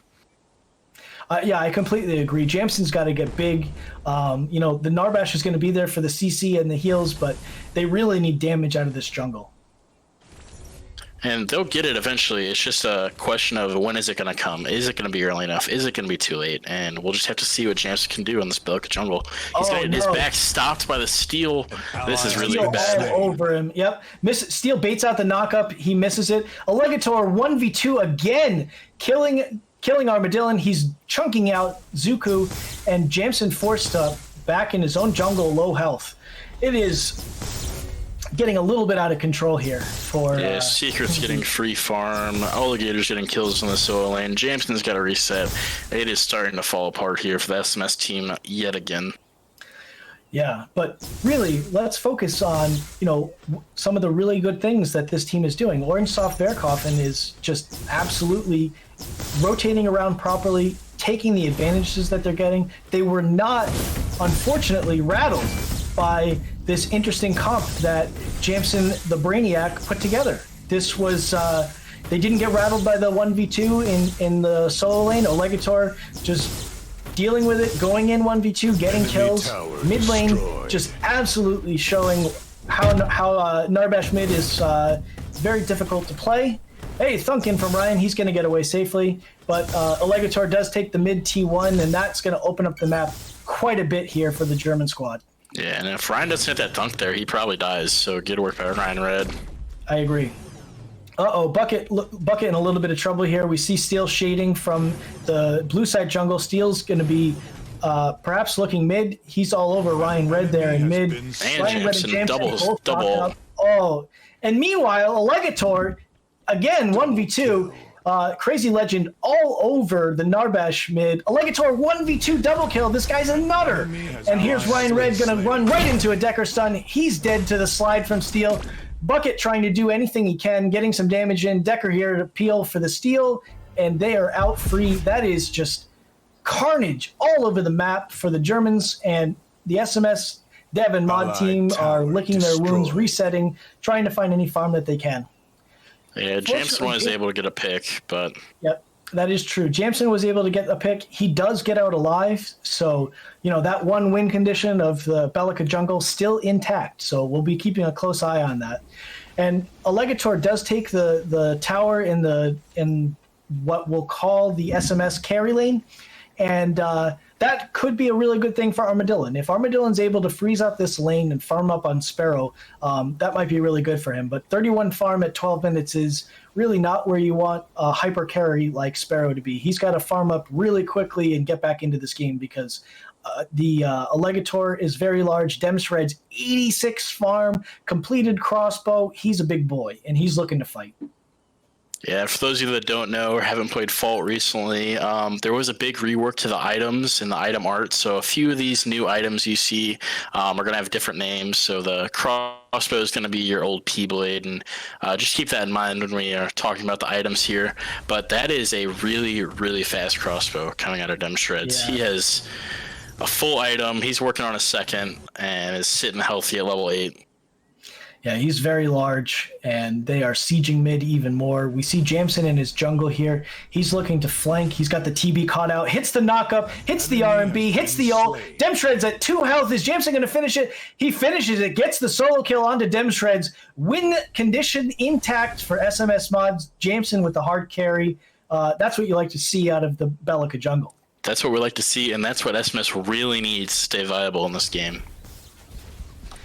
Yeah, I completely agree. Jameson's got to get big. The Narbash is going to be there for the CC and the heals, but they really need damage out of this jungle. And they'll get it eventually. It's just a question of when is it going to come? Is it going to be early enough? Is it going to be too late? And we'll just have to see what Jameson can do in this Belica jungle. He's got his back stopped by the steal. This is really bad. All over him. Yep. Steel baits out the knockup. He misses it. Alligator 1v2 again, killing Armadillon. He's chunking out Zuku, and Jameson forced back in his own jungle, low health. It is getting a little bit out of control here for Secret's getting free farm, Alligator's getting kills in the solo lane, Jameson's got to reset. It is starting to fall apart here for the SMS team yet again. Yeah, but really, let's focus on, some of the really good things that this team is doing. Orange Soft Bearcoffin is just absolutely rotating around properly, taking the advantages that they're getting. They were not, unfortunately, rattled by this interesting comp that Jameson the Brainiac put together. This was, they didn't get rattled by the 1v2 in the solo lane. Alligator just dealing with it, going in 1v2, getting kills. Mid lane just absolutely showing how Narbash mid is very difficult to play. Hey, thunk in from Ryan, he's going to get away safely. But Alligator does take the mid T1, and that's going to open up the map quite a bit here for the German squad. Yeah, and if Ryan doesn't hit that dunk there, he probably dies. So good work by Ryan Red. I agree. Bucket in a little bit of trouble here. We see Steel shading from the blue side jungle. Steel's going to be perhaps looking mid. He's all over Ryan Red there in mid. And Ryan Red Jameson and Jameson double. up. Oh, and meanwhile, Allegator, again, 1v2. Crazy Legend all over the Narbash mid. Allegator 1v2 double kill. This guy's a nutter. And here's Ryan Red going to run right into a Decker stun. He's dead to the slide from Steel. Bucket trying to do anything he can, getting some damage in. Decker here to peel for the steal, and they are out free. That is just carnage all over the map for the Germans, and the SMS dev and mod team are licking their wounds, resetting, trying to find any farm that they can. Yeah, Jameson was able to get a pick, but... Yep. That is true. Jameson was able to get a pick. He does get out alive, so that one win condition of the Bellica jungle still intact. So we'll be keeping a close eye on that. And Allegator does take the tower in what we'll call the SMS carry lane, and that could be a really good thing for Armadillon. If Armadillon's able to freeze up this lane and farm up on Sparrow, that might be really good for him. But 31 farm at 12 minutes is really not where you want a hyper carry like Sparrow to be. He's got to farm up really quickly and get back into this game because the Allegator is very large. Demshred's 86 farm, completed crossbow. He's a big boy, and he's looking to fight. Yeah, for those of you that don't know or haven't played Fault recently, there was a big rework to the items and the item art. So a few of these new items you see are going to have different names. So the crossbow is going to be your old P-blade, and just keep that in mind when we are talking about the items here. But that is a really, really fast crossbow coming out of Demshreds. Yeah. He has a full item. He's working on a second and is sitting healthy at level 8. Yeah, he's very large, and they are sieging mid even more. We see Jameson in his jungle here. He's looking to flank. He's got the TB caught out, hits the knockup, hits the RMB, hits the ult. Demshred's at 2 health. Is Jameson going to finish it? He finishes it, gets the solo kill onto Demshred's. Win condition intact for SMS mods. Jameson with the hard carry. That's what you like to see out of the Bellica jungle. That's what we like to see, and that's what SMS really needs to stay viable in this game.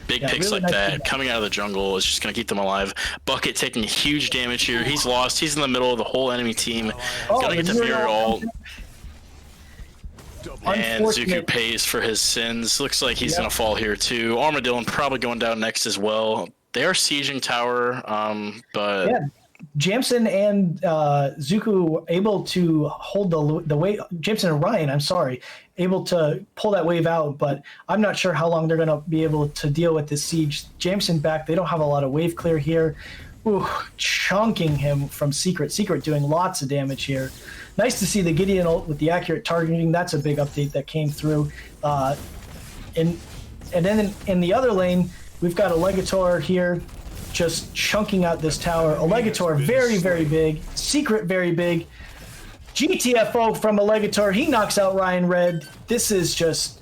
Big picks really like nice that coming out of the jungle is just going to keep them alive. Bucket taking huge damage here. He's lost. He's in the middle of the whole enemy team. Going to get the mirror ult. And Zuku pays for his sins. Looks like he's going to fall here too. Armadillon probably going down next as well. They are sieging tower, but... Yeah. Jameson and Zuku able to hold the wave. Jameson and Ryan, I'm sorry, able to pull that wave out, but I'm not sure how long they're going to be able to deal with this siege. Jameson back, they don't have a lot of wave clear here. Ooh, chunking him from Secret. Secret doing lots of damage here. Nice to see the Gideon ult with the accurate targeting. That's a big update that came through. And then in the other lane, we've got Allegator here, just chunking out this tower. Allegator very, very big. Secret very big. GTFO from Allegator. He knocks out Ryan Red. This is just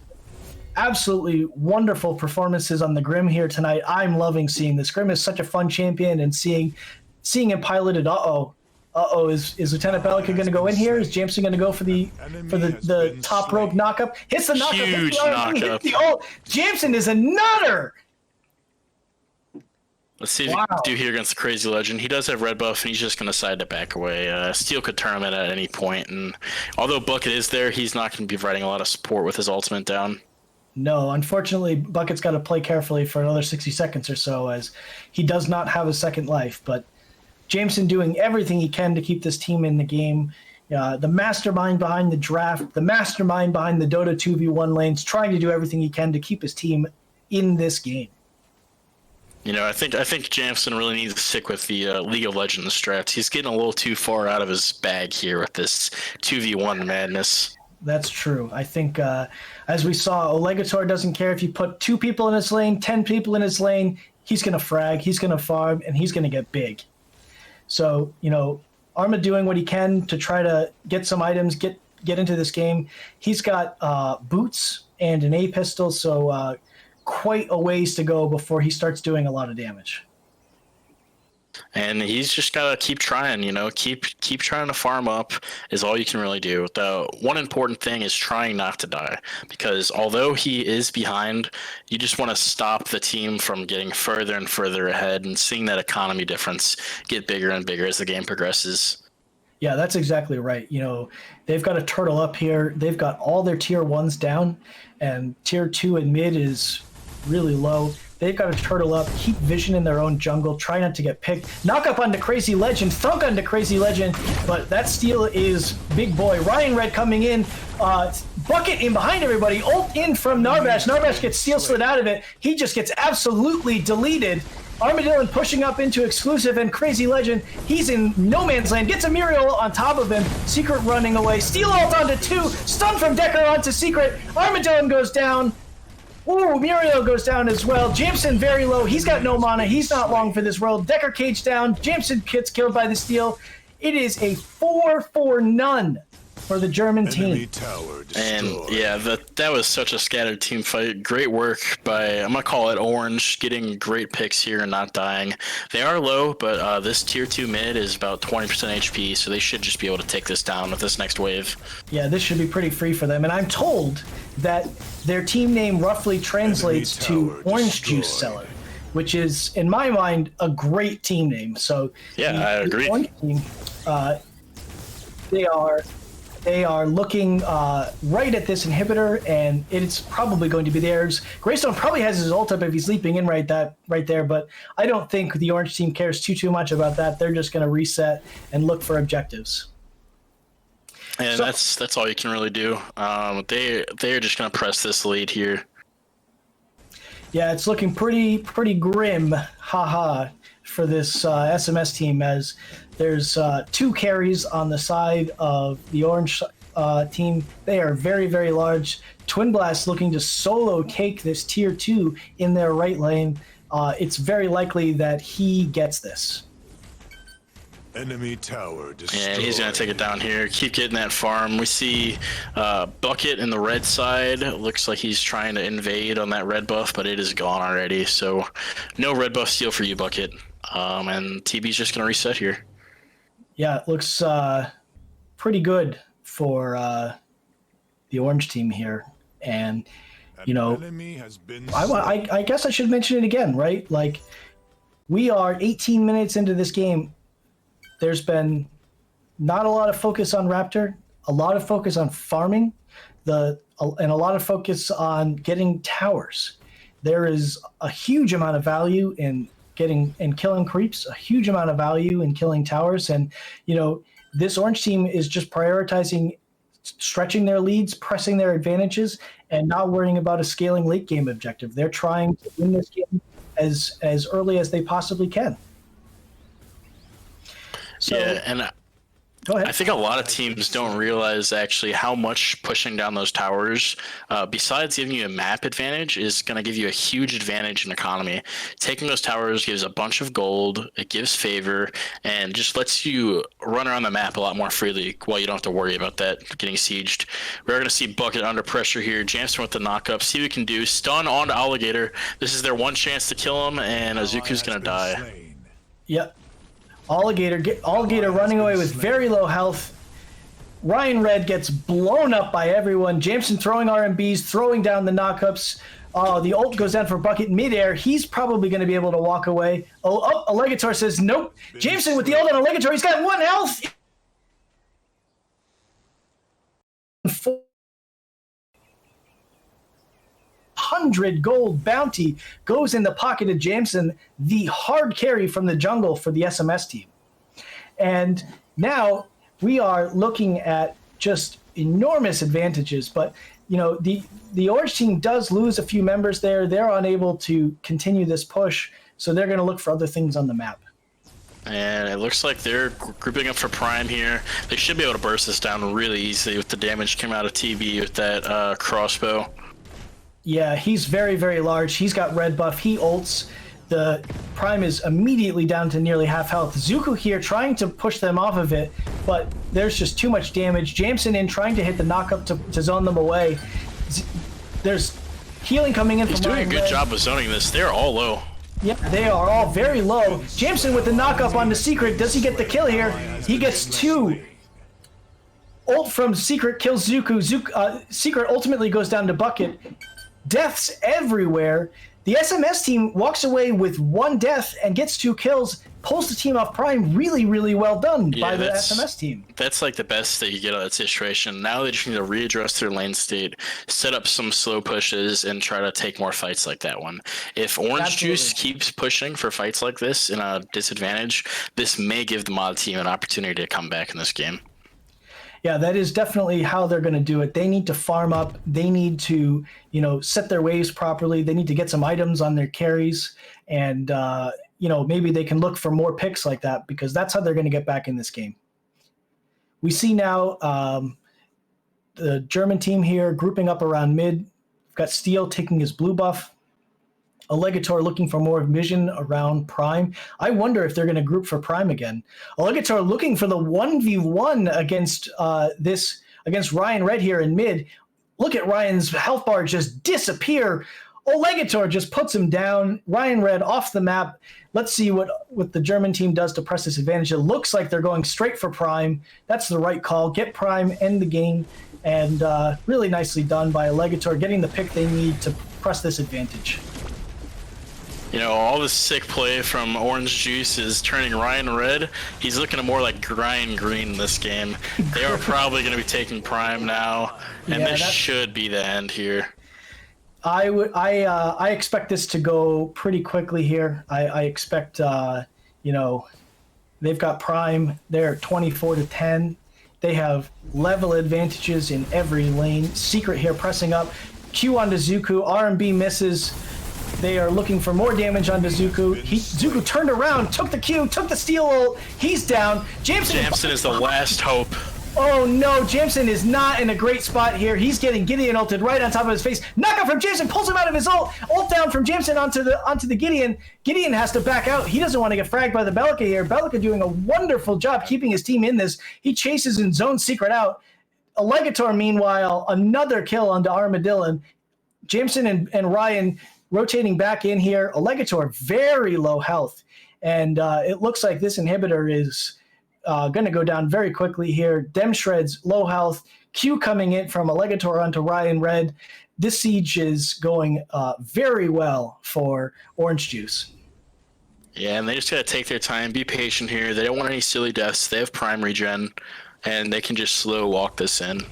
absolutely wonderful performances on the Grim here tonight. I'm loving seeing this. Grim is such a fun champion, and seeing him piloted. Is Lieutenant Bellica going to go in here? Is Jameson going to go for the top rope knockup? Hits the knockup. Huge knockup. Jameson is a nutter. Let's see if he can do here against the Crazy Legend. He does have red buff, and he's just going to decide to back away. Steel could turn him in at any point, and although Bucket is there, he's not going to be providing a lot of support with his ultimate down. No, unfortunately, Bucket's got to play carefully for another 60 seconds or so, as he does not have a second life. But Jameson doing everything he can to keep this team in the game. The mastermind behind the draft, the mastermind behind the Dota 2v1 lanes, trying to do everything he can to keep his team in this game. I think Jameson really needs to stick with the League of Legends strats. He's getting a little too far out of his bag here with this 2v1 madness. That's true. I think, as we saw, Allegator doesn't care if you put 2 people in his lane, 10 people in his lane. He's going to frag, he's going to farm, and he's going to get big. So, Arma doing what he can to try to get some items, get into this game. He's got boots and an A pistol, so quite a ways to go before he starts doing a lot of damage. And he's just gotta keep trying, keep trying to farm up is all you can really do. The one important thing is trying not to die, because although he is behind, you just want to stop the team from getting further and further ahead and seeing that economy difference get bigger and bigger as the game progresses. Yeah, that's exactly right. They've got to turtle up here. They've got all their tier 1s down, and tier 2 and mid is really low. They've got to turtle up, keep vision in their own jungle, try not to get picked. Knock up onto Crazy Legend, thunk onto Crazy Legend, but that steal is big boy. Ryan Red coming in, bucket in behind everybody, ult in from Narbash. Narbash gets steal slid out of it. He just gets absolutely deleted. Armadillo pushing up into exclusive, and Crazy Legend, he's in no man's land, gets a Muriel on top of him. Secret running away, steal ult onto 2, stun from Decker onto Secret. Armadillo goes down. Ooh, Muriel goes down as well. Jameson very low. He's got no mana. He's not long for this world. Decker cage down. Jameson gets killed by the steal. It is a 4-for-none for the German team. And yeah, that was such a scattered team fight. Great work by, I'm going to call it Orange, getting great picks here and not dying. They are low, but this tier 2 mid is about 20% HP, so they should just be able to take this down with this next wave. Yeah, this should be pretty free for them. And I'm told that their team name roughly translates to Orange Juice Seller, which is, in my mind, a great team name. So yeah, I agree. Orange team, they are looking right at this inhibitor, and it's probably going to be theirs. Greystone probably has his ult up if he's leaping in right there, but I don't think the Orange team cares too much about that. They're just going to reset and look for objectives. And so, that's all you can really do. They're just going to press this lead here. Yeah, it's looking pretty grim, for this SMS team, as there's 2 carries on the side of the Orange team. They are very, very large. Twin Blast looking to solo take this tier 2 in their right lane. It's very likely that he gets this. Enemy tower destroyed. And he's going to take it down here. Keep getting that farm. We see Bucket in the red side. Looks like he's trying to invade on that red buff, but it is gone already. So no red buff steal for you, Bucket. And TB's just going to reset here. Yeah, it looks pretty good for the Orange team here. And, I guess I should mention it again, right? Like, we are 18 minutes into this game. There's been not a lot of focus on Raptor, a lot of focus on farming, and a lot of focus on getting towers. There is a huge amount of value in getting and killing creeps, a huge amount of value in killing towers. And, this Orange team is just prioritizing stretching their leads, pressing their advantages, and not worrying about a scaling late game objective. They're trying to win this game as early as they possibly can. So, yeah, and go ahead. I think a lot of teams don't realize actually how much pushing down those towers, besides giving you a map advantage, is going to give you a huge advantage in economy. Taking those towers gives a bunch of gold, it gives favor, and just lets you run around the map a lot more freely while you don't have to worry about that getting sieged. We're going to see Bucket under pressure here. Jamson with the knockup. See what we can do. Stun on Alligator. This is their one chance to kill him, and Azuku's going to die. Yep. Alligator running away with very low health. Ryan Red gets blown up by everyone. Jameson throwing RMBs, throwing down the knockups. The ult goes down for Bucket midair. He's probably going to be able to walk away. Alligator says nope. Jameson with the ult on Alligator. He's got 1 health. 100 gold bounty goes in the pocket of Jameson, the hard carry from the jungle for the SMS team. And now we are looking at just enormous advantages, but the Orange team does lose a few members there. They're unable to continue this push, so they're going to look for other things on the map. And it looks like they're grouping up for Prime here. They should be able to burst this down really easily with the damage coming out of TB with that crossbow. Yeah, he's very, very large. He's got red buff. He ults. The Prime is immediately down to nearly half health. Zuko here trying to push them off of it, but there's just too much damage. Jameson in trying to hit the knockup to zone them away. There's healing coming in He's from doing a good job of zoning this. They're all low. Yeah, they are all very low. Jameson with the knock-up on the Secret. Does he get the kill here? He gets 2. Ult from Secret kills Zuku. Secret ultimately goes down to Bucket. Deaths everywhere. The SMS team walks away with 1 death and gets 2 kills, pulls the team off Prime. Really, really well done by the SMS team. That's like the best that you get out of that situation. Now they just need to readdress their lane state, set up some slow pushes, and try to take more fights like that one. If Orange Juice keeps pushing for fights like this in a disadvantage, this may give the mod team an opportunity to come back in this game. Yeah, that is definitely how they're going to do it. They need to farm up. They need to, set their waves properly. They need to get some items on their carries. And, maybe they can look for more picks like that because that's how they're going to get back in this game. We see now the German team here grouping up around mid. We've got Steel taking his blue buff. Allegator looking for more vision around Prime. I wonder if they're going to group for Prime again. Allegator looking for the 1v1 against Ryan Red here in mid. Look at Ryan's health bar just disappear. Allegator just puts him down. Ryan Red off the map. Let's see what the German team does to press this advantage. It looks like they're going straight for Prime. That's the right call. Get Prime, end the game. And really nicely done by Allegator, getting the pick they need to press this advantage. All the sick play from Orange Juice is turning Ryan red. He's looking more like Ryan green this game. They are probably going to be taking Prime now, and this should be the end here. I expect this to go pretty quickly here. I expect, they've got Prime. They're 24-10. They have level advantages in every lane. Secret here pressing up. Q onto Zuku. R&B misses. They are looking for more damage onto Zuku. Zuku turned around, took the Q, took the Steel ult. He's down. Jameson is the last hope. Oh no, Jameson is not in a great spot here. He's getting Gideon ulted right on top of his face. Knockout from Jameson, pulls him out of his ult. Ult down from Jameson onto the Gideon. Gideon has to back out. He doesn't want to get fragged by the Bellica here. Bellica doing a wonderful job keeping his team in this. He chases and zones Secret out. Allegator, meanwhile, another kill onto Armadillo. Jameson and Ryan rotating back in here. Allegator, very low health. And it looks like this inhibitor is going to go down very quickly here. Dem Shred's low health. Q coming in from Allegator onto Ryan Red. This siege is going very well for Orange Juice. Yeah, and they just got to take their time, be patient here. They don't want any silly deaths. They have Prime regen, and they can just slow walk this in.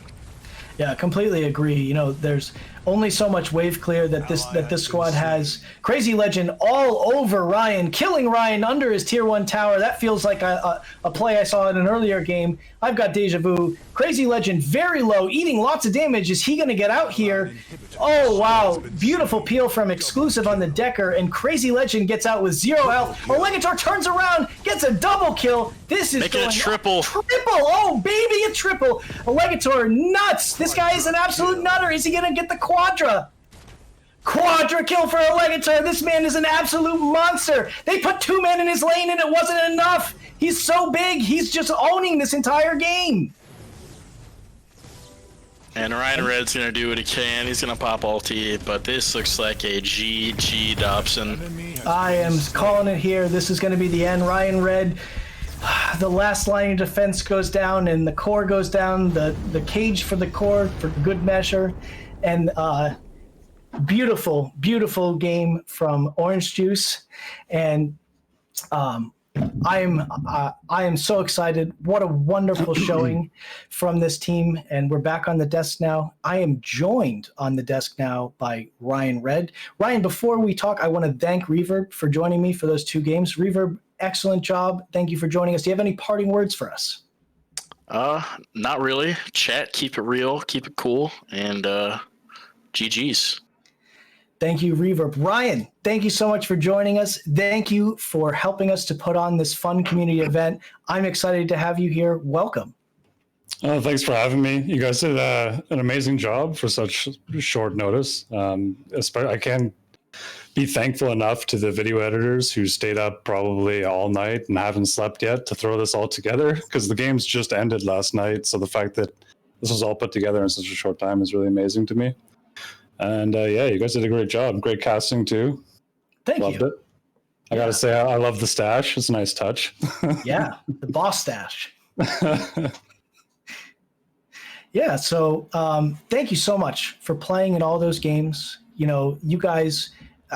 Yeah, completely agree. There's only so much wave clear that this squad has. Crazy Legend all over Ryan, killing Ryan under his tier 1 tower. That feels like a play I saw in an earlier game. I've got deja vu. Crazy Legend very low, eating lots of damage. Is he going to get out here? Oh, wow. Beautiful peel from Exclusive on the Decker, and Crazy Legend gets out with 0 health. Allegator turns around, gets a double kill. This is making a triple. Triple! Oh, baby, a triple. Allegator, nuts. This guy is an absolute nutter. Is he going to get the Quadra kill for Allegator. This man is an absolute monster. They put 2 men in his lane and it wasn't enough. He's so big. He's just owning this entire game. And Ryan Red's going to do what he can. He's going to pop ulti, but this looks like a GG Dobson. I am calling it here. This is going to be the end. Ryan Red, the last line of defense goes down and the core goes down. The cage for the core for good measure. And beautiful, beautiful game from Orange Juice. And I am so excited. What a wonderful showing from this team. And we're back on the desk now. I am joined on the desk now by Ryan Red. Ryan, before we talk, I want to thank Reverb for joining me for those 2 games. Reverb, excellent job. Thank you for joining us. Do you have any parting words for us? Not really. Chat, keep it real, keep it cool, and GG's. Thank you, Reverb. Ryan, thank you so much for joining us. Thank you for helping us to put on this fun community event. I'm excited to have you here. Welcome. Thanks for having me. You guys did an amazing job for such short notice. I can't be thankful enough to the video editors who stayed up probably all night and haven't slept yet to throw this all together, because the games just ended last night. So the fact that this was all put together in such a short time is really amazing to me. And yeah, you guys did a great job. Great casting too. Thank Loved you. it. I gotta say, I love the stash. It's a nice touch. Yeah, the boss stash. Yeah, so thank you so much for playing in all those games. You know, you guys,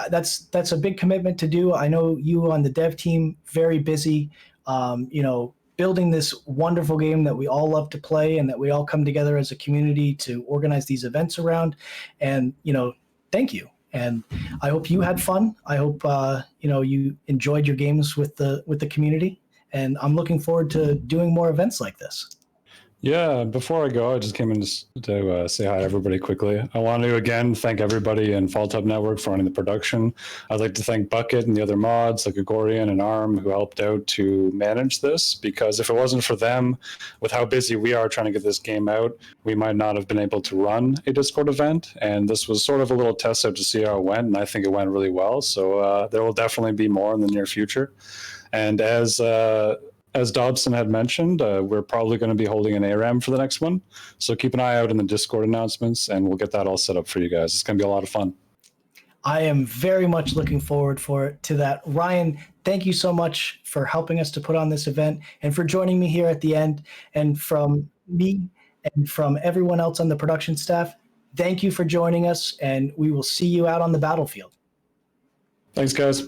that's a big commitment to do. I know you on the dev team, very busy, you know, building this wonderful game that we all love to play and that we all come together as a community to organize these events around. And, you know, thank you. And I hope you had fun. I hope, you know, you enjoyed your games with the community. And I'm looking forward to doing more events like this. Yeah, before I go, I just came in to say hi to everybody quickly. I want to again thank everybody in Fault Hub Network for running the production. I'd like to thank Bucket and the other mods like Agorian and ARM who helped out to manage this, because if it wasn't for them, with how busy we are trying to get this game out, we might not have been able to run a Discord event. And this was sort of a little test out to see how it went, and I think it went really well. So there will definitely be more in the near future. And as Dobson had mentioned, we're probably going to be holding an ARAM for the next one. So keep an eye out in the Discord announcements, and we'll get that all set up for you guys. It's going to be a lot of fun. I am very much looking forward to that. Ryan, thank you so much for helping us to put on this event and for joining me here at the end. And from me and from everyone else on the production staff, thank you for joining us, and we will see you out on the battlefield. Thanks, guys.